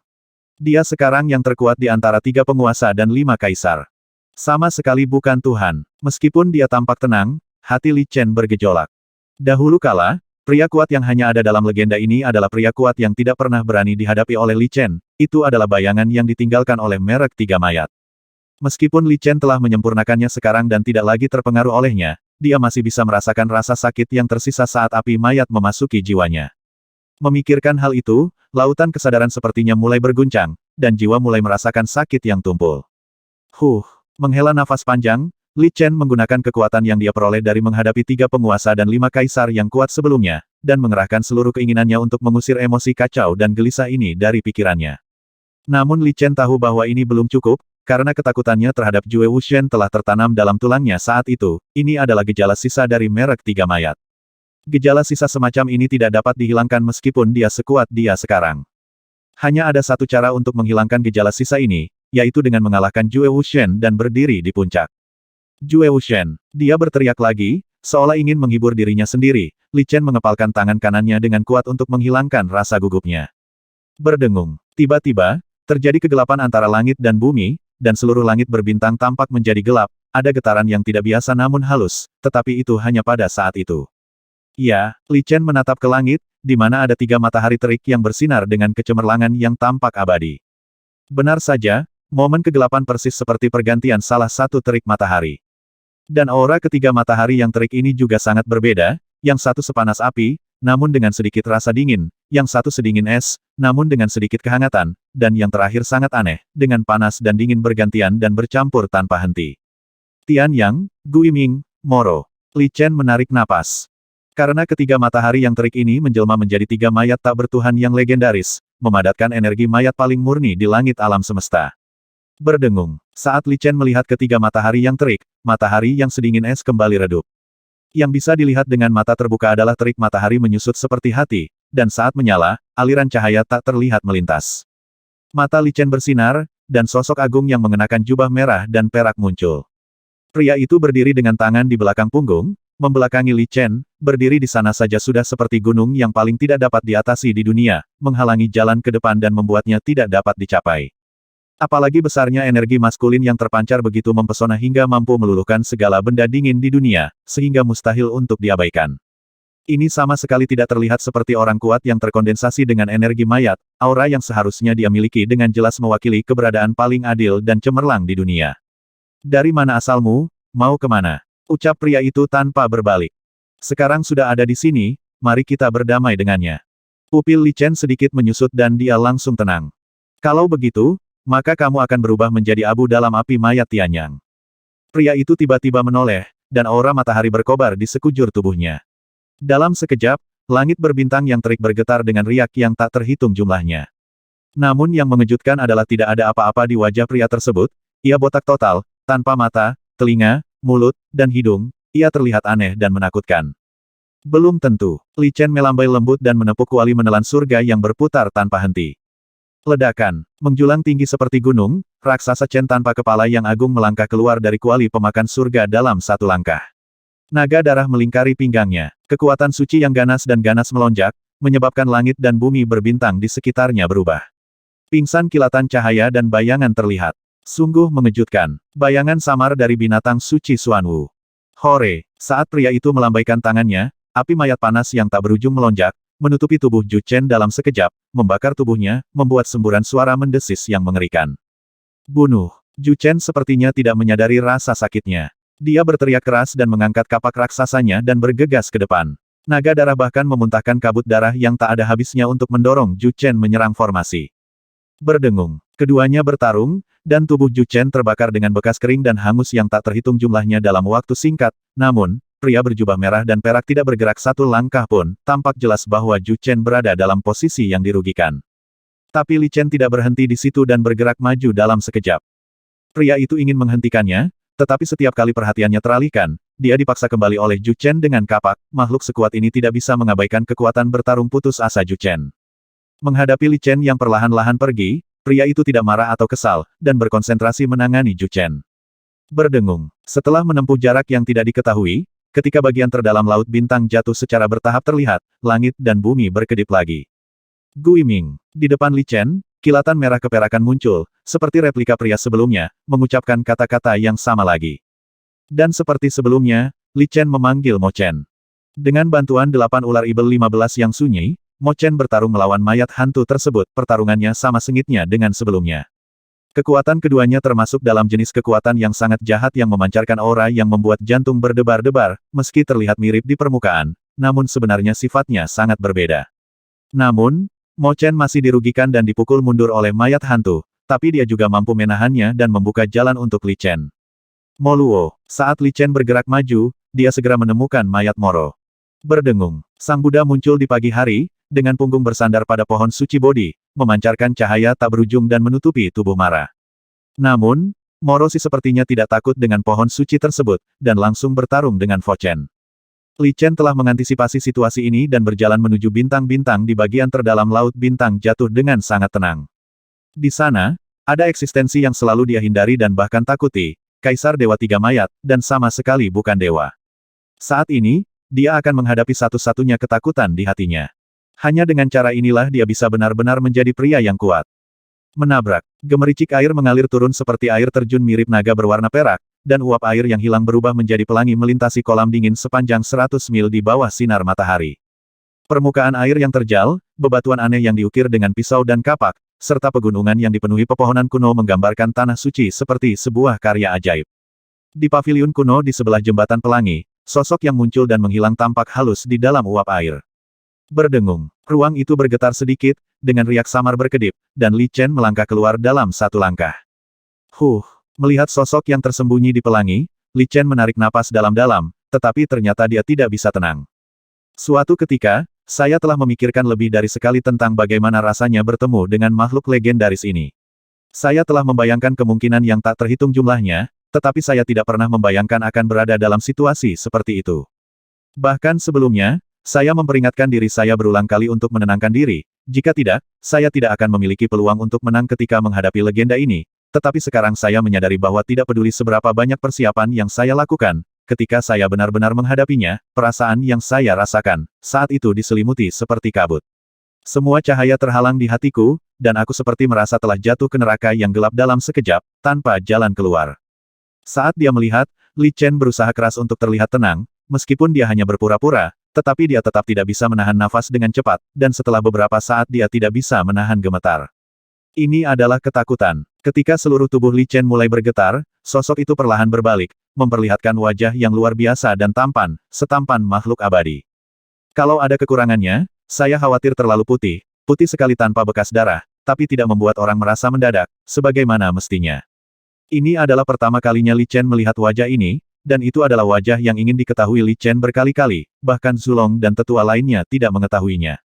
Dia sekarang yang terkuat di antara 3 penguasa dan 5 kaisar. Sama sekali bukan Tuhan. Meskipun dia tampak tenang, hati Li Chen bergejolak. Dahulu kala, pria kuat yang hanya ada dalam legenda ini adalah pria kuat yang tidak pernah berani dihadapi oleh Li Chen. Itu adalah bayangan yang ditinggalkan oleh merek 3 mayat. Meskipun Li Chen telah menyempurnakannya sekarang dan tidak lagi terpengaruh olehnya, dia masih bisa merasakan rasa sakit yang tersisa saat api mayat memasuki jiwanya. Memikirkan hal itu, lautan kesadaran sepertinya mulai berguncang, dan jiwa mulai merasakan sakit yang tumpul. Menghela nafas panjang, Li Chen menggunakan kekuatan yang dia peroleh dari menghadapi 3 penguasa dan 5 kaisar yang kuat sebelumnya, dan mengerahkan seluruh keinginannya untuk mengusir emosi kacau dan gelisah ini dari pikirannya. Namun Li Chen tahu bahwa ini belum cukup, karena ketakutannya terhadap Jue Wuxian telah tertanam dalam tulangnya saat itu. Ini adalah gejala sisa dari merek 3 mayat. Gejala sisa semacam ini tidak dapat dihilangkan meskipun dia sekuat dia sekarang. Hanya ada satu cara untuk menghilangkan gejala sisa ini, yaitu dengan mengalahkan Jue Wuxian dan berdiri di puncak. Jue Wuxian. Dia berteriak lagi, seolah ingin menghibur dirinya sendiri. Li Chen mengepalkan tangan kanannya dengan kuat untuk menghilangkan rasa gugupnya. Berdengung. Tiba-tiba, terjadi kegelapan antara langit dan bumi, dan seluruh langit berbintang tampak menjadi gelap. Ada getaran yang tidak biasa namun halus, tetapi itu hanya pada saat itu. Ya, Li Chen menatap ke langit, di mana ada 3 matahari terik yang bersinar dengan kecemerlangan yang tampak abadi. Benar saja, momen kegelapan persis seperti pergantian salah satu terik matahari. Dan aura ketiga matahari yang terik ini juga sangat berbeda, yang satu sepanas api, namun dengan sedikit rasa dingin, yang satu sedingin es, namun dengan sedikit kehangatan, dan yang terakhir sangat aneh, dengan panas dan dingin bergantian dan bercampur tanpa henti. Tian Yang, Guiming, Moro. Li Chen menarik napas. Karena ketiga matahari yang terik ini menjelma menjadi 3 mayat tak bertuhan yang legendaris, memadatkan energi mayat paling murni di langit alam semesta. Berdengung. Saat Li Chen melihat ketiga matahari yang terik, matahari yang sedingin es kembali redup. Yang bisa dilihat dengan mata terbuka adalah terik matahari menyusut seperti hati, dan saat menyala, aliran cahaya tak terlihat melintas. Mata Li Chen bersinar, dan sosok agung yang mengenakan jubah merah dan perak muncul. Pria itu berdiri dengan tangan di belakang punggung, membelakangi Li Chen, berdiri di sana saja sudah seperti gunung yang paling tidak dapat diatasi di dunia, menghalangi jalan ke depan dan membuatnya tidak dapat dicapai. Apalagi besarnya energi maskulin yang terpancar begitu mempesona hingga mampu meluluhkan segala benda dingin di dunia, sehingga mustahil untuk diabaikan. Ini sama sekali tidak terlihat seperti orang kuat yang terkondensasi dengan energi mayat, aura yang seharusnya dia miliki dengan jelas mewakili keberadaan paling adil dan cemerlang di dunia. Dari mana asalmu, mau kemana? Ucap pria itu tanpa berbalik. Sekarang sudah ada di sini, mari kita berdamai dengannya. Pupil Li Chen sedikit menyusut dan dia langsung tenang. Kalau begitu, maka kamu akan berubah menjadi abu dalam api mayat Tianyang. Pria itu tiba-tiba menoleh, dan aura matahari berkobar di sekujur tubuhnya. Dalam sekejap, langit berbintang yang terik bergetar dengan riak yang tak terhitung jumlahnya. Namun yang mengejutkan adalah tidak ada apa-apa di wajah pria tersebut, ia botak total, tanpa mata, telinga, mulut, dan hidung, ia terlihat aneh dan menakutkan. Belum tentu, Li Chen melambai lembut dan menepuk kuali menelan surga yang berputar tanpa henti. Ledakan, menjulang tinggi seperti gunung, raksasa Chen tanpa kepala yang agung melangkah keluar dari kuali pemakan surga dalam satu langkah. Naga darah melingkari pinggangnya, kekuatan suci yang ganas dan ganas melonjak, menyebabkan langit dan bumi berbintang di sekitarnya berubah. Pingsan kilatan cahaya dan bayangan terlihat. Sungguh mengejutkan, bayangan samar dari binatang suci Xuanwu. Hore, saat pria itu melambaikan tangannya, api mayat panas yang tak berujung melonjak, menutupi tubuh Ju Chen dalam sekejap, membakar tubuhnya, membuat semburan suara mendesis yang mengerikan. Bunuh! Ju Chen sepertinya tidak menyadari rasa sakitnya. Dia berteriak keras dan mengangkat kapak raksasanya dan bergegas ke depan. Naga darah bahkan memuntahkan kabut darah yang tak ada habisnya untuk mendorong Ju Chen menyerang formasi. Berdengung, keduanya bertarung, dan tubuh Ju Chen terbakar dengan bekas kering dan hangus yang tak terhitung jumlahnya dalam waktu singkat, namun, pria berjubah merah dan perak tidak bergerak satu langkah pun, tampak jelas bahwa Ju Chen berada dalam posisi yang dirugikan. Tapi Li Chen tidak berhenti di situ dan bergerak maju dalam sekejap. Pria itu ingin menghentikannya, tetapi setiap kali perhatiannya teralihkan, dia dipaksa kembali oleh Ju Chen dengan kapak, makhluk sekuat ini tidak bisa mengabaikan kekuatan bertarung putus asa Ju Chen. Menghadapi Li Chen yang perlahan-lahan pergi, pria itu tidak marah atau kesal, dan berkonsentrasi menangani Ju Chen. Berdengung, setelah menempuh jarak yang tidak diketahui, ketika bagian terdalam laut bintang jatuh secara bertahap terlihat, langit dan bumi berkedip lagi. Gui Ming, di depan Li Chen, kilatan merah keperakan muncul, seperti replika pria sebelumnya, mengucapkan kata-kata yang sama lagi. Dan seperti sebelumnya, Li Chen memanggil Mo Chen. Dengan bantuan 8 ular ibel 15 yang sunyi, Mo Chen bertarung melawan mayat hantu tersebut, pertarungannya sama sengitnya dengan sebelumnya. Kekuatan keduanya termasuk dalam jenis kekuatan yang sangat jahat yang memancarkan aura yang membuat jantung berdebar-debar, meski terlihat mirip di permukaan, namun sebenarnya sifatnya sangat berbeda. Namun, Mo Chen masih dirugikan dan dipukul mundur oleh mayat hantu, tapi dia juga mampu menahannya dan membuka jalan untuk Li Chen. Mo Luo, saat Li Chen bergerak maju, dia segera menemukan mayat Moro. Berdengung, Sang Buddha muncul di pagi hari, dengan punggung bersandar pada pohon suci Bodhi, memancarkan cahaya tak berujung dan menutupi tubuh Mara. Namun, Moro sepertinya tidak takut dengan pohon suci tersebut, dan langsung bertarung dengan Fo Chen. Li Chen telah mengantisipasi situasi ini dan berjalan menuju bintang-bintang di bagian terdalam laut bintang jatuh dengan sangat tenang. Di sana, ada eksistensi yang selalu dia hindari dan bahkan takuti, Kaisar Dewa Tiga Mayat, dan sama sekali bukan dewa. Saat ini, dia akan menghadapi satu-satunya ketakutan di hatinya. Hanya dengan cara inilah dia bisa benar-benar menjadi pria yang kuat. Menabrak, gemericik air mengalir turun seperti air terjun mirip naga berwarna perak, dan uap air yang hilang berubah menjadi pelangi melintasi kolam dingin sepanjang 100 mil di bawah sinar matahari. Permukaan air yang terjal, bebatuan aneh yang diukir dengan pisau dan kapak, serta pegunungan yang dipenuhi pepohonan kuno menggambarkan tanah suci seperti sebuah karya ajaib. Di paviliun kuno di sebelah jembatan pelangi, sosok yang muncul dan menghilang tampak halus di dalam uap air. Berdengung, ruang itu bergetar sedikit, dengan riak samar berkedip, dan Li Chen melangkah keluar dalam satu langkah. Melihat sosok yang tersembunyi di pelangi, Li Chen menarik napas dalam-dalam, tetapi ternyata dia tidak bisa tenang. Suatu ketika, saya telah memikirkan lebih dari sekali tentang bagaimana rasanya bertemu dengan makhluk legendaris ini. Saya telah membayangkan kemungkinan yang tak terhitung jumlahnya, tetapi saya tidak pernah membayangkan akan berada dalam situasi seperti itu. Bahkan sebelumnya, saya memperingatkan diri saya berulang kali untuk menenangkan diri, Jika tidak, saya tidak akan memiliki peluang untuk menang ketika menghadapi legenda ini. Tetapi sekarang saya menyadari bahwa tidak peduli seberapa banyak persiapan yang saya lakukan, ketika saya benar-benar menghadapinya, perasaan yang saya rasakan, saat itu diselimuti seperti kabut. Semua cahaya terhalang di hatiku, dan aku seperti merasa telah jatuh ke neraka yang gelap dalam sekejap, tanpa jalan keluar. Saat dia melihat, Li Chen berusaha keras untuk terlihat tenang, meskipun dia hanya berpura-pura, tetapi dia tetap tidak bisa menahan nafas dengan cepat, dan setelah beberapa saat dia tidak bisa menahan gemetar. Ini adalah ketakutan. Ketika seluruh tubuh Li Chen mulai bergetar, sosok itu perlahan berbalik, memperlihatkan wajah yang luar biasa dan tampan, setampan makhluk abadi. Kalau ada kekurangannya, saya khawatir terlalu putih, putih sekali tanpa bekas darah, tapi tidak membuat orang merasa mendadak, sebagaimana mestinya. Ini adalah pertama kalinya Li Chen melihat wajah ini, dan itu adalah wajah yang ingin diketahui Li Chen berkali-kali, bahkan Zulong dan tetua lainnya tidak mengetahuinya.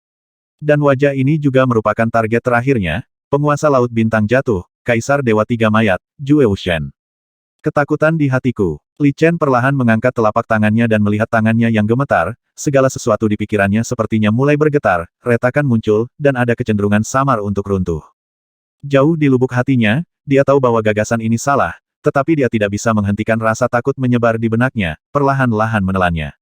Dan wajah ini juga merupakan target terakhirnya, penguasa Laut Bintang Jatuh, Kaisar Dewa Tiga Mayat, Jue Wuxian. Ketakutan di hatiku. Li Chen perlahan mengangkat telapak tangannya dan melihat tangannya yang gemetar, segala sesuatu di pikirannya sepertinya mulai bergetar, retakan muncul, dan ada kecenderungan samar untuk runtuh. Jauh di lubuk hatinya, dia tahu bahwa gagasan ini salah, tetapi dia tidak bisa menghentikan rasa takut menyebar di benaknya, perlahan-lahan menelannya.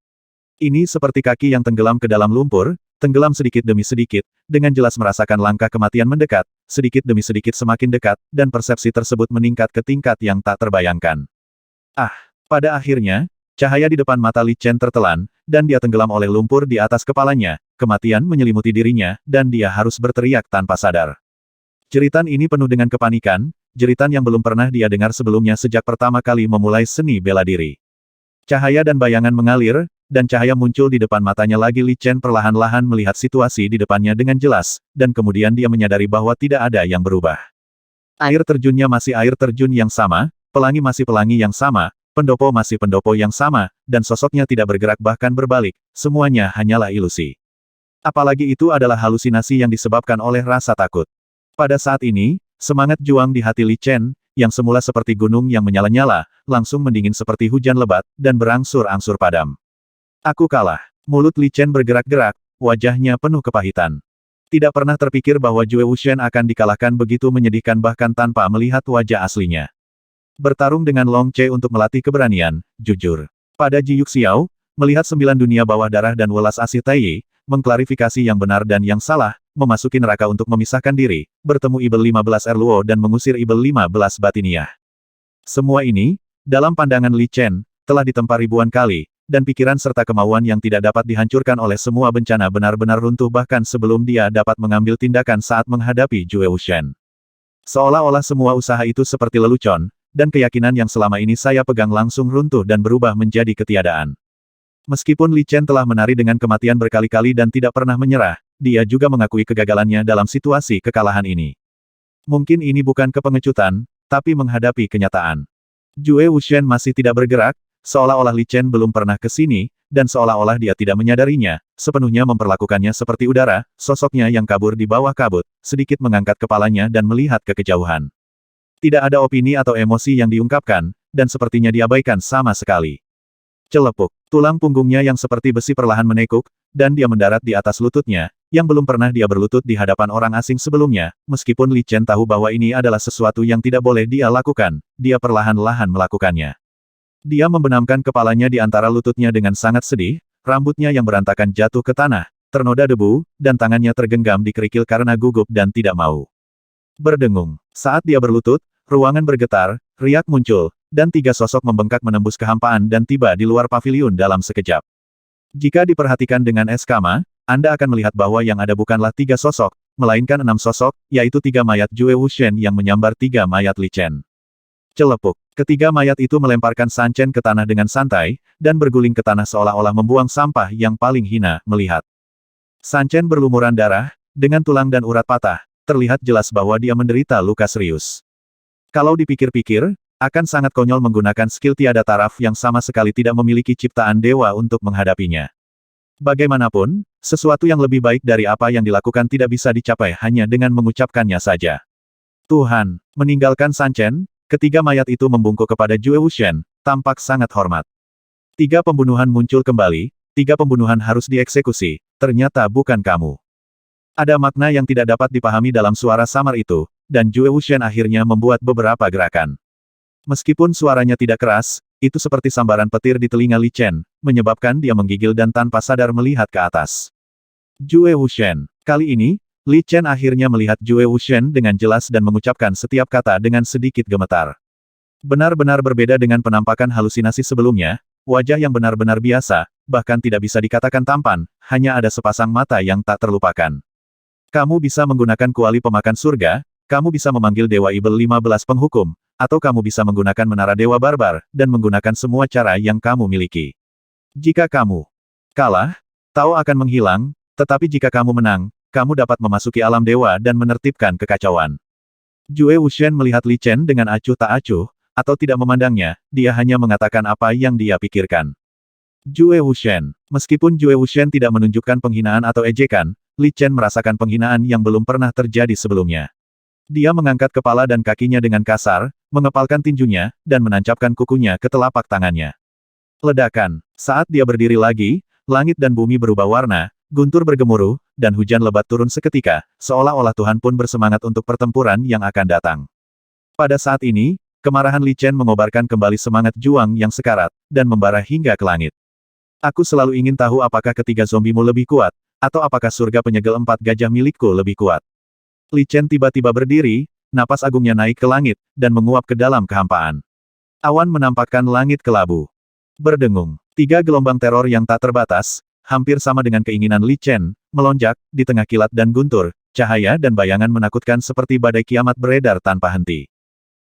Ini seperti kaki yang tenggelam ke dalam lumpur, tenggelam sedikit demi sedikit, dengan jelas merasakan langkah kematian mendekat, sedikit demi sedikit semakin dekat, dan persepsi tersebut meningkat ke tingkat yang tak terbayangkan. Pada akhirnya, cahaya di depan mata Li Chen tertelan, dan dia tenggelam oleh lumpur di atas kepalanya, kematian menyelimuti dirinya, dan dia harus berteriak tanpa sadar. Jeritan ini penuh dengan kepanikan, jeritan yang belum pernah dia dengar sebelumnya sejak pertama kali memulai seni bela diri. Cahaya dan bayangan mengalir, dan cahaya muncul di depan matanya lagi. Li Chen perlahan-lahan melihat situasi di depannya dengan jelas, dan kemudian dia menyadari bahwa tidak ada yang berubah. Air terjunnya masih air terjun yang sama, pelangi masih pelangi yang sama, pendopo masih pendopo yang sama, dan sosoknya tidak bergerak bahkan berbalik, semuanya hanyalah ilusi. Apalagi itu adalah halusinasi yang disebabkan oleh rasa takut. Pada saat ini, semangat juang di hati Li Chen, yang semula seperti gunung yang menyala-nyala, langsung mendingin seperti hujan lebat, dan berangsur-angsur padam. Aku kalah. Mulut Li Chen bergerak-gerak, wajahnya penuh kepahitan. Tidak pernah terpikir bahwa Jue Wuxian akan dikalahkan begitu menyedihkan bahkan tanpa melihat wajah aslinya. Bertarung dengan Long Che untuk melatih keberanian, jujur. Pada Ji Yuxiao, melihat 9 dunia bawah darah dan welas asih Taiyi, mengklarifikasi yang benar dan yang salah, memasuki neraka untuk memisahkan diri, bertemu Ibel 15 Erluo dan mengusir Ibel 15 Batiniah. Semua ini, dalam pandangan Li Chen, telah ditempa ribuan kali, dan pikiran serta kemauan yang tidak dapat dihancurkan oleh semua bencana benar-benar runtuh bahkan sebelum dia dapat mengambil tindakan saat menghadapi Jue Wuxian. Seolah-olah semua usaha itu seperti lelucon, dan keyakinan yang selama ini saya pegang langsung runtuh dan berubah menjadi ketiadaan. Meskipun Li Chen telah menari dengan kematian berkali-kali dan tidak pernah menyerah, dia juga mengakui kegagalannya dalam situasi kekalahan ini. Mungkin ini bukan kepengecutan, tapi menghadapi kenyataan. Jue Wuxian masih tidak bergerak, seolah-olah Li Chen belum pernah ke sini, dan seolah-olah dia tidak menyadarinya, sepenuhnya memperlakukannya seperti udara, sosoknya yang kabur di bawah kabut, sedikit mengangkat kepalanya dan melihat ke kejauhan. Tidak ada opini atau emosi yang diungkapkan, dan sepertinya diabaikan sama sekali. Celepuk. Tulang punggungnya yang seperti besi perlahan menekuk, dan dia mendarat di atas lututnya, yang belum pernah dia berlutut di hadapan orang asing sebelumnya, meskipun Li Chen tahu bahwa ini adalah sesuatu yang tidak boleh dia lakukan, dia perlahan-lahan melakukannya. Dia membenamkan kepalanya di antara lututnya dengan sangat sedih, rambutnya yang berantakan jatuh ke tanah, ternoda debu, dan tangannya tergenggam di kerikil karena gugup dan tidak mau berdengung. Saat dia berlutut, ruangan bergetar, riak muncul, dan 3 sosok membengkak menembus kehampaan dan tiba di luar paviliun dalam sekejap. Jika diperhatikan dengan eskama, Anda akan melihat bahwa yang ada bukanlah 3 sosok, melainkan 6 sosok, yaitu 3 mayat Jue Wuxian yang menyambar 3 mayat Li Chen. Celepuk. Ketiga mayat itu melemparkan San Chen ke tanah dengan santai, dan berguling ke tanah seolah-olah membuang sampah yang paling hina melihat. San Chen berlumuran darah, dengan tulang dan urat patah, terlihat jelas bahwa dia menderita luka serius. Kalau dipikir-pikir, akan sangat konyol menggunakan skill tiada taraf yang sama sekali tidak memiliki ciptaan dewa untuk menghadapinya. Bagaimanapun, sesuatu yang lebih baik dari apa yang dilakukan tidak bisa dicapai hanya dengan mengucapkannya saja. Tuhan, meninggalkan San Chen, ketiga mayat itu membungkuk kepada Jue Wuxian, tampak sangat hormat. 3 pembunuhan muncul kembali, 3 pembunuhan harus dieksekusi, ternyata bukan kamu. Ada makna yang tidak dapat dipahami dalam suara samar itu, dan Jue Wuxian akhirnya membuat beberapa gerakan. Meskipun suaranya tidak keras, itu seperti sambaran petir di telinga Li Chen, menyebabkan dia menggigil dan tanpa sadar melihat ke atas. Jue Wuxian. Kali ini, Li Chen akhirnya melihat Jue Wuxian dengan jelas dan mengucapkan setiap kata dengan sedikit gemetar. Benar-benar berbeda dengan penampakan halusinasi sebelumnya, wajah yang benar-benar biasa, bahkan tidak bisa dikatakan tampan, hanya ada sepasang mata yang tak terlupakan. Kamu bisa menggunakan kuali pemakan surga, kamu bisa memanggil Dewa Ibel 15 penghukum, atau kamu bisa menggunakan menara Dewa Barbar, dan menggunakan semua cara yang kamu miliki. Jika kamu kalah, Tao akan menghilang, tetapi jika kamu menang, kamu dapat memasuki alam dewa dan menertibkan kekacauan. Jue Wuxian melihat Li Chen dengan acuh tak acuh, atau tidak memandangnya, dia hanya mengatakan apa yang dia pikirkan. Jue Wuxian. Meskipun Jue Wuxian tidak menunjukkan penghinaan atau ejekan, Li Chen merasakan penghinaan yang belum pernah terjadi sebelumnya. Dia mengangkat kepala dan kakinya dengan kasar, mengepalkan tinjunya, dan menancapkan kukunya ke telapak tangannya. Ledakan. Saat dia berdiri lagi, langit dan bumi berubah warna, guntur bergemuruh, dan hujan lebat turun seketika, seolah-olah Tuhan pun bersemangat untuk pertempuran yang akan datang. Pada saat ini, kemarahan Li Chen mengobarkan kembali semangat juang yang sekarat, dan membara hingga ke langit. Aku selalu ingin tahu apakah ketiga zombimu lebih kuat, atau apakah surga penyegel 4 gajah milikku lebih kuat. Li Chen tiba-tiba berdiri, napas agungnya naik ke langit, dan menguap ke dalam kehampaan. Awan menampakkan langit kelabu. Berdengung. 3 gelombang teror yang tak terbatas, hampir sama dengan keinginan Li Chen, melonjak, di tengah kilat dan guntur, cahaya dan bayangan menakutkan seperti badai kiamat beredar tanpa henti.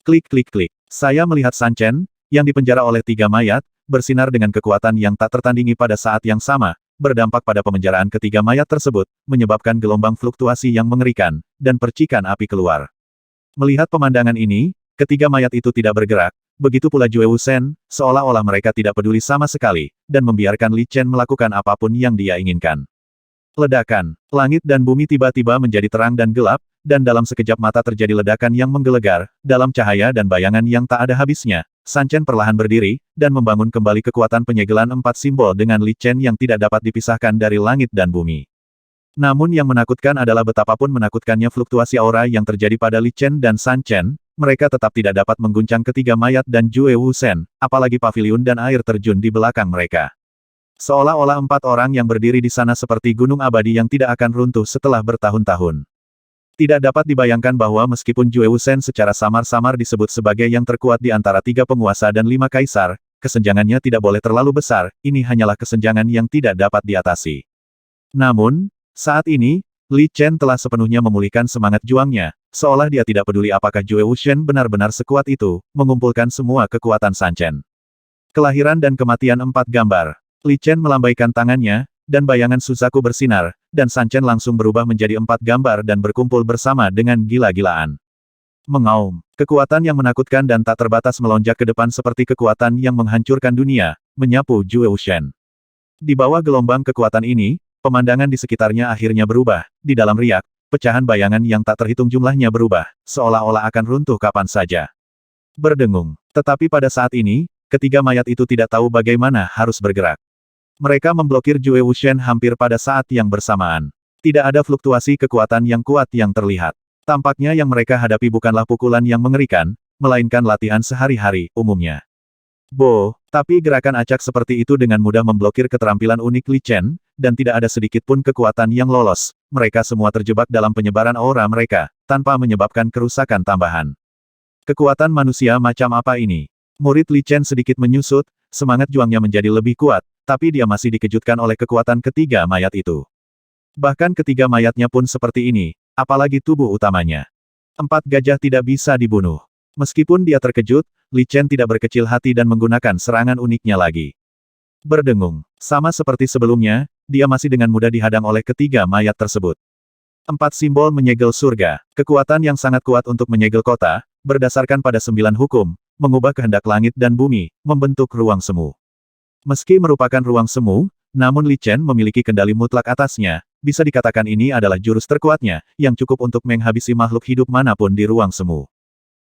Klik klik klik. Saya melihat San Chen, yang dipenjara oleh 3 mayat, bersinar dengan kekuatan yang tak tertandingi pada saat yang sama, berdampak pada pemenjaraan ketiga mayat tersebut, menyebabkan gelombang fluktuasi yang mengerikan, dan percikan api keluar. Melihat pemandangan ini, ketiga mayat itu tidak bergerak, begitu pula Jue Wuxian, seolah-olah mereka tidak peduli sama sekali, dan membiarkan Li Chen melakukan apapun yang dia inginkan. Ledakan. Langit dan bumi tiba-tiba menjadi terang dan gelap, dan dalam sekejap mata terjadi ledakan yang menggelegar, dalam cahaya dan bayangan yang tak ada habisnya. San Chen perlahan berdiri, dan membangun kembali kekuatan penyegelan 4 simbol dengan Li Chen yang tidak dapat dipisahkan dari langit dan bumi. Namun yang menakutkan adalah betapapun menakutkannya fluktuasi aura yang terjadi pada Li Chen dan San Chen, mereka tetap tidak dapat mengguncang ketiga mayat dan Jue Wuxian, apalagi paviliun dan air terjun di belakang mereka. Seolah-olah 4 orang yang berdiri di sana seperti gunung abadi yang tidak akan runtuh setelah bertahun-tahun. Tidak dapat dibayangkan bahwa meskipun Jue Wuxian secara samar-samar disebut sebagai yang terkuat di antara 3 penguasa dan 5 kaisar, kesenjangannya tidak boleh terlalu besar, ini hanyalah kesenjangan yang tidak dapat diatasi. Namun, saat ini, Li Chen telah sepenuhnya memulihkan semangat juangnya, seolah dia tidak peduli apakah Jue Wuxian benar-benar sekuat itu, mengumpulkan semua kekuatan San Chen. Kelahiran dan kematian 4 gambar. Li Chen melambaikan tangannya, dan bayangan Suzaku bersinar, dan San Chen langsung berubah menjadi 4 gambar dan berkumpul bersama dengan gila-gilaan. Mengaum. Kekuatan yang menakutkan dan tak terbatas melonjak ke depan seperti kekuatan yang menghancurkan dunia, menyapu Jue Wuxian. Di bawah gelombang kekuatan ini, pemandangan di sekitarnya akhirnya berubah, di dalam riak, pecahan bayangan yang tak terhitung jumlahnya berubah, seolah-olah akan runtuh kapan saja. Berdengung. Tetapi pada saat ini, ketiga mayat itu tidak tahu bagaimana harus bergerak. Mereka memblokir Jue Wuxian hampir pada saat yang bersamaan. Tidak ada fluktuasi kekuatan yang kuat yang terlihat. Tampaknya yang mereka hadapi bukanlah pukulan yang mengerikan, melainkan latihan sehari-hari, umumnya. Tapi gerakan acak seperti itu dengan mudah memblokir keterampilan unik Li Chen, dan tidak ada sedikit pun kekuatan yang lolos. Mereka semua terjebak dalam penyebaran aura mereka, tanpa menyebabkan kerusakan tambahan. Kekuatan manusia macam apa ini? Murid Li Chen sedikit menyusut, semangat juangnya menjadi lebih kuat, tapi dia masih dikejutkan oleh kekuatan ketiga mayat itu. Bahkan ketiga mayatnya pun seperti ini, apalagi tubuh utamanya. 4 gajah tidak bisa dibunuh. Meskipun dia terkejut, Li Chen tidak berkecil hati dan menggunakan serangan uniknya lagi. Berdengung. Sama seperti sebelumnya, dia masih dengan mudah dihadang oleh ketiga mayat tersebut. 4 simbol menyegel surga. Kekuatan yang sangat kuat untuk menyegel kota, berdasarkan pada 9 hukum, mengubah kehendak langit dan bumi, membentuk ruang semu. Meski merupakan ruang semu, namun Li Chen memiliki kendali mutlak atasnya, bisa dikatakan ini adalah jurus terkuatnya, yang cukup untuk menghabisi makhluk hidup manapun di ruang semu.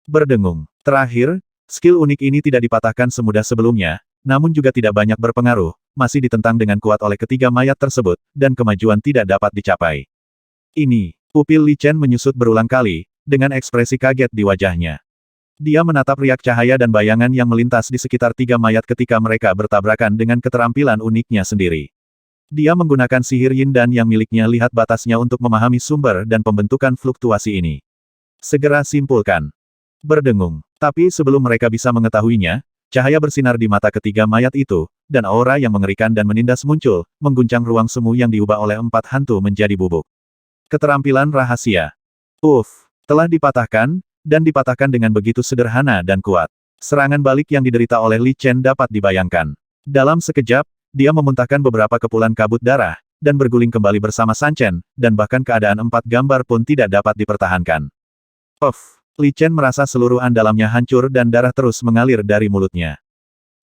Berdengung. Terakhir, skill unik ini tidak dipatahkan semudah sebelumnya, namun juga tidak banyak berpengaruh, masih ditentang dengan kuat oleh ketiga mayat tersebut, dan kemajuan tidak dapat dicapai. Ini, pupil Li Chen menyusut berulang kali, dengan ekspresi kaget di wajahnya. Dia menatap riak cahaya dan bayangan yang melintas di sekitar tiga mayat ketika mereka bertabrakan dengan keterampilan uniknya sendiri. Dia menggunakan sihir Yin Dan yang miliknya lihat batasnya untuk memahami sumber dan pembentukan fluktuasi ini. Segera simpulkan. Berdengung. Tapi sebelum mereka bisa mengetahuinya, cahaya bersinar di mata ketiga mayat itu, dan aura yang mengerikan dan menindas muncul, mengguncang ruang semu yang diubah oleh 4 hantu menjadi bubuk. Keterampilan rahasia. Telah dipatahkan, dan dipatahkan dengan begitu sederhana dan kuat. Serangan balik yang diderita oleh Li Chen dapat dibayangkan. Dalam sekejap, dia memuntahkan beberapa kepulan kabut darah, dan berguling kembali bersama San Chen, dan bahkan keadaan 4 gambar pun tidak dapat dipertahankan. Li Chen merasa seluruh dalamnya hancur dan darah terus mengalir dari mulutnya.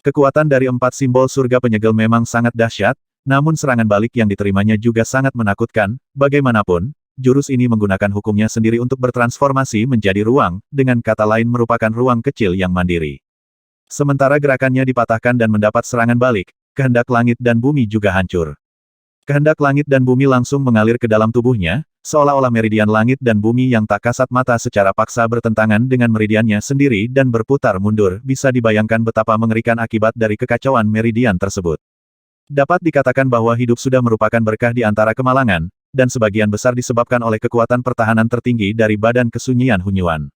Kekuatan dari 4 simbol surga penyegel memang sangat dahsyat, namun serangan balik yang diterimanya juga sangat menakutkan. Bagaimanapun, jurus ini menggunakan hukumnya sendiri untuk bertransformasi menjadi ruang, dengan kata lain merupakan ruang kecil yang mandiri. Sementara gerakannya dipatahkan dan mendapat serangan balik, kehendak langit dan bumi juga hancur. Kehendak langit dan bumi langsung mengalir ke dalam tubuhnya, seolah-olah meridian langit dan bumi yang tak kasat mata secara paksa bertentangan dengan meridiannya sendiri dan berputar mundur. Bisa dibayangkan betapa mengerikan akibat dari kekacauan meridian tersebut. Dapat dikatakan bahwa hidup sudah merupakan berkah di antara kemalangan, dan sebagian besar disebabkan oleh kekuatan pertahanan tertinggi dari badan kesunyian Hunyuan.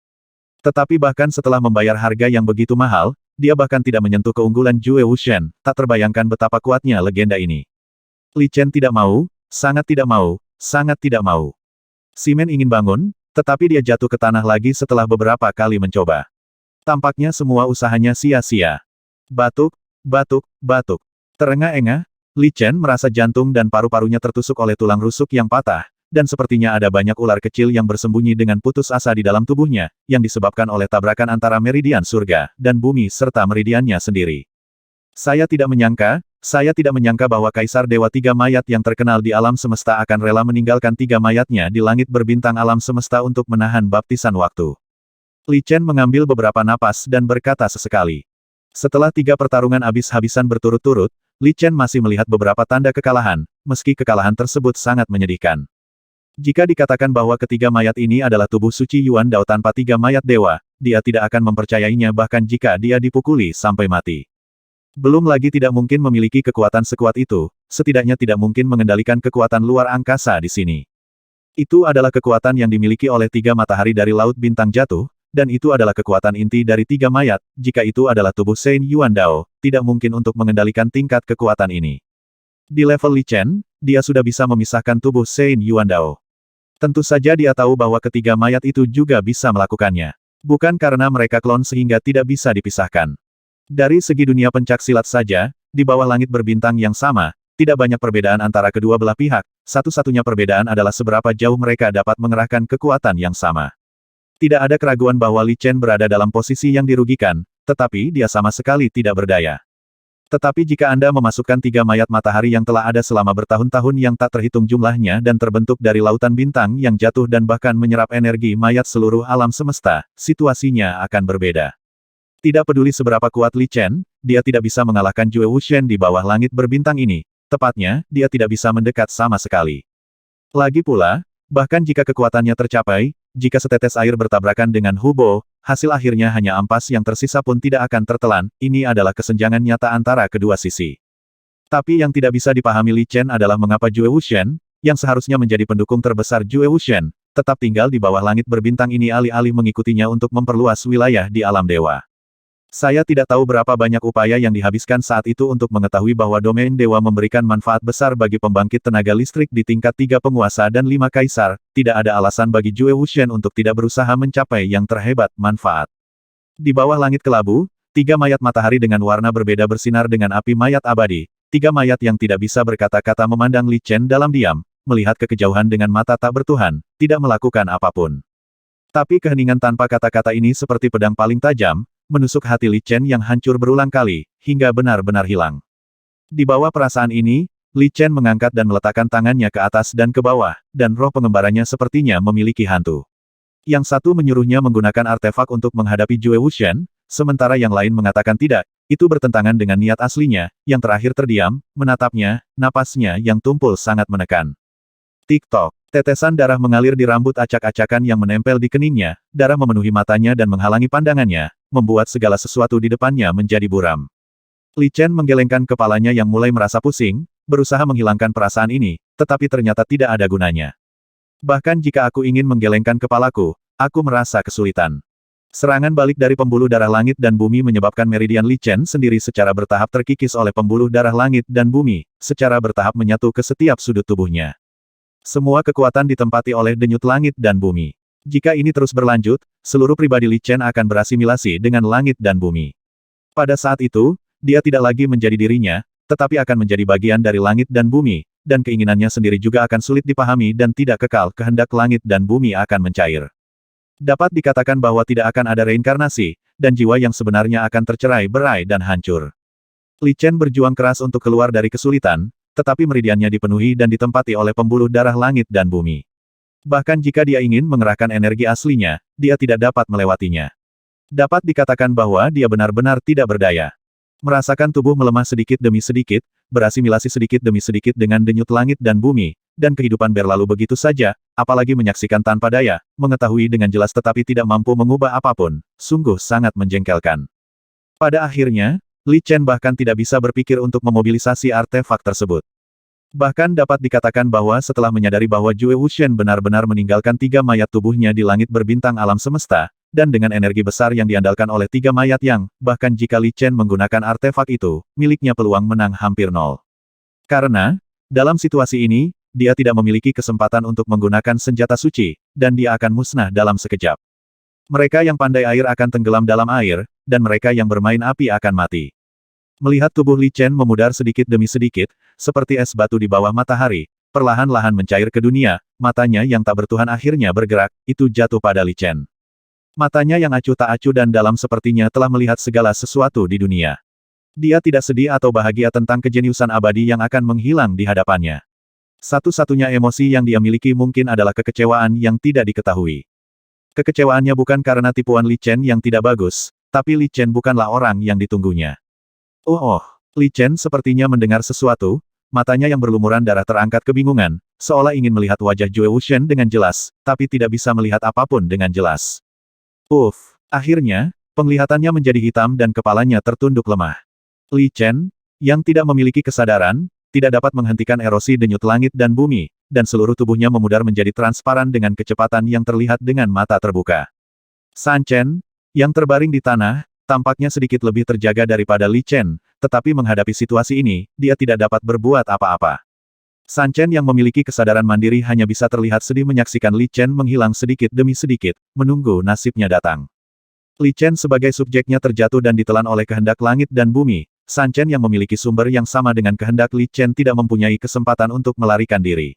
Tetapi bahkan setelah membayar harga yang begitu mahal, dia bahkan tidak menyentuh keunggulan Jue Wuxian. Tak terbayangkan betapa kuatnya legenda ini. Li Chen tidak mau, sangat tidak mau, sangat tidak mau. Simen ingin bangun, tetapi dia jatuh ke tanah lagi setelah beberapa kali mencoba. Tampaknya semua usahanya sia-sia. Batuk, batuk, batuk. Terengah-engah, Li Chen merasa jantung dan paru-parunya tertusuk oleh tulang rusuk yang patah, dan sepertinya ada banyak ular kecil yang bersembunyi dengan putus asa di dalam tubuhnya, yang disebabkan oleh tabrakan antara meridian surga dan bumi serta meridiannya sendiri. Saya tidak menyangka bahwa Kaisar Dewa Tiga Mayat yang terkenal di alam semesta akan rela meninggalkan tiga mayatnya di langit berbintang alam semesta untuk menahan baptisan waktu. Li Chen mengambil beberapa napas dan berkata sesekali. Setelah 3 pertarungan habis-habisan berturut-turut, Li Chen masih melihat beberapa tanda kekalahan, meski kekalahan tersebut sangat menyedihkan. Jika dikatakan bahwa ketiga mayat ini adalah tubuh suci Yuan Dao tanpa tiga mayat dewa, dia tidak akan mempercayainya bahkan jika dia dipukuli sampai mati. Belum lagi tidak mungkin memiliki kekuatan sekuat itu, setidaknya tidak mungkin mengendalikan kekuatan luar angkasa di sini. Itu adalah kekuatan yang dimiliki oleh 3 matahari dari Laut Bintang Jatuh, dan itu adalah kekuatan inti dari 3 mayat. Jika itu adalah tubuh Sein Yuan Dao, tidak mungkin untuk mengendalikan tingkat kekuatan ini. Di level Li Chen, dia sudah bisa memisahkan tubuh Sein Yuan Dao. Tentu saja dia tahu bahwa ketiga mayat itu juga bisa melakukannya. Bukan karena mereka klon sehingga tidak bisa dipisahkan. Dari segi dunia pencaksilat saja, di bawah langit berbintang yang sama, tidak banyak perbedaan antara kedua belah pihak. Satu-satunya perbedaan adalah seberapa jauh mereka dapat mengerahkan kekuatan yang sama. Tidak ada keraguan bahwa Li Chen berada dalam posisi yang dirugikan, tetapi dia sama sekali tidak berdaya. Tetapi jika Anda memasukkan 3 mayat matahari yang telah ada selama bertahun-tahun yang tak terhitung jumlahnya dan terbentuk dari lautan bintang yang jatuh dan bahkan menyerap energi mayat seluruh alam semesta, situasinya akan berbeda. Tidak peduli seberapa kuat Li Chen, dia tidak bisa mengalahkan Jue Wuxian di bawah langit berbintang ini. Tepatnya, dia tidak bisa mendekat sama sekali. Lagi pula, bahkan jika kekuatannya tercapai, jika setetes air bertabrakan dengan Hubo, hasil akhirnya hanya ampas yang tersisa pun tidak akan tertelan. Ini adalah kesenjangan nyata antara kedua sisi. Tapi yang tidak bisa dipahami Li Chen adalah mengapa Jue Wuxian, yang seharusnya menjadi pendukung terbesar Jue Wuxian, tetap tinggal di bawah langit berbintang ini alih-alih mengikutinya untuk memperluas wilayah di alam dewa. Saya tidak tahu berapa banyak upaya yang dihabiskan saat itu untuk mengetahui bahwa domain dewa memberikan manfaat besar bagi pembangkit tenaga listrik di tingkat 3 penguasa dan 5 kaisar, tidak ada alasan bagi Jue Wuxian untuk tidak berusaha mencapai yang terhebat manfaat. Di bawah langit kelabu, 3 mayat matahari dengan warna berbeda bersinar dengan api mayat abadi, 3 mayat yang tidak bisa berkata-kata memandang Li Chen dalam diam, melihat ke kejauhan dengan mata tak bertuhan, tidak melakukan apapun. Tapi keheningan tanpa kata-kata ini seperti pedang paling tajam, menusuk hati Li Chen yang hancur berulang kali, hingga benar-benar hilang. Di bawah perasaan ini, Li Chen mengangkat dan meletakkan tangannya ke atas dan ke bawah, dan roh pengembaranya sepertinya memiliki hantu. Yang satu menyuruhnya menggunakan artefak untuk menghadapi Jue Wuxian, sementara yang lain mengatakan tidak, itu bertentangan dengan niat aslinya, yang terakhir terdiam, menatapnya, napasnya yang tumpul sangat menekan. Tik-tok, Tetesan darah mengalir di rambut acak-acakan yang menempel di keningnya, darah memenuhi matanya dan menghalangi pandangannya, membuat segala sesuatu di depannya menjadi buram. Li Chen menggelengkan kepalanya yang mulai merasa pusing, berusaha menghilangkan perasaan ini, tetapi ternyata tidak ada gunanya. Bahkan jika aku ingin menggelengkan kepalaku, aku merasa kesulitan. Serangan balik dari pembuluh darah langit dan bumi menyebabkan meridian Li Chen sendiri secara bertahap terkikis oleh pembuluh darah langit dan bumi, secara bertahap menyatu ke setiap sudut tubuhnya. Semua kekuatan ditempati oleh denyut langit dan bumi. Jika ini terus berlanjut, seluruh pribadi Li Chen akan berasimilasi dengan langit dan bumi. Pada saat itu, dia tidak lagi menjadi dirinya, tetapi akan menjadi bagian dari langit dan bumi, dan keinginannya sendiri juga akan sulit dipahami dan tidak kekal, kehendak langit dan bumi akan mencair. Dapat dikatakan bahwa tidak akan ada reinkarnasi, dan jiwa yang sebenarnya akan tercerai-berai dan hancur. Li Chen berjuang keras untuk keluar dari kesulitan, tetapi meridiannya dipenuhi dan ditempati oleh pembuluh darah langit dan bumi. Bahkan jika dia ingin mengerahkan energi aslinya, dia tidak dapat melewatinya. Dapat dikatakan bahwa dia benar-benar tidak berdaya. Merasakan tubuh melemah sedikit demi sedikit, berasimilasi sedikit demi sedikit dengan denyut langit dan bumi, dan kehidupan berlalu begitu saja, apalagi menyaksikan tanpa daya, mengetahui dengan jelas tetapi tidak mampu mengubah apapun, sungguh sangat menjengkelkan. Pada akhirnya, Li Chen bahkan tidak bisa berpikir untuk memobilisasi artefak tersebut. Bahkan dapat dikatakan bahwa setelah menyadari bahwa Jue Wuxian benar-benar meninggalkan 3 mayat tubuhnya di langit berbintang alam semesta, dan dengan energi besar yang diandalkan oleh 3 mayat yang, bahkan jika Li Chen menggunakan artefak itu, miliknya peluang menang hampir nol. Karena, dalam situasi ini, dia tidak memiliki kesempatan untuk menggunakan senjata suci, dan dia akan musnah dalam sekejap. Mereka yang pandai air akan tenggelam dalam air, dan mereka yang bermain api akan mati. Melihat tubuh Li Chen memudar sedikit demi sedikit, seperti es batu di bawah matahari, perlahan-lahan mencair ke dunia, matanya yang tak bertuhan akhirnya bergerak, itu jatuh pada Li Chen. Matanya yang acuh tak acuh dan dalam sepertinya telah melihat segala sesuatu di dunia. Dia tidak sedih atau bahagia tentang kejeniusan abadi yang akan menghilang di hadapannya. Satu-satunya emosi yang dia miliki mungkin adalah kekecewaan yang tidak diketahui. Kekecewaannya bukan karena tipuan Li Chen yang tidak bagus, tapi Li Chen bukanlah orang yang ditunggunya. Li Chen sepertinya mendengar sesuatu, matanya yang berlumuran darah terangkat kebingungan, seolah ingin melihat wajah Jue Wuxian dengan jelas, tapi tidak bisa melihat apapun dengan jelas. Akhirnya, penglihatannya menjadi hitam dan kepalanya tertunduk lemah. Li Chen, yang tidak memiliki kesadaran, tidak dapat menghentikan erosi denyut langit dan bumi, dan seluruh tubuhnya memudar menjadi transparan dengan kecepatan yang terlihat dengan mata terbuka. San Chen, yang terbaring di tanah, tampaknya sedikit lebih terjaga daripada Li Chen, tetapi menghadapi situasi ini, dia tidak dapat berbuat apa-apa. San Chen yang memiliki kesadaran mandiri hanya bisa terlihat sedih menyaksikan Li Chen menghilang sedikit demi sedikit, menunggu nasibnya datang. Li Chen sebagai subjeknya terjatuh dan ditelan oleh kehendak langit dan bumi, San Chen yang memiliki sumber yang sama dengan kehendak Li Chen tidak mempunyai kesempatan untuk melarikan diri.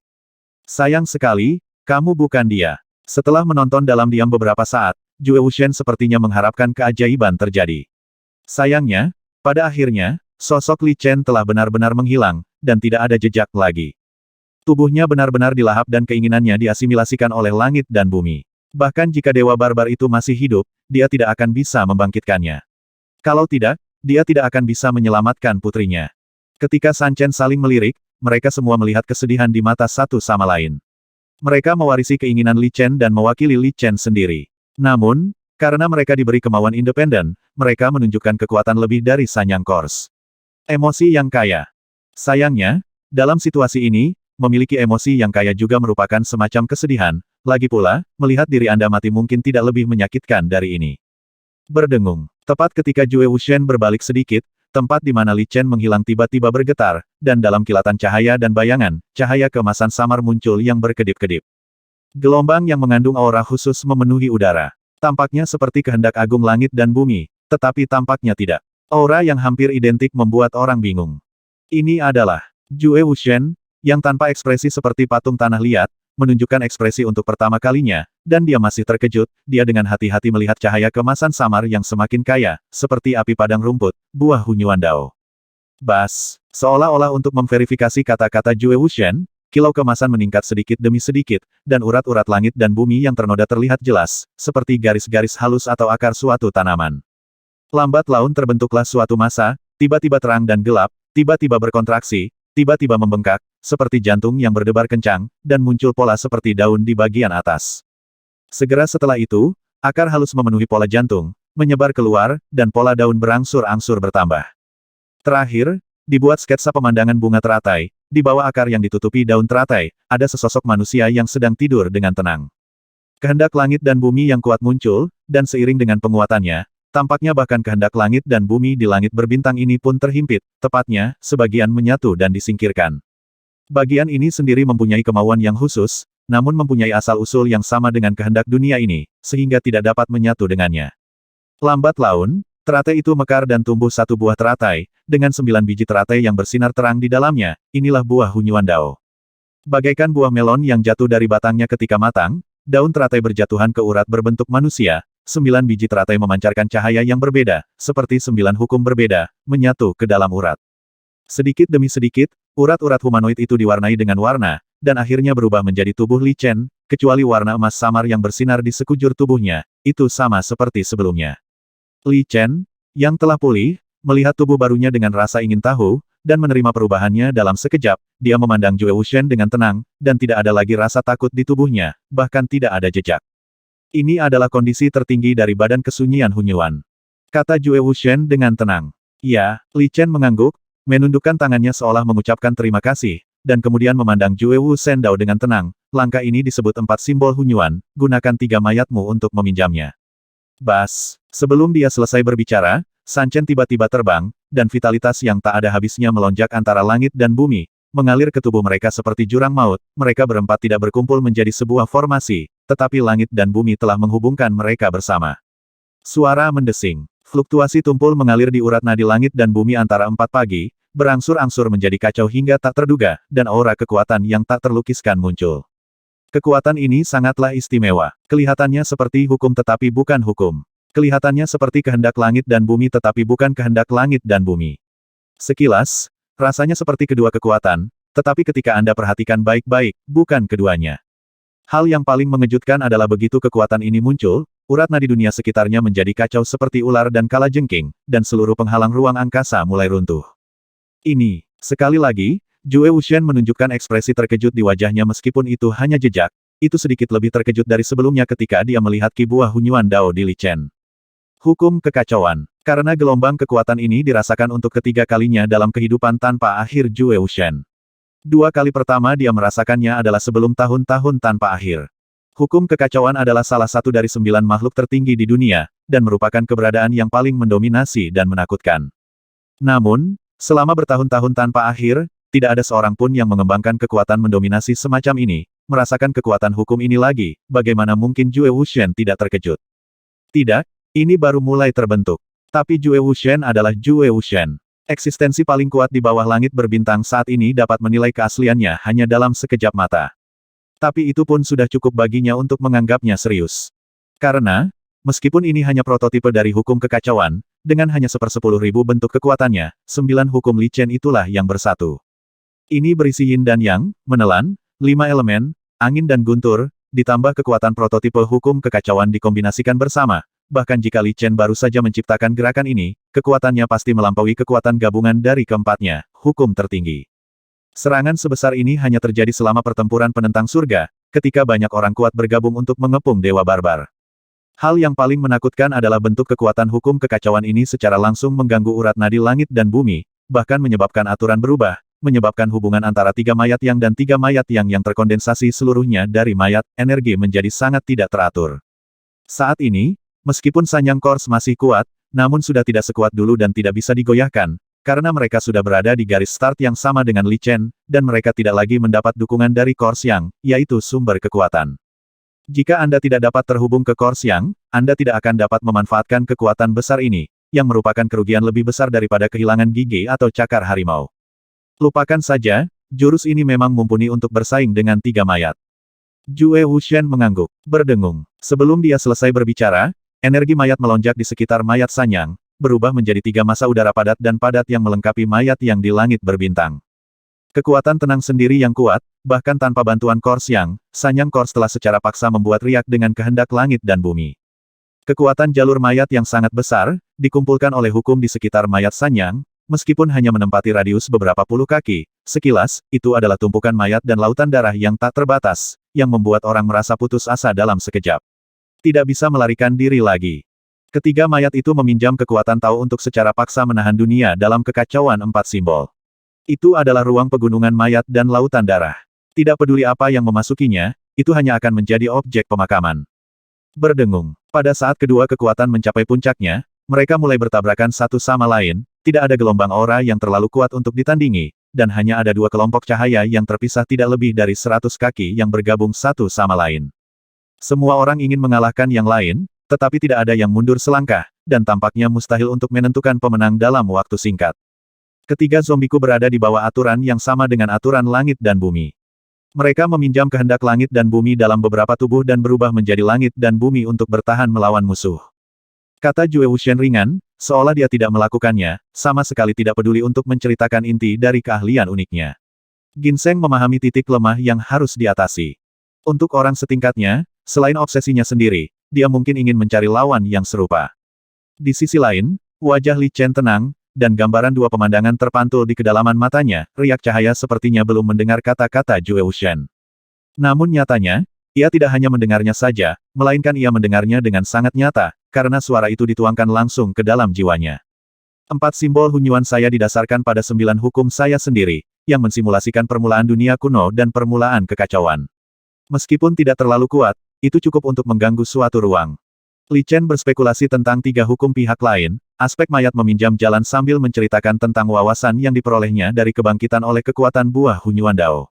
Sayang sekali, kamu bukan dia. Setelah menonton dalam diam beberapa saat, Jue Wuxian sepertinya mengharapkan keajaiban terjadi. Sayangnya, pada akhirnya, sosok Li Chen telah benar-benar menghilang, dan tidak ada jejak lagi. Tubuhnya benar-benar dilahap dan keinginannya diasimilasikan oleh langit dan bumi. Bahkan jika dewa barbar itu masih hidup, dia tidak akan bisa membangkitkannya. Kalau tidak, dia tidak akan bisa menyelamatkan putrinya. Ketika San Chen saling melirik, mereka semua melihat kesedihan di mata satu sama lain. Mereka mewarisi keinginan Li Chen dan mewakili Li Chen sendiri. Namun, karena mereka diberi kemauan independen, mereka menunjukkan kekuatan lebih dari Sanyang Kors. Emosi yang kaya. Sayangnya, dalam situasi ini, memiliki emosi yang kaya juga merupakan semacam kesedihan, lagi pula, melihat diri Anda mati mungkin tidak lebih menyakitkan dari ini. Berdengung. Tepat ketika Jue Wuxian berbalik sedikit, tempat di mana Li Chen menghilang tiba-tiba bergetar, dan dalam kilatan cahaya dan bayangan, cahaya keemasan samar muncul yang berkedip-kedip. Gelombang yang mengandung aura khusus memenuhi udara. Tampaknya seperti kehendak agung langit dan bumi, tetapi tampaknya tidak. Aura yang hampir identik membuat orang bingung. Ini adalah Jue Wuxian, yang tanpa ekspresi seperti patung tanah liat, menunjukkan ekspresi untuk pertama kalinya, dan dia masih terkejut, dia dengan hati-hati melihat cahaya kemasan samar yang semakin kaya, seperti api padang rumput, buah hunyuan dao. Bas, seolah-olah untuk memverifikasi kata-kata Jue Wuxian, kilau kemasan meningkat sedikit demi sedikit, dan urat-urat langit dan bumi yang ternoda terlihat jelas, seperti garis-garis halus atau akar suatu tanaman. Lambat laun terbentuklah suatu masa, tiba-tiba terang dan gelap, tiba-tiba berkontraksi, tiba-tiba membengkak, seperti jantung yang berdebar kencang, dan muncul pola seperti daun di bagian atas. Segera setelah itu, akar halus memenuhi pola jantung, menyebar keluar, dan pola daun berangsur-angsur bertambah. Terakhir, dibuat sketsa pemandangan bunga teratai. Di bawah akar yang ditutupi daun teratai, ada sesosok manusia yang sedang tidur dengan tenang. Kehendak langit dan bumi yang kuat muncul, dan seiring dengan penguatannya, tampaknya bahkan kehendak langit dan bumi di langit berbintang ini pun terhimpit, tepatnya, sebagian menyatu dan disingkirkan. Bagian ini sendiri mempunyai kemauan yang khusus, namun mempunyai asal-usul yang sama dengan kehendak dunia ini, sehingga tidak dapat menyatu dengannya. Lambat laun, teratai itu mekar dan tumbuh satu buah teratai, dengan 9 biji teratai yang bersinar terang di dalamnya, inilah buah Hunyuan Dao. Bagaikan buah melon yang jatuh dari batangnya ketika matang, daun teratai berjatuhan ke urat berbentuk manusia, 9 biji teratai memancarkan cahaya yang berbeda, seperti 9 hukum berbeda, menyatu ke dalam urat. Sedikit demi sedikit, urat-urat humanoid itu diwarnai dengan warna, dan akhirnya berubah menjadi tubuh Li Chen, kecuali warna emas samar yang bersinar di sekujur tubuhnya, itu sama seperti sebelumnya. Li Chen, yang telah pulih, melihat tubuh barunya dengan rasa ingin tahu, dan menerima perubahannya dalam sekejap, dia memandang Jue Wuxian dengan tenang, dan tidak ada lagi rasa takut di tubuhnya, bahkan tidak ada jejak. Ini adalah kondisi tertinggi dari badan kesunyian Hunyuan. Kata Jue Wuxian dengan tenang. Ya, Li Chen mengangguk, menundukkan tangannya seolah mengucapkan terima kasih, dan kemudian memandang Jue Wuxian Dao dengan tenang. Langkah ini disebut 4 simbol Hunyuan, gunakan 3 mayatmu untuk meminjamnya. Bas, sebelum dia selesai berbicara, San Chen tiba-tiba terbang, dan vitalitas yang tak ada habisnya melonjak antara langit dan bumi, mengalir ke tubuh mereka seperti jurang maut. Mereka berempat tidak berkumpul menjadi sebuah formasi, tetapi langit dan bumi telah menghubungkan mereka bersama. Suara mendesing. Fluktuasi tumpul mengalir di urat nadi langit dan bumi antara 4 pagi, berangsur-angsur menjadi kacau hingga tak terduga, dan aura kekuatan yang tak terlukiskan muncul. Kekuatan ini sangatlah istimewa. Kelihatannya seperti hukum tetapi bukan hukum. Kelihatannya seperti kehendak langit dan bumi tetapi bukan kehendak langit dan bumi. Sekilas, rasanya seperti kedua kekuatan, tetapi ketika Anda perhatikan baik-baik, bukan keduanya. Hal yang paling mengejutkan adalah begitu kekuatan ini muncul, urat nadi dunia sekitarnya menjadi kacau seperti ular dan kalajengking, dan seluruh penghalang ruang angkasa mulai runtuh. Ini, sekali lagi, Jue Wuxian menunjukkan ekspresi terkejut di wajahnya meskipun itu hanya jejak, itu sedikit lebih terkejut dari sebelumnya ketika dia melihat ki buah Hunyuan Dao di Li Chen. Hukum kekacauan. Karena gelombang kekuatan ini dirasakan untuk ketiga kalinya dalam kehidupan tanpa akhir Jue Wuxian. 2 kali pertama dia merasakannya adalah sebelum tahun-tahun tanpa akhir. Hukum kekacauan adalah salah satu dari 9 makhluk tertinggi di dunia, dan merupakan keberadaan yang paling mendominasi dan menakutkan. Namun, selama bertahun-tahun tanpa akhir, tidak ada seorang pun yang mengembangkan kekuatan mendominasi semacam ini, merasakan kekuatan hukum ini lagi, bagaimana mungkin Jue Wuxian tidak terkejut? Tidak, ini baru mulai terbentuk. Tapi Jue Wuxian adalah Jue Wuxian. Eksistensi paling kuat di bawah langit berbintang saat ini dapat menilai keasliannya hanya dalam sekejap mata. Tapi itu pun sudah cukup baginya untuk menganggapnya serius. Karena, meskipun ini hanya prototipe dari hukum kekacauan, dengan hanya 1/10.000 bentuk kekuatannya, 9 hukum Li Chen itulah yang bersatu. Ini berisi yin dan yang, menelan, 5 elemen, angin dan guntur, ditambah kekuatan prototipe hukum kekacauan dikombinasikan bersama. Bahkan jika Li Chen baru saja menciptakan gerakan ini, kekuatannya pasti melampaui kekuatan gabungan dari keempatnya, hukum tertinggi. Serangan sebesar ini hanya terjadi selama pertempuran penentang surga, ketika banyak orang kuat bergabung untuk mengepung Dewa Barbar. Hal yang paling menakutkan adalah bentuk kekuatan hukum kekacauan ini secara langsung mengganggu urat nadi langit dan bumi, bahkan menyebabkan aturan berubah, menyebabkan hubungan antara 3 mayat yang dan 3 mayat yang terkondensasi seluruhnya dari mayat, energi menjadi sangat tidak teratur. Saat ini, meskipun Sanyang Kors masih kuat, namun sudah tidak sekuat dulu dan tidak bisa digoyahkan, karena mereka sudah berada di garis start yang sama dengan Li Chen, dan mereka tidak lagi mendapat dukungan dari Kors Yang, yaitu sumber kekuatan. Jika Anda tidak dapat terhubung ke Kors Yang, Anda tidak akan dapat memanfaatkan kekuatan besar ini, yang merupakan kerugian lebih besar daripada kehilangan gigi atau cakar harimau. Lupakan saja, jurus ini memang mumpuni untuk bersaing dengan 3 mayat. Jue Wuxian mengangguk, berdengung. Sebelum dia selesai berbicara, energi mayat melonjak di sekitar mayat Sanyang, berubah menjadi 3 massa udara padat dan padat yang melengkapi mayat yang di langit berbintang. Kekuatan tenang sendiri yang kuat, bahkan tanpa bantuan Kors Yang, Sanyang Kors telah secara paksa membuat riak dengan kehendak langit dan bumi. Kekuatan jalur mayat yang sangat besar, dikumpulkan oleh hukum di sekitar mayat Sanyang, Meskipun hanya menempati radius beberapa puluh kaki, sekilas, itu adalah tumpukan mayat dan lautan darah yang tak terbatas, yang membuat orang merasa putus asa dalam sekejap. Tidak bisa melarikan diri lagi. Ketiga mayat itu meminjam kekuatan Tao untuk secara paksa menahan dunia dalam kekacauan empat simbol. Itu adalah ruang pegunungan mayat dan lautan darah. Tidak peduli apa yang memasukinya, itu hanya akan menjadi objek pemakaman. Berdengung. Pada saat kedua kekuatan mencapai puncaknya, mereka mulai bertabrakan satu sama lain, tidak ada gelombang aura yang terlalu kuat untuk ditandingi, dan hanya ada dua kelompok cahaya yang terpisah tidak lebih dari 100 kaki yang bergabung satu sama lain. Semua orang ingin mengalahkan yang lain, tetapi tidak ada yang mundur selangkah, dan tampaknya mustahil untuk menentukan pemenang dalam waktu singkat. Ketiga zombiku berada di bawah aturan yang sama dengan aturan langit dan bumi. Mereka meminjam kehendak langit dan bumi dalam beberapa tubuh dan berubah menjadi langit dan bumi untuk bertahan melawan musuh. Kata Jue Wuxian ringan, seolah dia tidak melakukannya, sama sekali tidak peduli untuk menceritakan inti dari keahlian uniknya. Ginseng memahami titik lemah yang harus diatasi. Untuk orang setingkatnya, selain obsesinya sendiri, dia mungkin ingin mencari lawan yang serupa. Di sisi lain, wajah Li Chen tenang, dan gambaran dua pemandangan terpantul di kedalaman matanya, riak cahaya sepertinya belum mendengar kata-kata Jue Wuxian. Namun nyatanya, ia tidak hanya mendengarnya saja, melainkan ia mendengarnya dengan sangat nyata, karena suara itu dituangkan langsung ke dalam jiwanya. 4 simbol hunyuan saya didasarkan pada 9 hukum saya sendiri, yang mensimulasikan permulaan dunia kuno dan permulaan kekacauan. Meskipun tidak terlalu kuat, itu cukup untuk mengganggu suatu ruang. Li Chen berspekulasi tentang 3 hukum pihak lain, aspek mayat meminjam jalan sambil menceritakan tentang wawasan yang diperolehnya dari kebangkitan oleh kekuatan buah hunyuan Dao.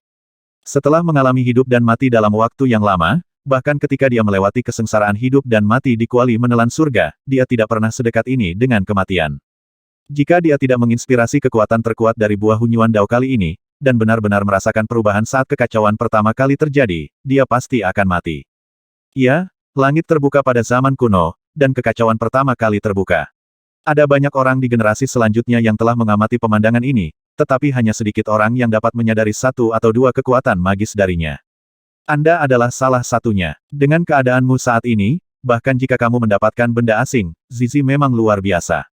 Setelah mengalami hidup dan mati dalam waktu yang lama, bahkan ketika dia melewati kesengsaraan hidup dan mati di kuali menelan surga, dia tidak pernah sedekat ini dengan kematian. Jika dia tidak menginspirasi kekuatan terkuat dari buah hunyuan Dao kali ini, dan benar-benar merasakan perubahan saat kekacauan pertama kali terjadi, dia pasti akan mati. Ya, langit terbuka pada zaman kuno, dan kekacauan pertama kali terbuka. Ada banyak orang di generasi selanjutnya yang telah mengamati pemandangan ini, tetapi hanya sedikit orang yang dapat menyadari satu atau dua kekuatan magis darinya. Anda adalah salah satunya. Dengan keadaanmu saat ini, bahkan jika kamu mendapatkan benda asing, Zizi memang luar biasa.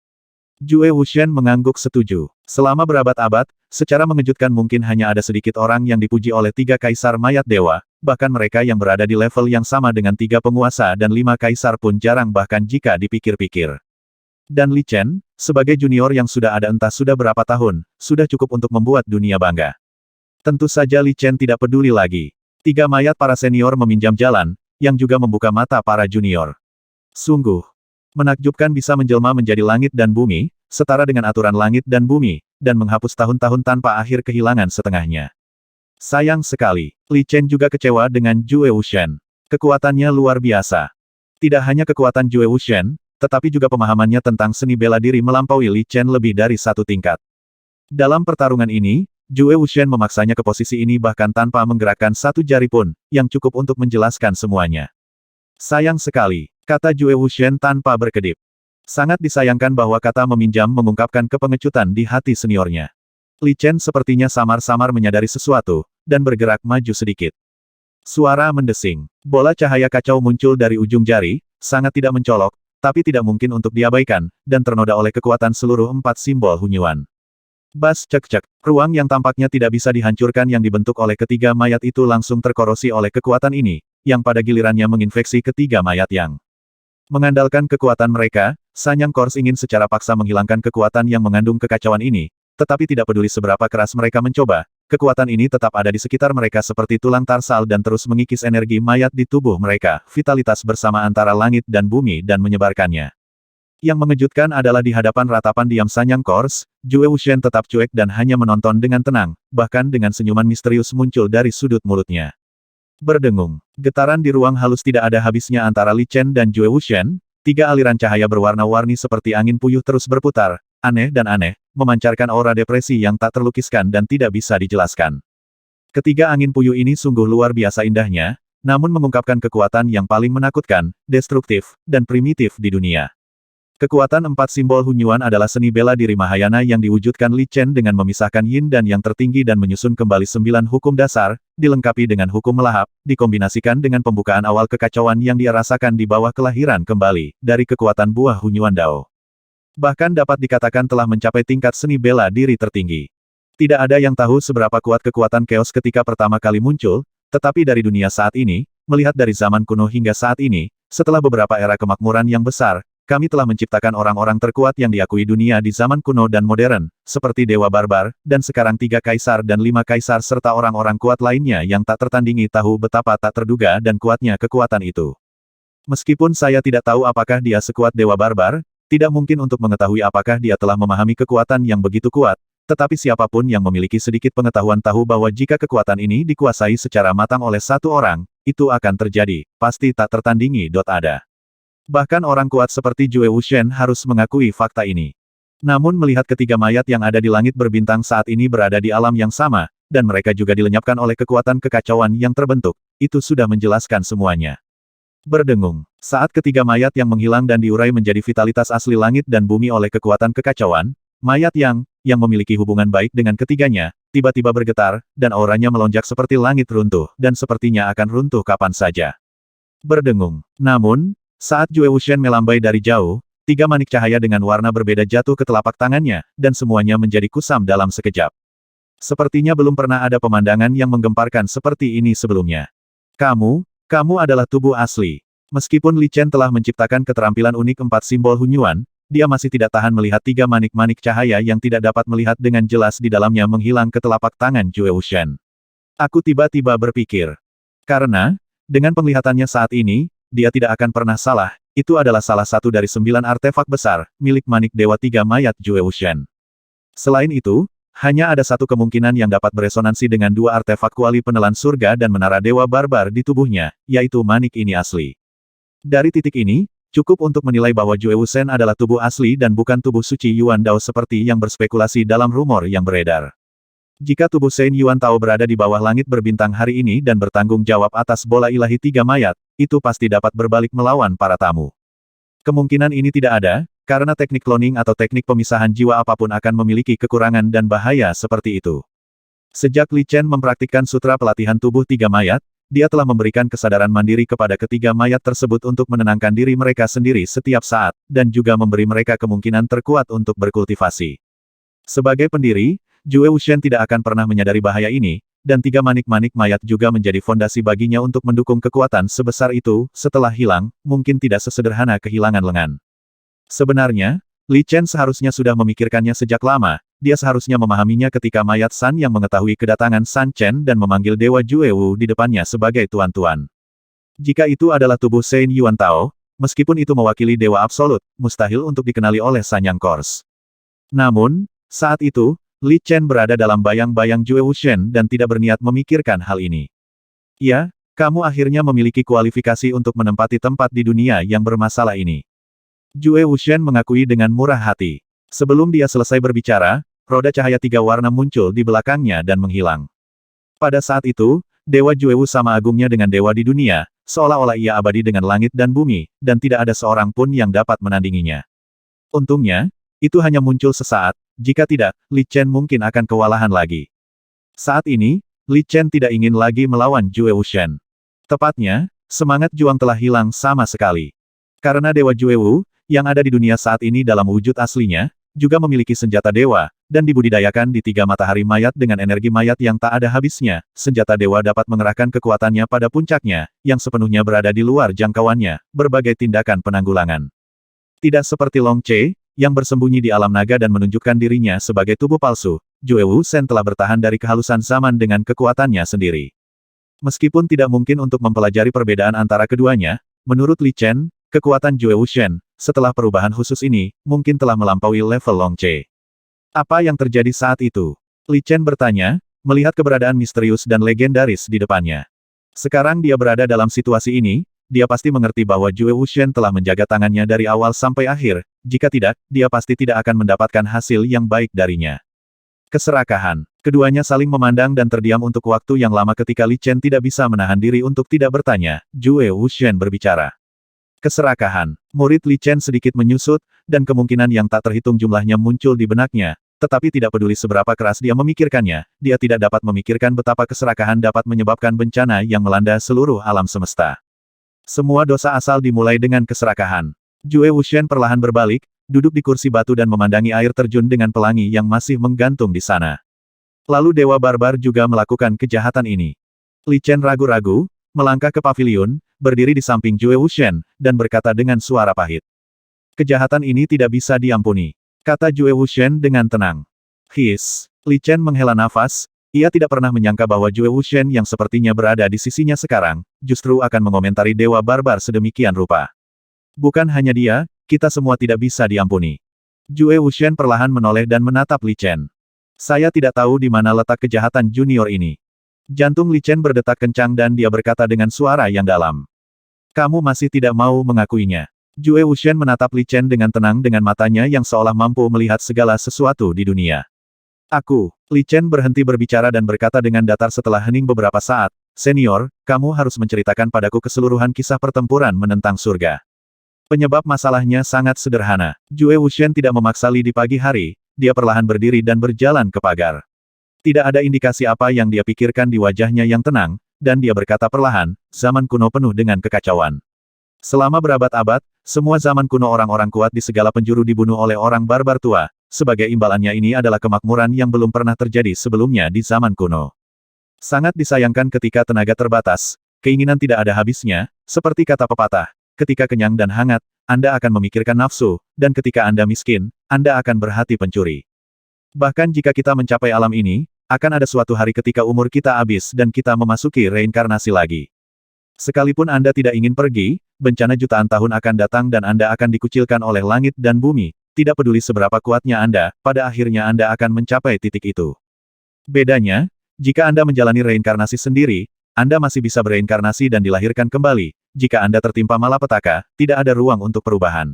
Jue Wuxian mengangguk setuju. Selama berabad-abad, secara mengejutkan mungkin hanya ada sedikit orang yang dipuji oleh 3 kaisar mayat dewa, bahkan mereka yang berada di level yang sama dengan 3 penguasa dan 5 kaisar pun jarang bahkan jika dipikir-pikir. Dan Li Chen, sebagai junior yang sudah ada entah sudah berapa tahun, sudah cukup untuk membuat dunia bangga. Tentu saja Li Chen tidak peduli lagi. 3 mayat para senior meminjam jalan, yang juga membuka mata para junior. Sungguh menakjubkan bisa menjelma menjadi langit dan bumi, setara dengan aturan langit dan bumi, dan menghapus tahun-tahun tanpa akhir kehilangan setengahnya. Sayang sekali, Li Chen juga kecewa dengan Jue Wuxian. Kekuatannya luar biasa. Tidak hanya kekuatan Jue Wuxian, tetapi juga pemahamannya tentang seni bela diri melampaui Li Chen lebih dari 1 tingkat. Dalam pertarungan ini, Jue Wuxian memaksanya ke posisi ini bahkan tanpa menggerakkan 1 jari pun, yang cukup untuk menjelaskan semuanya. Sayang sekali, kata Jue Wuxian tanpa berkedip. Sangat disayangkan bahwa kata meminjam mengungkapkan kepengecutan di hati seniornya. Li Chen sepertinya samar-samar menyadari sesuatu, dan bergerak maju sedikit. Suara mendesing. Bola cahaya kacau muncul dari ujung jari, sangat tidak mencolok, tapi tidak mungkin untuk diabaikan, dan ternoda oleh kekuatan seluruh 4 simbol hunyuan. Bas cek-cek, ruang yang tampaknya tidak bisa dihancurkan yang dibentuk oleh ketiga mayat itu langsung terkorosi oleh kekuatan ini, yang pada gilirannya menginfeksi ketiga mayat yang. Mengandalkan kekuatan mereka, Sanyang Kors ingin secara paksa menghilangkan kekuatan yang mengandung kekacauan ini, tetapi tidak peduli seberapa keras mereka mencoba, kekuatan ini tetap ada di sekitar mereka seperti tulang tarsal dan terus mengikis energi mayat di tubuh mereka, vitalitas bersama antara langit dan bumi dan menyebarkannya. Yang mengejutkan adalah di hadapan ratapan diam Sanyang Kors, Jue Wuxian tetap cuek dan hanya menonton dengan tenang, bahkan dengan senyuman misterius muncul dari sudut mulutnya. Berdengung. Getaran di ruang halus tidak ada habisnya antara Li Chen dan Jue Wuxian, 3 aliran cahaya berwarna-warni seperti angin puyuh terus berputar, aneh dan aneh, memancarkan aura depresi yang tak terlukiskan dan tidak bisa dijelaskan. Ketiga angin puyuh ini sungguh luar biasa indahnya, namun mengungkapkan kekuatan yang paling menakutkan, destruktif, dan primitif di dunia. Kekuatan 4 simbol hunyuan adalah seni bela diri Mahayana yang diwujudkan Li Chen dengan memisahkan yin dan yang tertinggi dan menyusun kembali 9 hukum dasar, dilengkapi dengan hukum melahap, dikombinasikan dengan pembukaan awal kekacauan yang dia rasakan di bawah kelahiran kembali, dari kekuatan buah hunyuan Dao. Bahkan dapat dikatakan telah mencapai tingkat seni bela diri tertinggi. Tidak ada yang tahu seberapa kuat kekuatan Chaos ketika pertama kali muncul, tetapi dari dunia saat ini, melihat dari zaman kuno hingga saat ini, setelah beberapa era kemakmuran yang besar, kami telah menciptakan orang-orang terkuat yang diakui dunia di zaman kuno dan modern, seperti Dewa Barbar, dan sekarang 3 kaisar dan 5 kaisar serta orang-orang kuat lainnya yang tak tertandingi tahu betapa tak terduga dan kuatnya kekuatan itu. Meskipun saya tidak tahu apakah dia sekuat Dewa Barbar, tidak mungkin untuk mengetahui apakah dia telah memahami kekuatan yang begitu kuat, tetapi siapapun yang memiliki sedikit pengetahuan tahu bahwa jika kekuatan ini dikuasai secara matang oleh satu orang, itu akan terjadi, pasti tak tertandingi. Ada. Bahkan orang kuat seperti Jue Wuxian harus mengakui fakta ini. Namun melihat ketiga mayat yang ada di langit berbintang saat ini berada di alam yang sama, dan mereka juga dilenyapkan oleh kekuatan kekacauan yang terbentuk, itu sudah menjelaskan semuanya. Berdengung, saat ketiga mayat yang menghilang dan diurai menjadi vitalitas asli langit dan bumi oleh kekuatan kekacauan, mayat yang memiliki hubungan baik dengan ketiganya, tiba-tiba bergetar, dan auranya melonjak seperti langit runtuh, dan sepertinya akan runtuh kapan saja. Berdengung. Namun, saat Jue Wuxian melambai dari jauh, 3 manik cahaya dengan warna berbeda jatuh ke telapak tangannya, dan semuanya menjadi kusam dalam sekejap. Sepertinya belum pernah ada pemandangan yang menggemparkan seperti ini sebelumnya. Kamu adalah tubuh asli. Meskipun Li Chen telah menciptakan keterampilan unik 4 simbol Hunyuan, dia masih tidak tahan melihat 3 manik-manik cahaya yang tidak dapat melihat dengan jelas di dalamnya menghilang ke telapak tangan Jue Wuxian. Aku tiba-tiba berpikir. Karena, dengan penglihatannya saat ini, dia tidak akan pernah salah, itu adalah salah satu dari 9 artefak besar, milik manik Dewa 3 mayat Jue Wuxian. Selain itu, hanya ada satu kemungkinan yang dapat beresonansi dengan 2 artefak kuali penelan surga dan menara Dewa Barbar di tubuhnya, yaitu manik ini asli. Dari titik ini, cukup untuk menilai bahwa Jue Wuxian adalah tubuh asli dan bukan tubuh suci Yuan Dao seperti yang berspekulasi dalam rumor yang beredar. Jika tubuh Shen Yuan Tao berada di bawah langit berbintang hari ini dan bertanggung jawab atas bola ilahi 3 mayat, itu pasti dapat berbalik melawan para tamu. Kemungkinan ini tidak ada, karena teknik cloning atau teknik pemisahan jiwa apapun akan memiliki kekurangan dan bahaya seperti itu. Sejak Li Chen mempraktikkan sutra pelatihan tubuh 3 mayat, dia telah memberikan kesadaran mandiri kepada ketiga mayat tersebut untuk menenangkan diri mereka sendiri setiap saat, dan juga memberi mereka kemungkinan terkuat untuk berkultivasi. Sebagai pendiri, Jue Wuxian tidak akan pernah menyadari bahaya ini, dan 3 manik-manik mayat juga menjadi fondasi baginya untuk mendukung kekuatan sebesar itu. Setelah hilang, mungkin tidak sesederhana kehilangan lengan. Sebenarnya, Li Chen seharusnya sudah memikirkannya sejak lama. Dia seharusnya memahaminya ketika mayat San yang mengetahui kedatangan San Chen dan memanggil Dewa Jue Wu di depannya sebagai tuan-tuan. Jika itu adalah tubuh Shen Yuan Tao, meskipun itu mewakili Dewa Absolut, mustahil untuk dikenali oleh Sanyang Kors. Namun, saat itu, Li Chen berada dalam bayang-bayang Jue Wuxian dan tidak berniat memikirkan hal ini. Ya, kamu akhirnya memiliki kualifikasi untuk menempati tempat di dunia yang bermasalah ini. Jue Wuxian mengakui dengan murah hati. Sebelum dia selesai berbicara, roda cahaya 3 warna muncul di belakangnya dan menghilang. Pada saat itu, Dewa Jue Wu sama agungnya dengan dewa di dunia, seolah-olah ia abadi dengan langit dan bumi, dan tidak ada seorang pun yang dapat menandinginya. Untungnya, itu hanya muncul sesaat, jika tidak, Li Chen mungkin akan kewalahan lagi. Saat ini, Li Chen tidak ingin lagi melawan Jue Wuxian. Tepatnya, semangat juang telah hilang sama sekali. Karena Dewa Jue Wu, yang ada di dunia saat ini dalam wujud aslinya, juga memiliki senjata dewa, dan dibudidayakan di 3 matahari mayat dengan energi mayat yang tak ada habisnya. Senjata dewa dapat mengerahkan kekuatannya pada puncaknya, yang sepenuhnya berada di luar jangkauannya, berbagai tindakan penanggulangan. Tidak seperti Long Che, yang bersembunyi di alam naga dan menunjukkan dirinya sebagai tubuh palsu, Jue Wuxian telah bertahan dari kehalusan zaman dengan kekuatannya sendiri. Meskipun tidak mungkin untuk mempelajari perbedaan antara keduanya, menurut Li Chen, kekuatan Jue Wuxian, setelah perubahan khusus ini, mungkin telah melampaui level Long Che. Apa yang terjadi saat itu? Li Chen bertanya, melihat keberadaan misterius dan legendaris di depannya. Sekarang dia berada dalam situasi ini, dia pasti mengerti bahwa Jue Wuxian telah menjaga tangannya dari awal sampai akhir, jika tidak, dia pasti tidak akan mendapatkan hasil yang baik darinya. Keserakahan. Keduanya saling memandang dan terdiam untuk waktu yang lama ketika Li Chen tidak bisa menahan diri untuk tidak bertanya. Jue Wuxian berbicara. Keserakahan. Murid Li Chen sedikit menyusut, dan kemungkinan yang tak terhitung jumlahnya muncul di benaknya, tetapi tidak peduli seberapa keras dia memikirkannya, dia tidak dapat memikirkan betapa keserakahan dapat menyebabkan bencana yang melanda seluruh alam semesta. Semua dosa asal dimulai dengan keserakahan. Jue Wuxian perlahan berbalik, duduk di kursi batu dan memandangi air terjun dengan pelangi yang masih menggantung di sana. Lalu Dewa Barbar juga melakukan kejahatan ini. Li Chen ragu-ragu, melangkah ke paviliun, berdiri di samping Jue Wuxian, dan berkata dengan suara pahit. Kejahatan ini tidak bisa diampuni, kata Jue Wuxian dengan tenang. His. Li Chen menghela nafas, ia tidak pernah menyangka bahwa Jue Wuxian yang sepertinya berada di sisinya sekarang, justru akan mengomentari Dewa Barbar sedemikian rupa. Bukan hanya dia, kita semua tidak bisa diampuni. Jue Wuxian perlahan menoleh dan menatap Li Chen. Saya tidak tahu di mana letak kejahatan junior ini. Jantung Li Chen berdetak kencang dan dia berkata dengan suara yang dalam. Kamu masih tidak mau mengakuinya. Jue Wuxian menatap Li Chen dengan tenang dengan matanya yang seolah mampu melihat segala sesuatu di dunia. Li Chen berhenti berbicara dan berkata dengan datar setelah hening beberapa saat, Senior, kamu harus menceritakan padaku keseluruhan kisah pertempuran menentang surga. Penyebab masalahnya sangat sederhana. Jue Wuxian tidak memaksa Li di pagi hari, dia perlahan berdiri dan berjalan ke pagar. Tidak ada indikasi apa yang dia pikirkan di wajahnya yang tenang, dan dia berkata perlahan, zaman kuno penuh dengan kekacauan. Selama berabad-abad, semua zaman kuno orang-orang kuat di segala penjuru dibunuh oleh orang barbar tua. Sebagai imbalannya ini adalah kemakmuran yang belum pernah terjadi sebelumnya di zaman kuno. Sangat disayangkan ketika tenaga terbatas, keinginan tidak ada habisnya, seperti kata pepatah, ketika kenyang dan hangat, Anda akan memikirkan nafsu, dan ketika Anda miskin, Anda akan berhati pencuri. Bahkan jika kita mencapai alam ini, akan ada suatu hari ketika umur kita habis dan kita memasuki reinkarnasi lagi. Sekalipun Anda tidak ingin pergi, bencana jutaan tahun akan datang dan Anda akan dikucilkan oleh langit dan bumi. Tidak peduli seberapa kuatnya Anda, pada akhirnya Anda akan mencapai titik itu. Bedanya, jika Anda menjalani reinkarnasi sendiri, Anda masih bisa bereinkarnasi dan dilahirkan kembali. Jika Anda tertimpa malapetaka, tidak ada ruang untuk perubahan.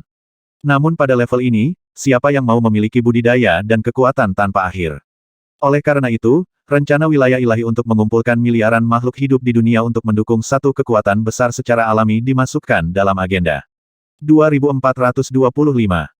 Namun pada level ini, siapa yang mau memiliki budidaya dan kekuatan tanpa akhir? Oleh karena itu, rencana wilayah ilahi untuk mengumpulkan miliaran makhluk hidup di dunia untuk mendukung satu kekuatan besar secara alami dimasukkan dalam agenda. 2425